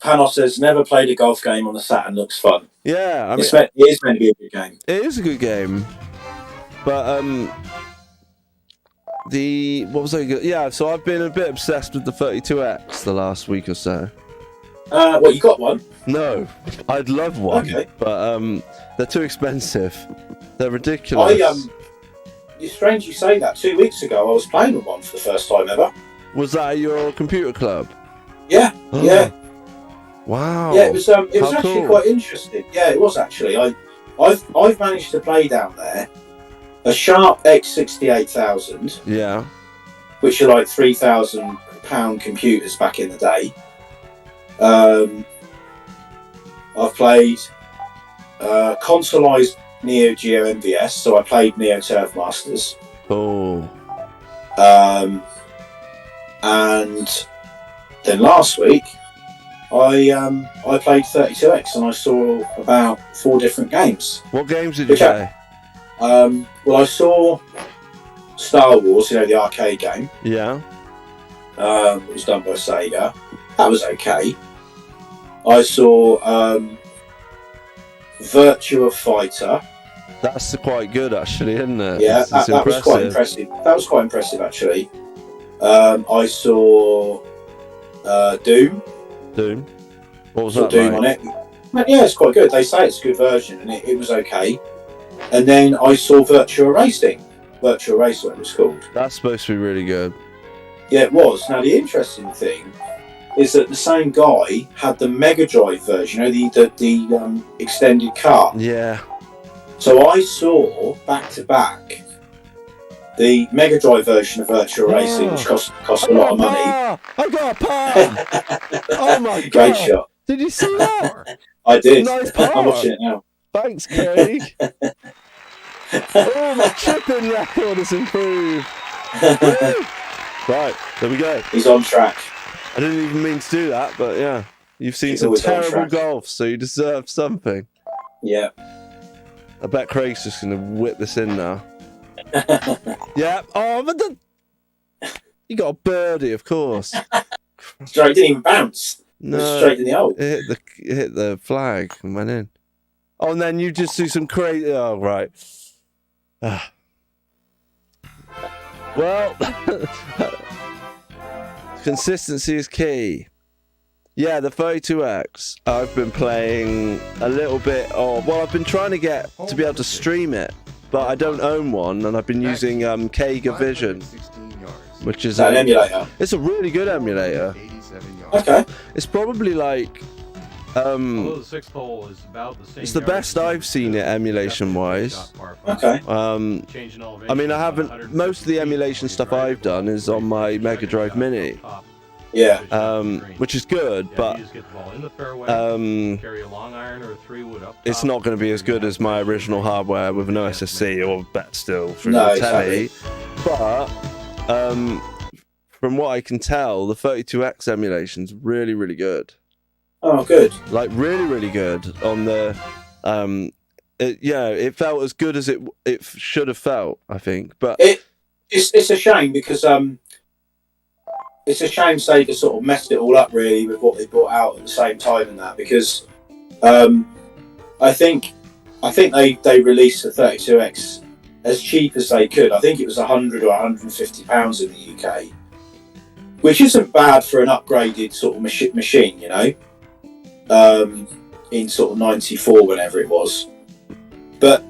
Panos says, never played a golf game on the Saturn, looks fun. Yeah, I mean, it is meant to be a good game. it is a good game, but what was I good? Yeah, so I've been a bit obsessed with the 32X the last week or so. What, you got one? No, I'd love one, Okay. but they're too expensive. They're ridiculous. It's strange you say that. 2 weeks ago, I was playing with one for the first time ever. Was that at your computer club? Yeah, yeah. Wow. Yeah, it was How actually cool. quite interesting. Yeah, it was actually. I've managed to play down there a Sharp X68000, Yeah. which are like £3,000 computers back in the day. I've played consoleized Neo Geo MVS, so I played Neo Turf Masters. Oh. And then last week I played 32X and I saw about 4 different games. What games did you Okay. play? Well, I saw Star Wars, the arcade game. Yeah. It was done by Sega. That was okay. I saw Virtua Fighter. That's quite good, actually, isn't it? Yeah, It's that was quite impressive. That was quite impressive, actually. I saw Doom. Doom. What was Saw that Doom like? on it. But yeah, it's quite good. They say it's a good version, and it was okay. And then I saw Virtua Racing. Virtua Race, what it was called. That's supposed to be really good. Yeah, it was. Now, the interesting thing is that the same guy had the Mega Drive version, the extended car. Yeah. So I saw back to back the Mega Drive version of Virtua Racing, which cost a lot of money. I got a par! Oh my god! Great shot. Did you see that? I did. Nice I'm par. watching it now. Thanks, Craig. Oh, my chipping record has improved. Woo! Right, there we go. He's on track. I didn't even mean to do that, but yeah. You've seen He's some always on terrible track. golf, so you deserve something. Yeah. I bet Craig's just going to whip this in now. Yeah. Oh, but you got a birdie, of course. Straight, didn't even bounce. It was No, straight in the hole. it hit the flag and went in. Oh, and then you just do some crazy. Oh, right. Ah. Well, consistency is key. Yeah, the 32X. I've been playing a little bit of. Well, I've been trying to get to be able to stream it but I don't own one, and I've been using Sega Vision, which is an emulator. It's a really good emulator. Okay. It's probably like Although the 6th hole is about the same. it's the best I've seen it emulation wise. Okay. I mean, I haven't. Most of the emulation stuff I've done is on my Mega Drive Mini. Yeah. Which is good, but carry a long iron or a 3-wood up top. it's not going to be as good as my original hardware with an OSSC or better still through No, the telly. But from what I can tell, the 32X emulation's really, really good. Oh, good. Like really, really good on the. It felt as good as it should have felt, I think. But it's a shame because it's a shame Sega sort of messed it all up really with what they brought out at the same time and that, because I think they released the 32X as cheap as they could. I think it was £100 or £150 in the UK, which isn't bad for an upgraded sort of machine, you know. In sort of 94, whenever it was. But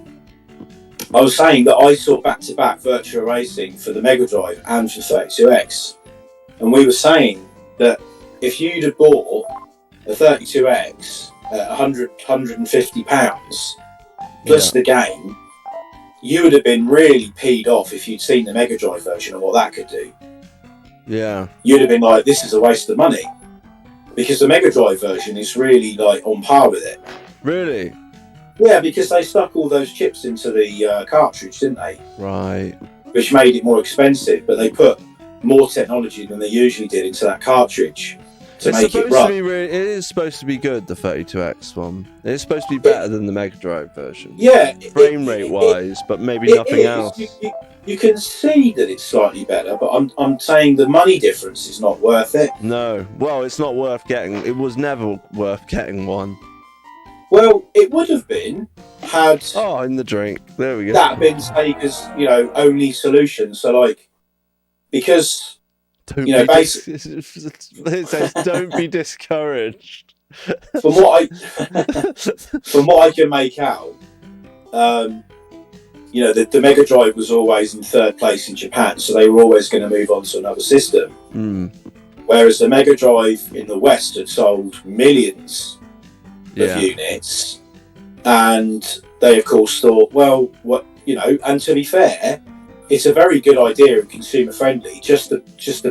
I was saying that I saw back-to-back Virtua Racing for the Mega Drive and for 32X, and we were saying that if you'd have bought a 32X at £150 plus the game, you would have been really peed off if you'd seen the Mega Drive version and what that could do. Yeah. You'd have been like, this is a waste of money. Because the Mega Drive version is really like on par with it. Really? Yeah, because they stuck all those chips into the cartridge, didn't they? Right. Which made it more expensive, but they put more technology than they usually did into that cartridge to make it run. It is supposed to be good, the 32X one. It's supposed to be better than the Mega Drive version. Yeah. Frame rate wise, but maybe nothing else. You can see that it's slightly better, but I'm saying the money difference is not worth it. No. Well, it's not worth getting. It was never worth getting one. Well, it would have been had... Oh, in the drink. There we go. That been Sega's, only solution. So, like, because, basically... It says, don't be discouraged. From what I can make out, the Mega Drive was always in third place in Japan, so they were always going to move on to another system. Mm. Whereas the Mega Drive in the West had sold millions of units, and they of course thought, well, and to be fair, it's a very good idea and consumer friendly just to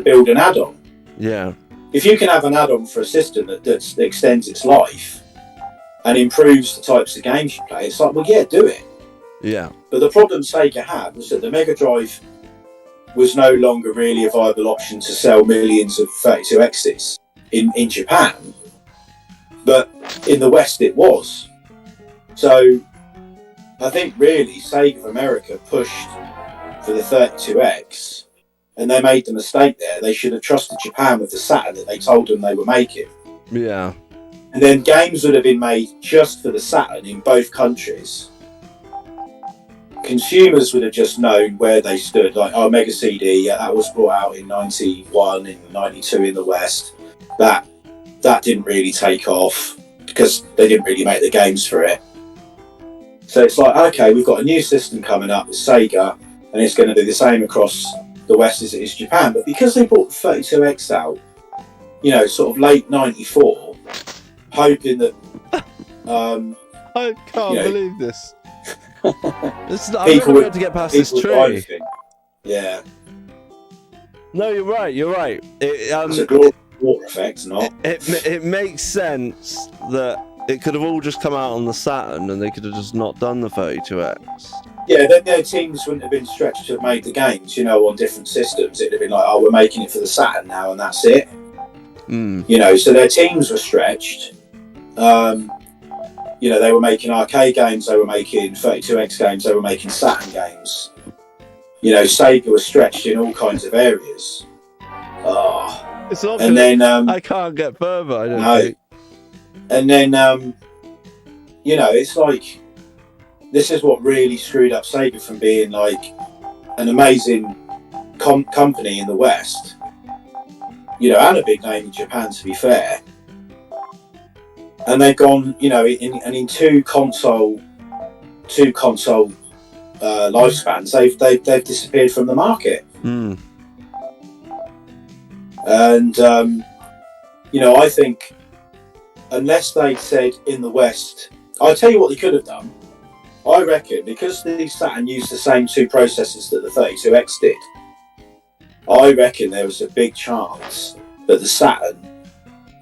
build an add-on. Yeah. If you can have an add-on for a system that extends its life and improves the types of games you play, it's like, well, yeah, do it. Yeah. But the problem Sega had was that the Mega Drive was no longer really a viable option to sell millions of 32Xs in Japan. But in the West it was. So I think really Sega of America pushed for the 32X, and they made the mistake there. They should have trusted Japan with the Saturn that they told them they were making. Yeah. And then games would have been made just for the Saturn in both countries. Consumers would have just known where they stood, like, Mega CD, that was brought out in 91, in 92 in the West. That didn't really take off because they didn't really make the games for it. So it's like, okay, we've got a new system coming up with Sega, and it's going to be the same across the West as it is Japan. But because they brought the 32X out, sort of late 94, hoping that... I can't believe this. I'm not people going to get past this tree. Yeah. No, you're right. It's a water effect, not. It makes sense that it could have all just come out on the Saturn and they could have just not done the 32X. Yeah, then their teams wouldn't have been stretched to have made the games, on different systems. It'd have been like, we're making it for the Saturn now and that's it. Mm. So their teams were stretched. They were making arcade games, they were making 32X games, they were making Saturn games. Sega was stretched in all kinds of areas. It's not and then I can't get further, I don't think. And then, it's like, this is what really screwed up Sega from being like an amazing company in the West, and a big name in Japan, to be fair. And they've gone, in two console lifespans, they've disappeared from the market. Mm. And I think unless they said in the West, I'll tell you what they could have done. I reckon because the Saturn used the same two processors that the 32X did, I reckon there was a big chance that the Saturn,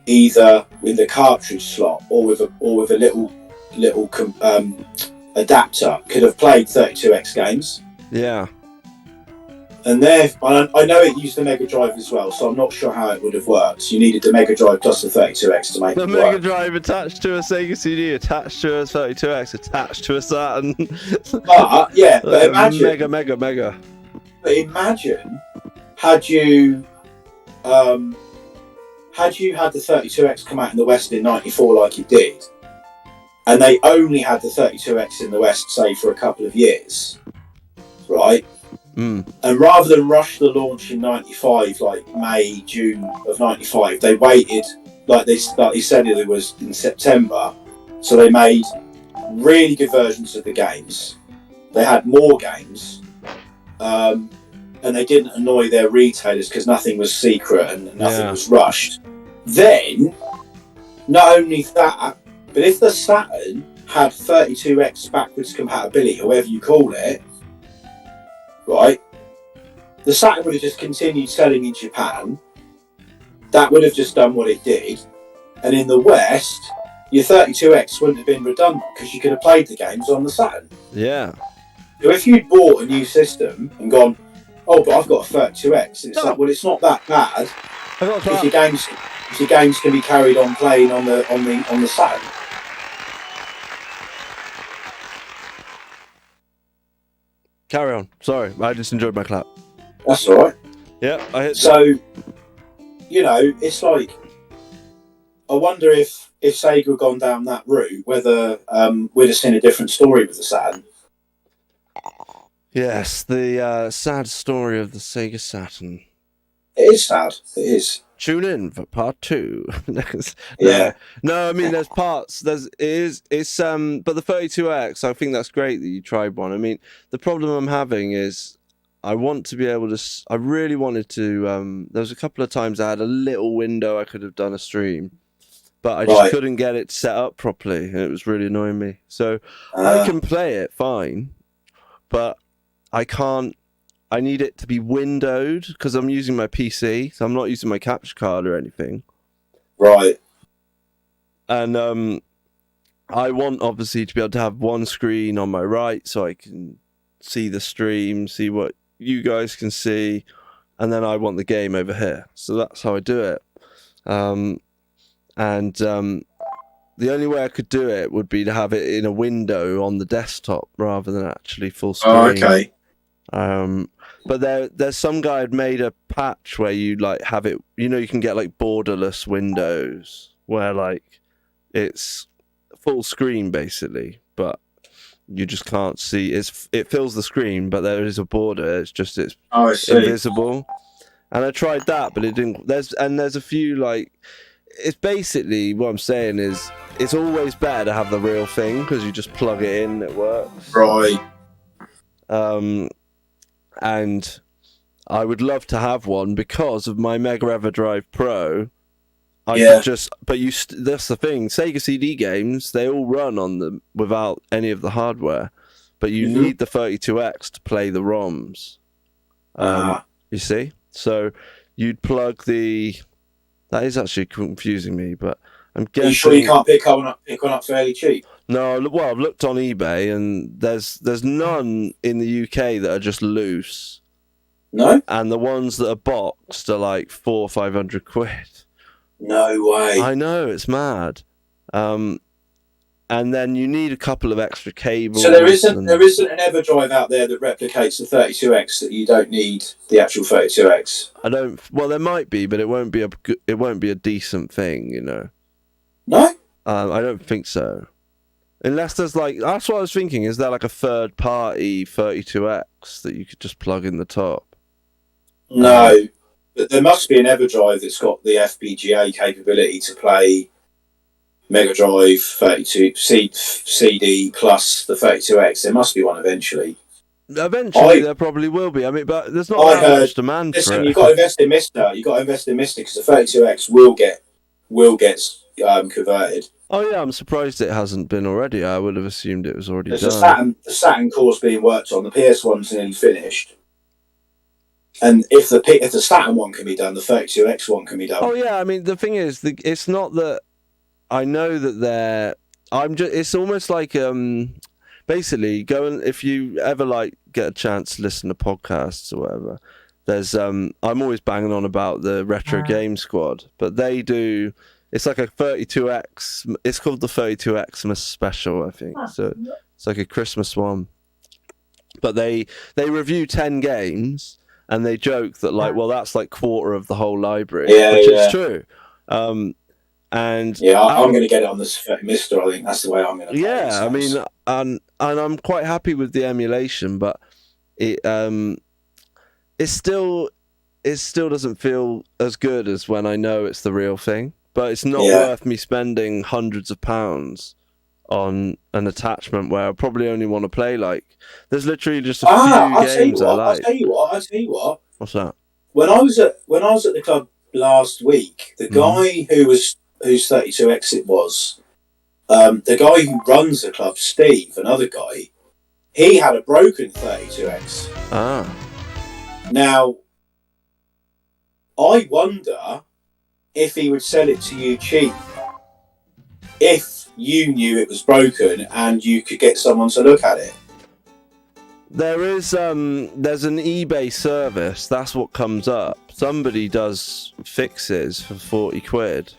either with the cartridge slot or with a little adapter, could have played 32X games. Yeah. And I know it used the Mega Drive as well, so I'm not sure how it would have worked. You needed the Mega Drive plus the 32X to make The it Mega work. Drive attached to a Sega CD, attached to a 32X, attached to a Saturn. But imagine. Mega. But imagine had you had the 32X come out in the West in '94 like it did, and they only had the 32X in the West, say, for a couple of years, right? Mm. And rather than rush the launch in '95, like May, June of '95, they waited, like they said it was in September. So they made really good versions of the games. They had more games, and they didn't annoy their retailers because nothing was secret and nothing was rushed. Then, not only that, but if the Saturn had 32X backwards compatibility, however you call it, right, the Saturn would have just continued selling in Japan. That would have just done what it did. And in the West, your 32X wouldn't have been redundant because you could have played the games on the Saturn. Yeah. So if you'd bought a new system and gone, oh, but I've got a 32X, it's like, well, it's not that bad if your games can be carried on playing on the Saturn. Carry on. Sorry, I just enjoyed my clap. That's all right. Yeah, I hit. So, it's like, I wonder if Sega had gone down that route, whether we'd have seen a different story with the Saturn. Yes, the sad story of the Sega Saturn. It is sad. It is. Tune in for part 2. Yeah. No, I mean there's parts. But the 32X, I think that's great that you tried one. I mean, the problem I'm having is I want to be able to. I really wanted to. There was a couple of times I had a little window I could have done a stream, but I just couldn't get it set up properly, and it was really annoying me. So I can play it fine, but I can't. I need it to be windowed because I'm using my PC, so I'm not using my capture card or anything. Right. And I want obviously to be able to have one screen on my right so I can see the stream, see what you guys can see, and then I want the game over here. So that's how I do it. The only way I could do it would be to have it in a window on the desktop rather than actually full screen. Oh, okay. But there's some guy had made a patch where you like have it, you can get like borderless windows where like it's full screen basically, but you just can't see. It fills the screen, but there is a border. It's invisible. And I tried that, but it didn't. There's a few like. It's basically what I'm saying is it's always better to have the real thing because you just plug it in, it works. Right. And I would love to have one because of my Mega Everdrive Pro. Could just, but that's the thing. Sega CD games, they all run on them without any of the hardware, but you need the 32X to play the ROMs. You see, so you'd plug the. That is actually confusing me, but I'm guessing. Are you sure you can't pick one up fairly cheap? No, well, I've looked on eBay and there's none in the UK that are just loose. No? And the ones that are boxed are like £400-500. No way. I know, it's mad. And then you need a couple of extra cables. So there isn't an Everdrive out there that replicates the 32X that you don't need the actual 32X. Well, there might be, but it won't be a decent thing, No? I don't think so. Unless there's that's what I was thinking. Is there like a third party 32X that you could just plug in the top? No, but there must be an Everdrive that's got the FPGA capability to play Mega Drive 32 CD plus the 32X. There must be one eventually. Eventually, there probably will be. I mean, but there's not that much demand for listen, it. you've got to invest in Mister. You've got to invest in Mister because the 32X will get converted. Oh yeah, I'm surprised it hasn't been already. I would have assumed it was already There's done. the Saturn core's being worked on. The PS1's nearly finished. And if the Saturn one can be done, the 32X one can be done. Oh yeah, I mean the thing is, it's not that I know that they're. It's almost like basically if you ever like get a chance to listen to podcasts or whatever. There's I'm always banging on about the Retro Game Squad, but they do. It's like a 32X. It's called the 32Xmas special, I think. So it's like a Christmas one. But they review 10 games. And they joke that, like, well, that's like quarter of the whole library, which is true. And I'm going to get it on this Mister. I think that's the way I'm going to. Yeah, I mean, and I'm quite happy with the emulation, but it still doesn't feel as good as when I know it's the real thing. But it's not worth me spending hundreds of pounds on an attachment where I probably only want to play there's literally just a few games I like. I'll tell you what. What's that? When I was at the club last week, the guy whose 32X it was, the guy who runs the club, Steve, another guy, he had a broken 32X. Ah. Now, I wonder if he would sell it to you cheap if you knew it was broken and you could get someone to look at it. There's an eBay service. That's what comes up. Somebody does fixes for 40 quid.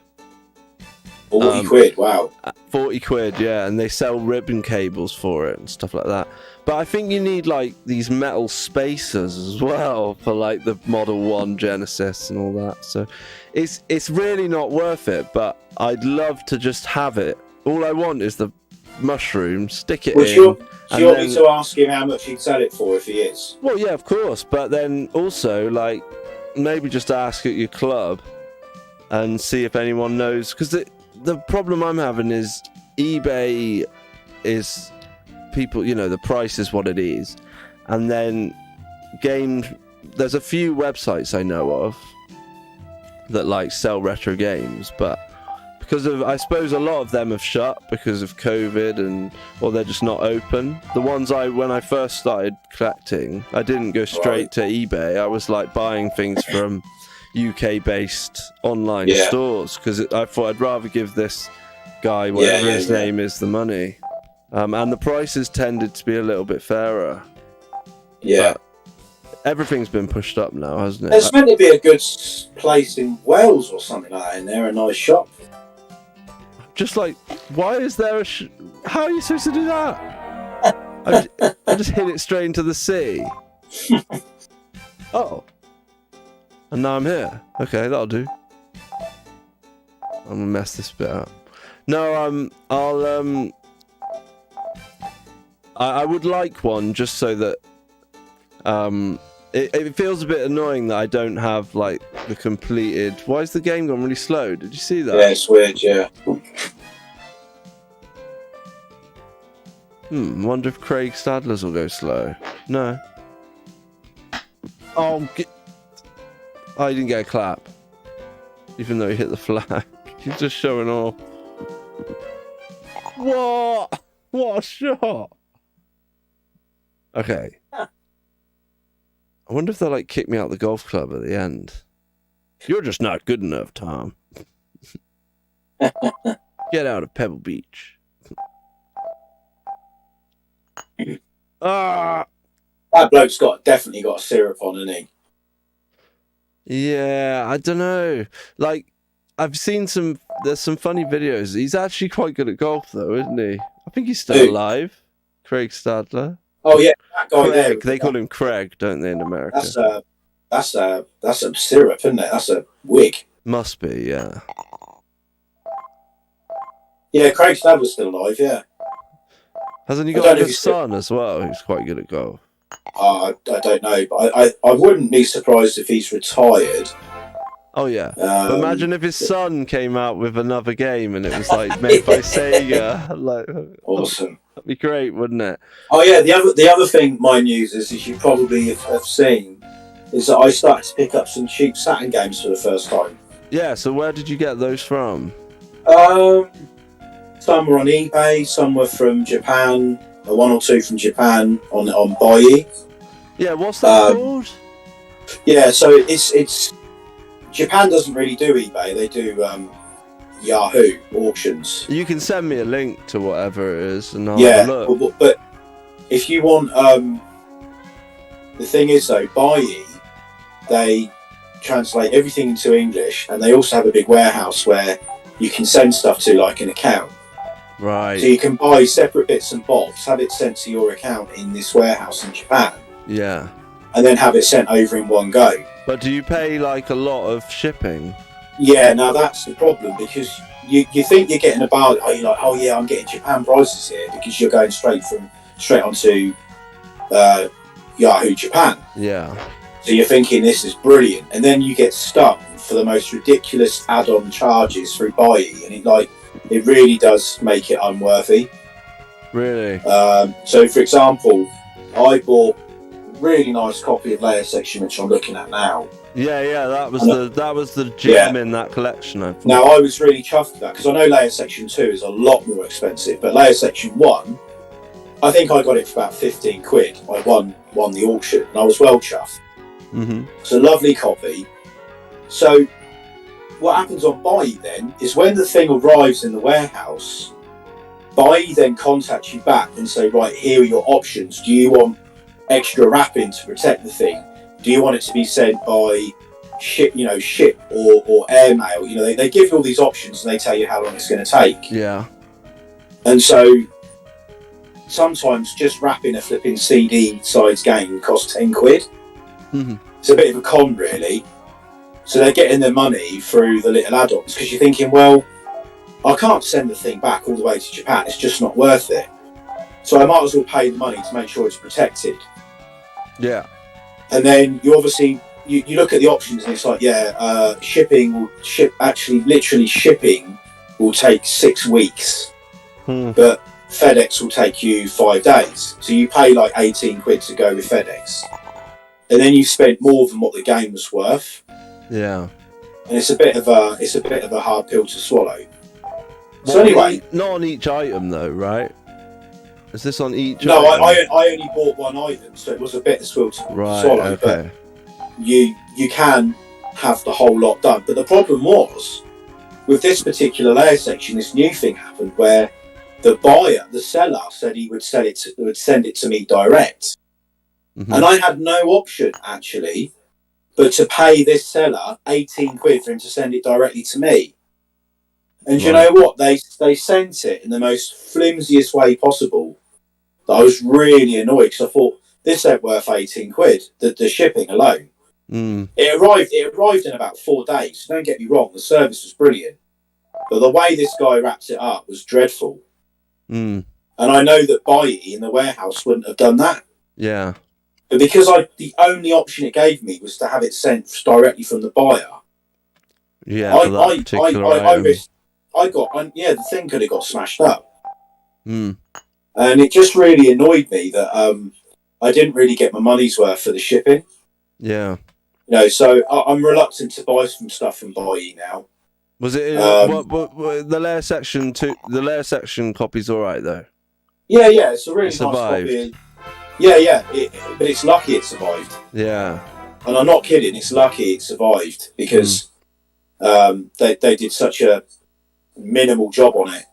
40 quid, wow. 40 quid, yeah, and they sell ribbon cables for it and stuff like that. But I think you need these metal spacers as well for the Model 1 Genesis and all that. So it's really not worth it, but I'd love to just have it. All I want is the mushroom, stick it in. Do you want me to ask him how much he'd sell it for if he is? Well, yeah, of course. But then also, maybe just ask at your club and see if anyone knows. Because the problem I'm having is eBay is people, the price is what it is. And then there's a few websites I know of that sell retro games, but because of, I suppose a lot of them have shut because of COVID or they're just not open. The ones when I first started collecting, I didn't go straight to eBay. I was buying things from UK-based online stores because I thought I'd rather give this guy, whatever his name is, the money. And the prices tended to be a little bit fairer. Yeah. But everything's been pushed up now, hasn't it? There's meant to be a good place in Wales or something like that in there, a nice shop. Just why is there how are you supposed to do that? I just hit it straight into the sea. Oh. And now I'm here. Okay, that'll do. I'm gonna mess this bit up. No, I would like one just so that it feels a bit annoying that I don't have the completed. Why is the game gone really slow? Did you see that? Yeah, it's weird, yeah. Wonder if Craig Stadler's will go slow. No. Oh, he didn't get a clap. Even though he hit the flag. He's just showing off. What? What a shot. Okay. I wonder if they'll kick me out of the golf club at the end. You're just not good enough, Tom. Get out of Pebble Beach. That bloke's definitely got a syrup on, hasn't he? Yeah, I don't know. I've seen there's some funny videos. He's actually quite good at golf, though, isn't he? I think he's still alive. Craig Stadler. Oh yeah, that guy Craig, there. they call him Craig, don't they, in America? That's a syrup, isn't it? That's a wig. Must be, yeah. Yeah, Craig Stadler's still alive, yeah. Hasn't he got a son as well who's quite good at golf? I don't know, but I wouldn't be surprised if he's retired. Oh yeah. But imagine if his son came out with another game and it was like made by Sega. Like, awesome. that'd be great, wouldn't it? Oh yeah, the other thing my news is you probably have seen, is that I started to pick up some cheap Saturn games for the first time. Yeah. So where did you get those from? Some were on eBay, some were from Japan, one or two from Japan on Buy. Yeah. What's that called? Yeah, so it's Japan doesn't really do eBay. They do Yahoo auctions. You can send me a link to whatever it is, and I'll Yeah, have a look. but if you want, the thing is though, Buy, they translate everything into English, and they also have a big warehouse where you can send stuff to, like an account. Right. So you can buy separate bits and bobs, have it sent to your account in this warehouse in Japan, Yeah. and then have it sent over in one go. But do you pay like a lot of shipping? Yeah, now that's the problem, because you think you're getting a bargain. You're like, oh yeah, I'm getting Japan prices here, because you're going straight onto Yahoo Japan. Yeah. So you're thinking this is brilliant, and then you get stuck for the most ridiculous add-on charges through Buy, and it really does make it unworthy. Really? So for example, I bought a really nice copy of Layer Section, which I'm looking at now. Yeah, that was the gem in that collection. I thought. Now I was really chuffed with that, because I know Layer Section 2 is a lot more expensive, but Layer Section 1, I think I got it for about 15 quid. I won the auction, and I was well chuffed. Mm-hmm. It's a lovely copy. So what happens on Buy then is when the thing arrives in the warehouse, Buy then contacts you back and say, right, here are your options. Do you want extra wrapping to protect the thing? Do you want it to be sent by ship or airmail? They give you all these options, and they tell you how long it's going to take. Yeah. And so sometimes just wrapping a flipping CD size game costs 10 quid. Mm-hmm. It's a bit of a con, really. So they're getting their money through the little add-ons, because you're thinking, well, I can't send the thing back all the way to Japan. It's just not worth it. So I might as well pay the money to make sure it's protected. Yeah. And then you obviously you look at the options, and it's like, shipping will take 6 weeks, but FedEx will take you 5 days. So you pay like 18 quid to go with FedEx, and then you spent more than what the game was worth. Yeah. And it's a bit of a hard pill to swallow. So anyway, not on each item though, right? Is this on each? No, item? I only bought one item, so it was a bit of swill to swallow. Okay. But you can have the whole lot done. But the problem was, with this particular Layer Section, this new thing happened where the seller said he would send it to me direct, Mm-hmm. and I had no option actually, but to pay this seller 18 quid for him to send it directly to me. And you know what? They sent it in the most flimsiest way possible. That I was really annoyed, because I thought, this ain't worth 18 quid, the shipping alone. Mm. It arrived in about 4 days. Don't get me wrong, the service was brilliant. But the way this guy wrapped it up was dreadful. Mm. And I know that Buy in the warehouse wouldn't have done that. Yeah. But because the only option it gave me was to have it sent directly from the buyer. Yeah, for that particular item. The thing could have got smashed up. Mm. And it just really annoyed me that I didn't really get my money's worth for the shipping. Yeah. So I'm reluctant to buy some stuff from Buy now. Was it what the Layer Section 2? The Layer Section copy's all right though. Yeah, it's a really nice survived. copy. Yeah, but it's lucky it survived. Yeah. And I'm not kidding. It's lucky it survived, because they did such a minimal job on it.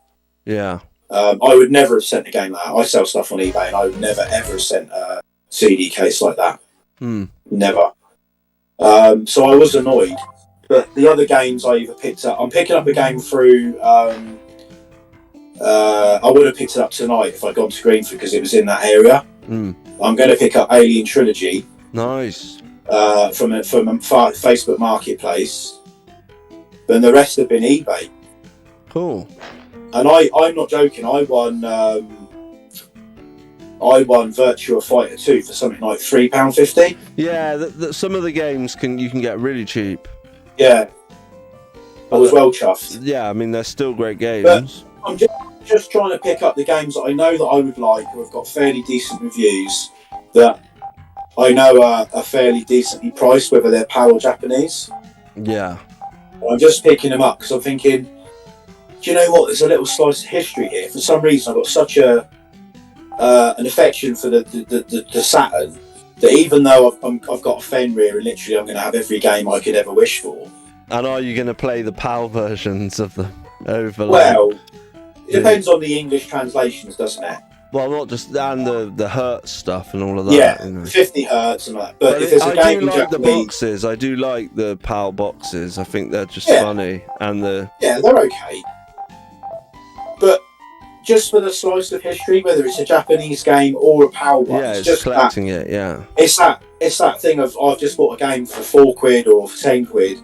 Yeah. I would never have sent a game like that. I sell stuff on eBay, and I would never ever have sent a CD case like that. Never. So I was annoyed. But the other games I either picked up, I'm picking up a game through. I would have picked it up tonight if I'd gone to Greenford, because it was in that area. I'm going to pick up Alien Trilogy. Nice. From a Facebook Marketplace. Then the rest have been eBay. Cool. And I'm not joking. I won Virtua Fighter 2 for something like £3.50. Yeah, some of the games you can get really cheap. Yeah, I was well chuffed. Yeah, I mean, they're still great games. But I'm just trying to pick up the games that I know that I would like, or have got fairly decent reviews, that I know are fairly decently priced, whether they're PAL or Japanese. Yeah. I'm just picking them up because I'm thinking, do you know what? There's a little slice of history here. For some reason, I've got such an affection for the Saturn that even though I've got a Fenrir and literally I'm going to have every game I could ever wish for. And are you going to play the PAL versions of the overlay? Well, it depends on the English translations, doesn't it? Well, not just and the Hertz stuff and all of that. Yeah, you know. 50 hertz and all that. But if there's a game I do in like the Japanese, boxes. I do like the PAL boxes. I think they're just Yeah. funny. And yeah, they're okay. But just for the slice of history, whether it's a Japanese game or a PAL one, yeah, it's just collecting it. Yeah. It's that thing of I've just bought a game for £4 or for £10,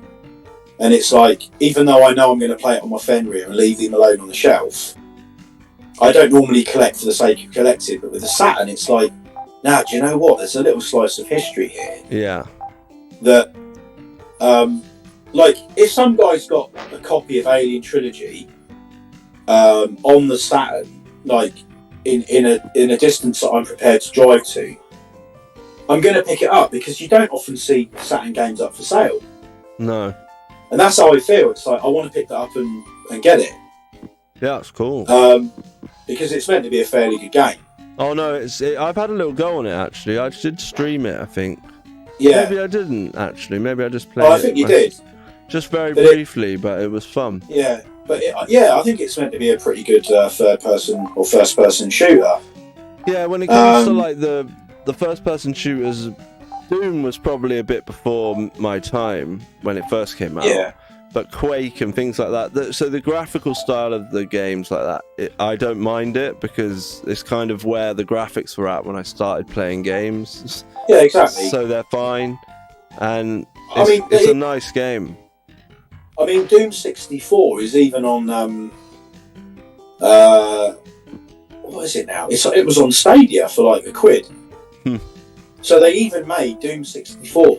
and it's like, even though I know I'm going to play it on my Fenrir and leave him alone on the shelf, I don't normally collect for the sake of collecting. But with the Saturn, it's like, now, do you know what? There's a little slice of history here. Yeah. That, like, if some guy's got a copy of Alien Trilogy on the Saturn, like in a distance that I'm prepared to drive to, I'm going to pick it up because you don't often see Saturn games up for sale. No. And that's how I feel. It's like I want to pick that up and get it. Yeah, it's cool. Because it's meant to be a fairly good game. Oh no, I've had a little go on it actually. I did stream it, I think. Yeah. Maybe I didn't actually. Maybe I just played. Oh, I think you did. Just very briefly, but it was fun. Yeah, but I think it's meant to be a pretty good third-person or first-person shooter. Yeah, when it comes to like the first-person shooters, Doom was probably a bit before my time when it first came out. Yeah. But Quake and things like that. So the graphical style of the games like that, I don't mind it because it's kind of where the graphics were at when I started playing games. Yeah, exactly. So they're fine, and it's a nice game. I mean, Doom 64 is even on what is it now? It was on Stadia for like £1. So they even made Doom 64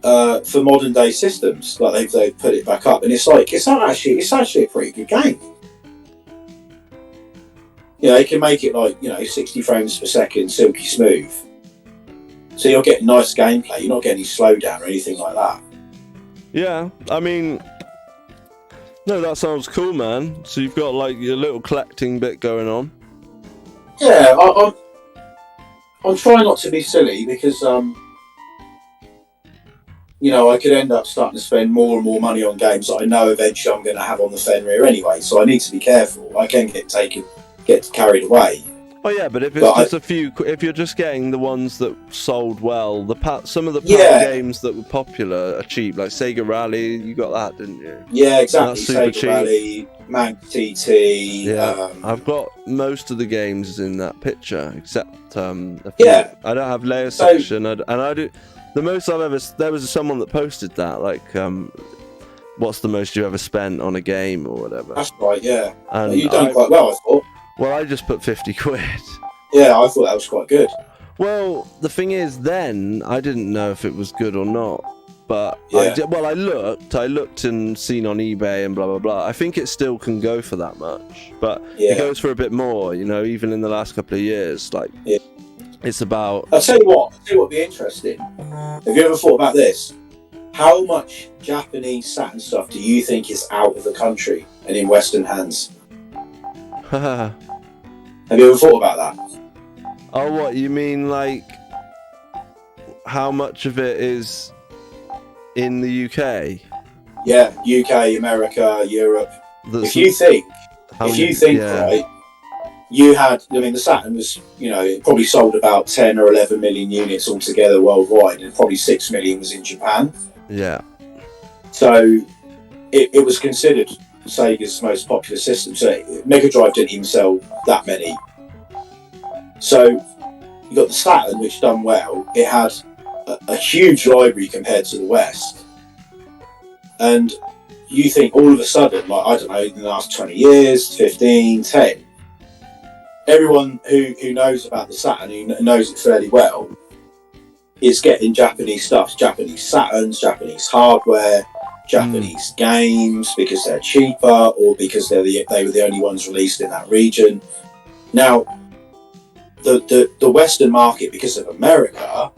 for modern day systems. Like they've put it back up, and it's actually a pretty good game. You know, they can make it like 60 frames per second, silky smooth. So you're getting nice gameplay. You're not getting any slowdown or anything like that. Yeah, I mean, no, that sounds cool, man. So you've got like your little collecting bit going on. Yeah, I'm trying not to be silly because I could end up starting to spend more and more money on games that I know eventually I'm going to have on the Fenrir anyway. So I need to be careful. I can get carried away. Oh yeah, but if it's if you're just getting the ones that sold well, some of the games that were popular are cheap, like Sega Rally. You got that, didn't you? Yeah, exactly. That's super Sega cheap. Rally, Mag TT. Yeah, I've got most of the games in that picture, except a few. Yeah. I don't have layer section, and I do. The most I've ever there was someone that posted that like. What's the most you ever spent on a game or whatever? That's right, yeah. And you've done quite well, I thought. Well, I just put 50 quid. Yeah, I thought that was quite good. Well, the thing is, then I didn't know if it was good or not. But yeah. I looked and seen on eBay and blah blah blah. I think it still can go for that much, but it goes for a bit more. Even in the last couple of years, like it's about. I'll tell you what would be interesting. Have you ever thought about this? How much Japanese Saturn stuff do you think is out of the country and in Western hands? Have you ever thought about that? Oh, what you mean? Like, how much of it is in the UK? Yeah, UK, America, Europe. If you think, right, you had. I mean, the Saturn was, it probably sold about 10 or 11 million units altogether worldwide, and probably 6 million was in Japan. Yeah. So it was considered Sega's most popular system. So Mega Drive didn't even sell that many. So you got the Saturn, which done well. It had a huge library compared to the West. And you think all of a sudden, like, I don't know, in the last 20 years, 15, 10, everyone who knows about the Saturn, who knows it fairly well, is getting Japanese stuff, Japanese Saturns, Japanese hardware, Japanese games because they're cheaper or because they were the only ones released in that region. Now, the Western market, because of America,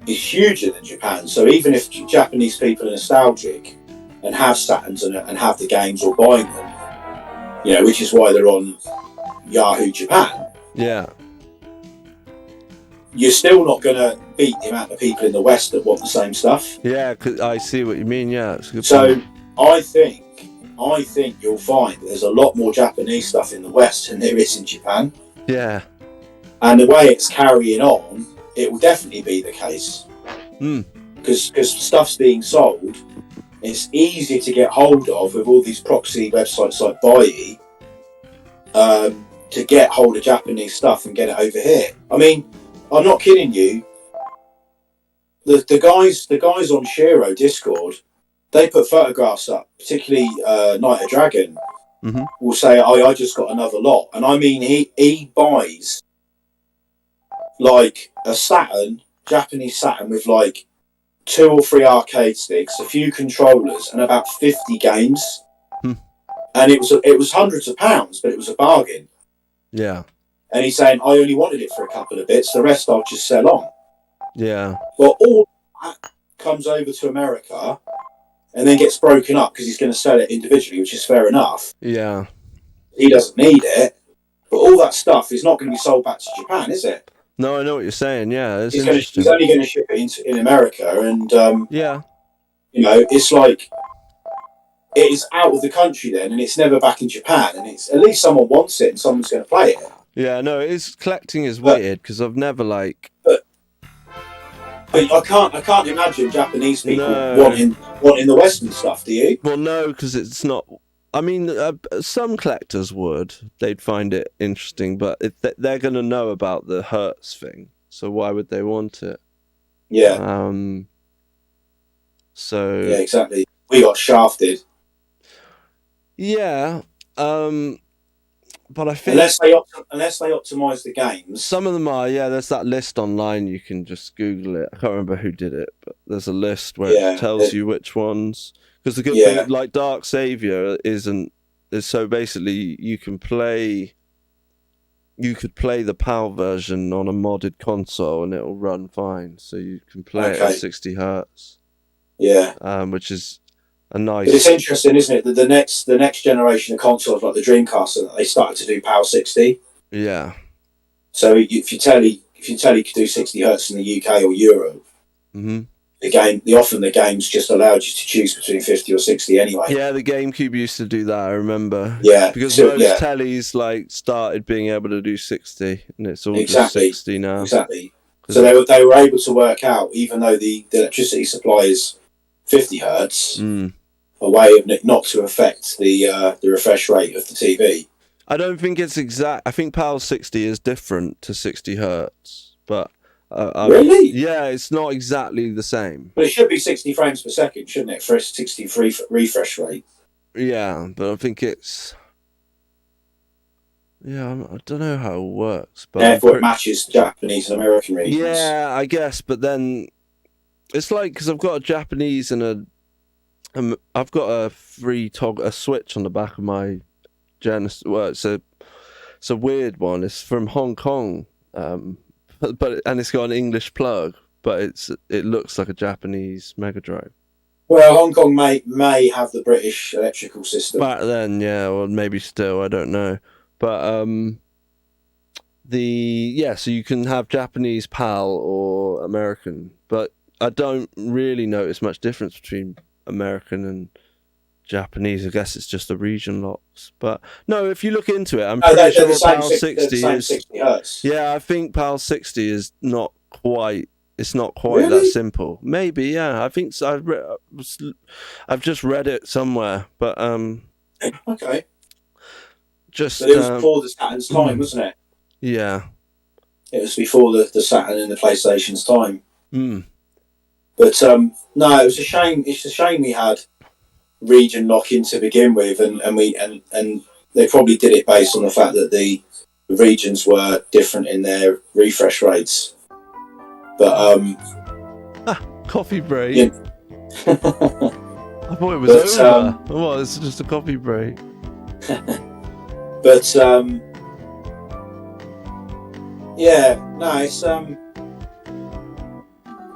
is huger than Japan. So even if Japanese people are nostalgic and have Saturns and have the games or buying them, you know, which is why they're on Yahoo Japan. Yeah. You're still not going to beat the amount of people in the West that want the same stuff. Yeah, 'cause I see what you mean. Yeah, it's a good So point. I think you'll find that there's a lot more Japanese stuff in the West than there is in Japan. Yeah. And the way it's carrying on, it will definitely be the case. Because stuff's being sold, it's easy to get hold of with all these proxy websites like Buy to get hold of Japanese stuff and get it over here. I mean, I'm not kidding you. The guys on Shiro Discord, they put photographs up, particularly Night of Dragon, will say, I just got another lot. And I mean, he buys like a Saturn, Japanese Saturn, with like 2 or 3 arcade sticks, a few controllers, and about 50 games. And it was hundreds of pounds, but it was a bargain. Yeah. And he's saying, I only wanted it for a couple of bits, the rest I'll just sell on. Yeah. Well, all that comes over to America and then gets broken up because he's going to sell it individually, which is fair enough. Yeah. He doesn't need it. But all that stuff is not going to be sold back to Japan, is it? No, I know what you're saying. Yeah, it's He's interesting. only going to ship it in America. And, Yeah. you know, it's like, it is out of the country then, and it's never back in Japan. And it's at least someone wants it and someone's going to play it. Yeah, no, collecting is weird because I've never like. But I can't imagine Japanese people No. wanting the Western stuff. Do you? Well, no, because it's not. I mean, some collectors would. They'd find it interesting, but they're going to know about the Hertz thing, so why would they want it? Yeah. So. Yeah, exactly. We got shafted. Yeah. But I think Unless they optimize the games. some of them are. Yeah, there's that list online. You can just Google it. I can't remember who did it, but there's a list where it tells you which ones. Because the good thing, like Dark Savior, is so basically you could play the PAL version on a modded console and it'll run fine. So you can play it at 60 hertz. Yeah. Which is a nice. But it's interesting, isn't it, that the next generation of consoles like the Dreamcast, they started to do PAL 60. Yeah. So if you tell you could do 60 hertz in the UK or Europe, often the games just allowed you to choose between 50 or 60 anyway. Yeah, the GameCube used to do that, I remember. Yeah. Because most tellies like started being able to do 60 and it's all just 60 now. Exactly. So they were able to work out, even though the electricity supply is 50 hertz, a way of not to affect the refresh rate of the TV. I don't think it's exact. I think PAL 60 is different to 60 hertz, but really? Yeah, it's not exactly the same. But it should be 60 frames per second, shouldn't it, for a 60 refresh rate? Yeah, but I think it's. Yeah, I don't know how it works, but therefore it matches Japanese and American regions. Yeah, I guess, but then it's like because I've got a Japanese and I've got a a switch on the back of my Genesis. Well, it's a weird one. It's from Hong Kong, but it's got an English plug, but it looks like a Japanese Mega Drive. Well, Hong Kong may have the British electrical system back then, yeah, or maybe still, I don't know. But so you can have Japanese PAL or American, but I don't really notice much difference between American and Japanese. I guess it's just the region locks. But no, if you look into it, I'm pretty sure PAL 60 is 60 hertz. Yeah, I think PAL 60 is not quite. It's not quite that simple. Maybe, yeah. I think so. I've just read it somewhere, but okay. Just but it was before the Saturn's time, wasn't it? Yeah. It was before the Saturn and the PlayStation's time. But no, it was a shame. It's a shame we had region locking to begin with, and they probably did it based on the fact that the regions were different in their refresh rates. But Coffee break. Yeah. I thought it was But, over. Well, it's just a coffee break. But yeah, no,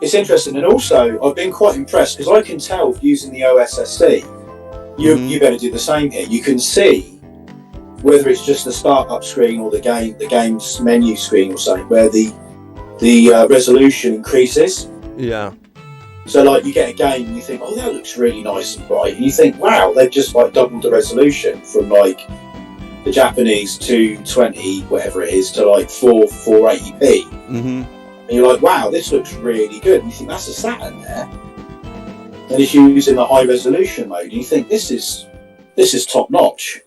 it's interesting, and also I've been quite impressed because I can tell using the OSSD. You better do the same here. You can see whether it's just the startup screen or the game's menu screen or something, where the resolution increases. Yeah. So like you get a game and you think, oh, that looks really nice and bright, and you think, wow, they've just like doubled the resolution from like the Japanese 220 whatever it is to like 480p. Mm-hmm. And you're like, wow, this looks really good. And you think that's a Saturn there, and it's using the high resolution mode. And you think this is top notch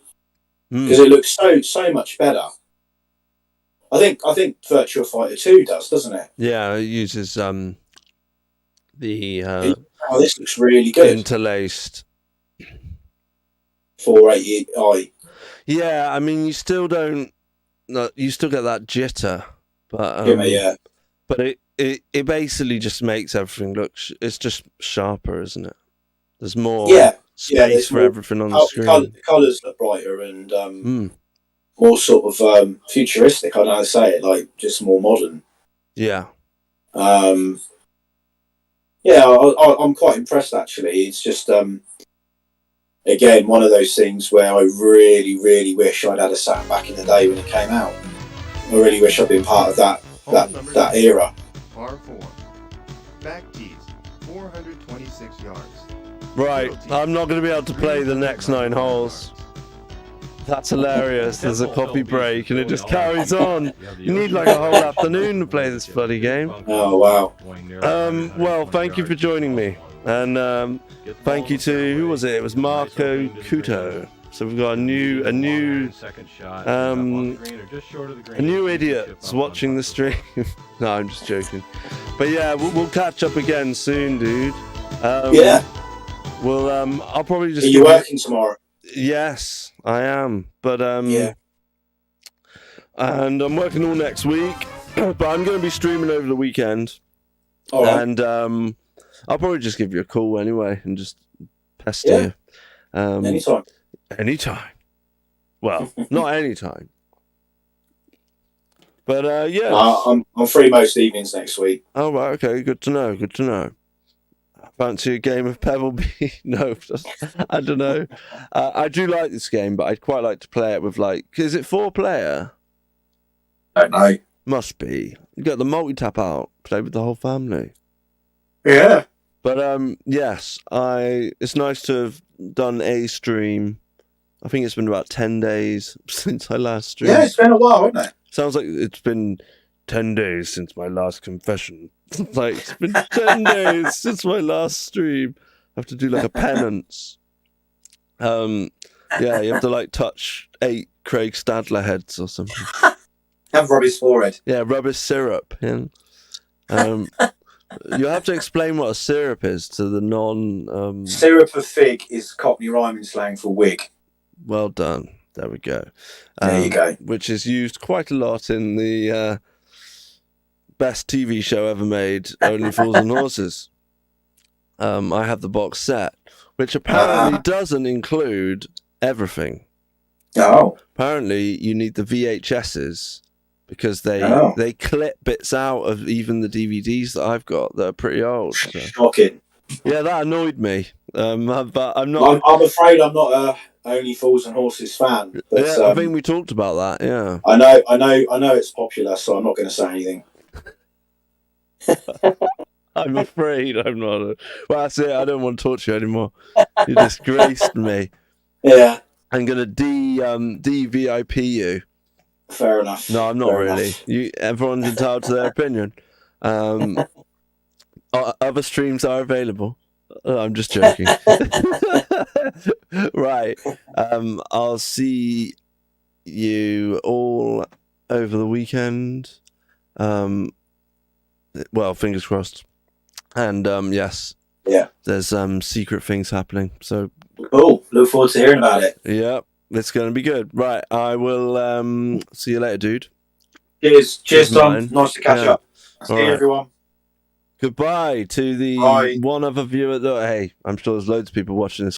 because it looks so much better. I think Virtua Fighter 2 doesn't it? Yeah, it uses the oh, this looks really good. interlaced 480i. Yeah, I mean, you still don't. No, you still get that jitter, but Yeah. But it basically just makes everything look. It's just sharper, isn't it? There's more space for everything on the screen. Colours look brighter and more sort of futuristic. I don't know how to say it. Like just more modern. Yeah. Yeah, I'm quite impressed actually. It's just again one of those things where I really, really wish I'd had a Saturn back in the day when it came out. I really wish I'd been part of that era. Par 4. Back tees, 426 yards. Right, I'm not going to be able to play the next 9 holes. That's hilarious. There's a coffee break and it just carries on. You need like a whole afternoon to play this bloody game. Oh wow. Well, thank you for joining me, and thank you to who was it? It was Marco Kuto. So we've got a new idiot watching the stream. No, I'm just joking. But yeah, we'll catch up again soon, dude. Yeah. Well, I'll probably just. Are you working tomorrow? Yes, I am. But yeah. And I'm working all next week, but I'm going to be streaming over the weekend. All right. And I'll probably just give you a call anyway and just pester you. Anytime. Anytime. Well, not anytime. But yeah. I'm free most evenings next week. Oh right, okay, good to know. Good to know. Fancy a game of Pebble Bee? No, I don't know. I do like this game, but I'd quite like to play it with like. Is it 4-player? I don't know. Must be. You get the multi-tap out, play with the whole family. Yeah. But yes, it's nice to have done a stream. I think it's been about 10 days since I last streamed. Yeah, it's been a while, hasn't it? Sounds like it's been 10 days since my last confession. Like, it's been 10 days since my last stream. I have to do like a penance. Yeah, you have to like touch 8 Craig Stadler heads or something. Have rub his forehead. Yeah, rub his syrup. Yeah. You have to explain what a syrup is to the non... Syrup of fig is Cockney rhyming slang for wig. Well done. There we go. There you go. Which is used quite a lot in the best TV show ever made, Only Fools and Horses. I have the box set, which apparently doesn't include everything. Oh. Apparently, you need the VHSs because they clip bits out of even the DVDs that I've got that are pretty old. So. Shocking. Yeah, that annoyed me. But I'm not. I'm afraid I'm not a Only Fools and Horses fan. But, yeah, I think we talked about that. Yeah. I know it's popular, so I'm not going to say anything. I'm afraid I'm not. Well, that's it. I don't want to talk to you anymore. You disgraced me. Yeah. I'm gonna de-VIP you. Fair enough. No, I'm not Fair really. Everyone's entitled to their opinion. Other streams are available. I'm just joking. Right. I'll see you all over the weekend. Well, fingers crossed. And yes. Yeah. There's secret things happening. So cool. Look forward to hearing about it. Yeah, it's going to be good. Right. I will see you later, dude. Cheers, Tom. Nice to catch up. See you, everyone. Goodbye to the Bye. one other viewer. Look, hey, I'm sure there's loads of people watching this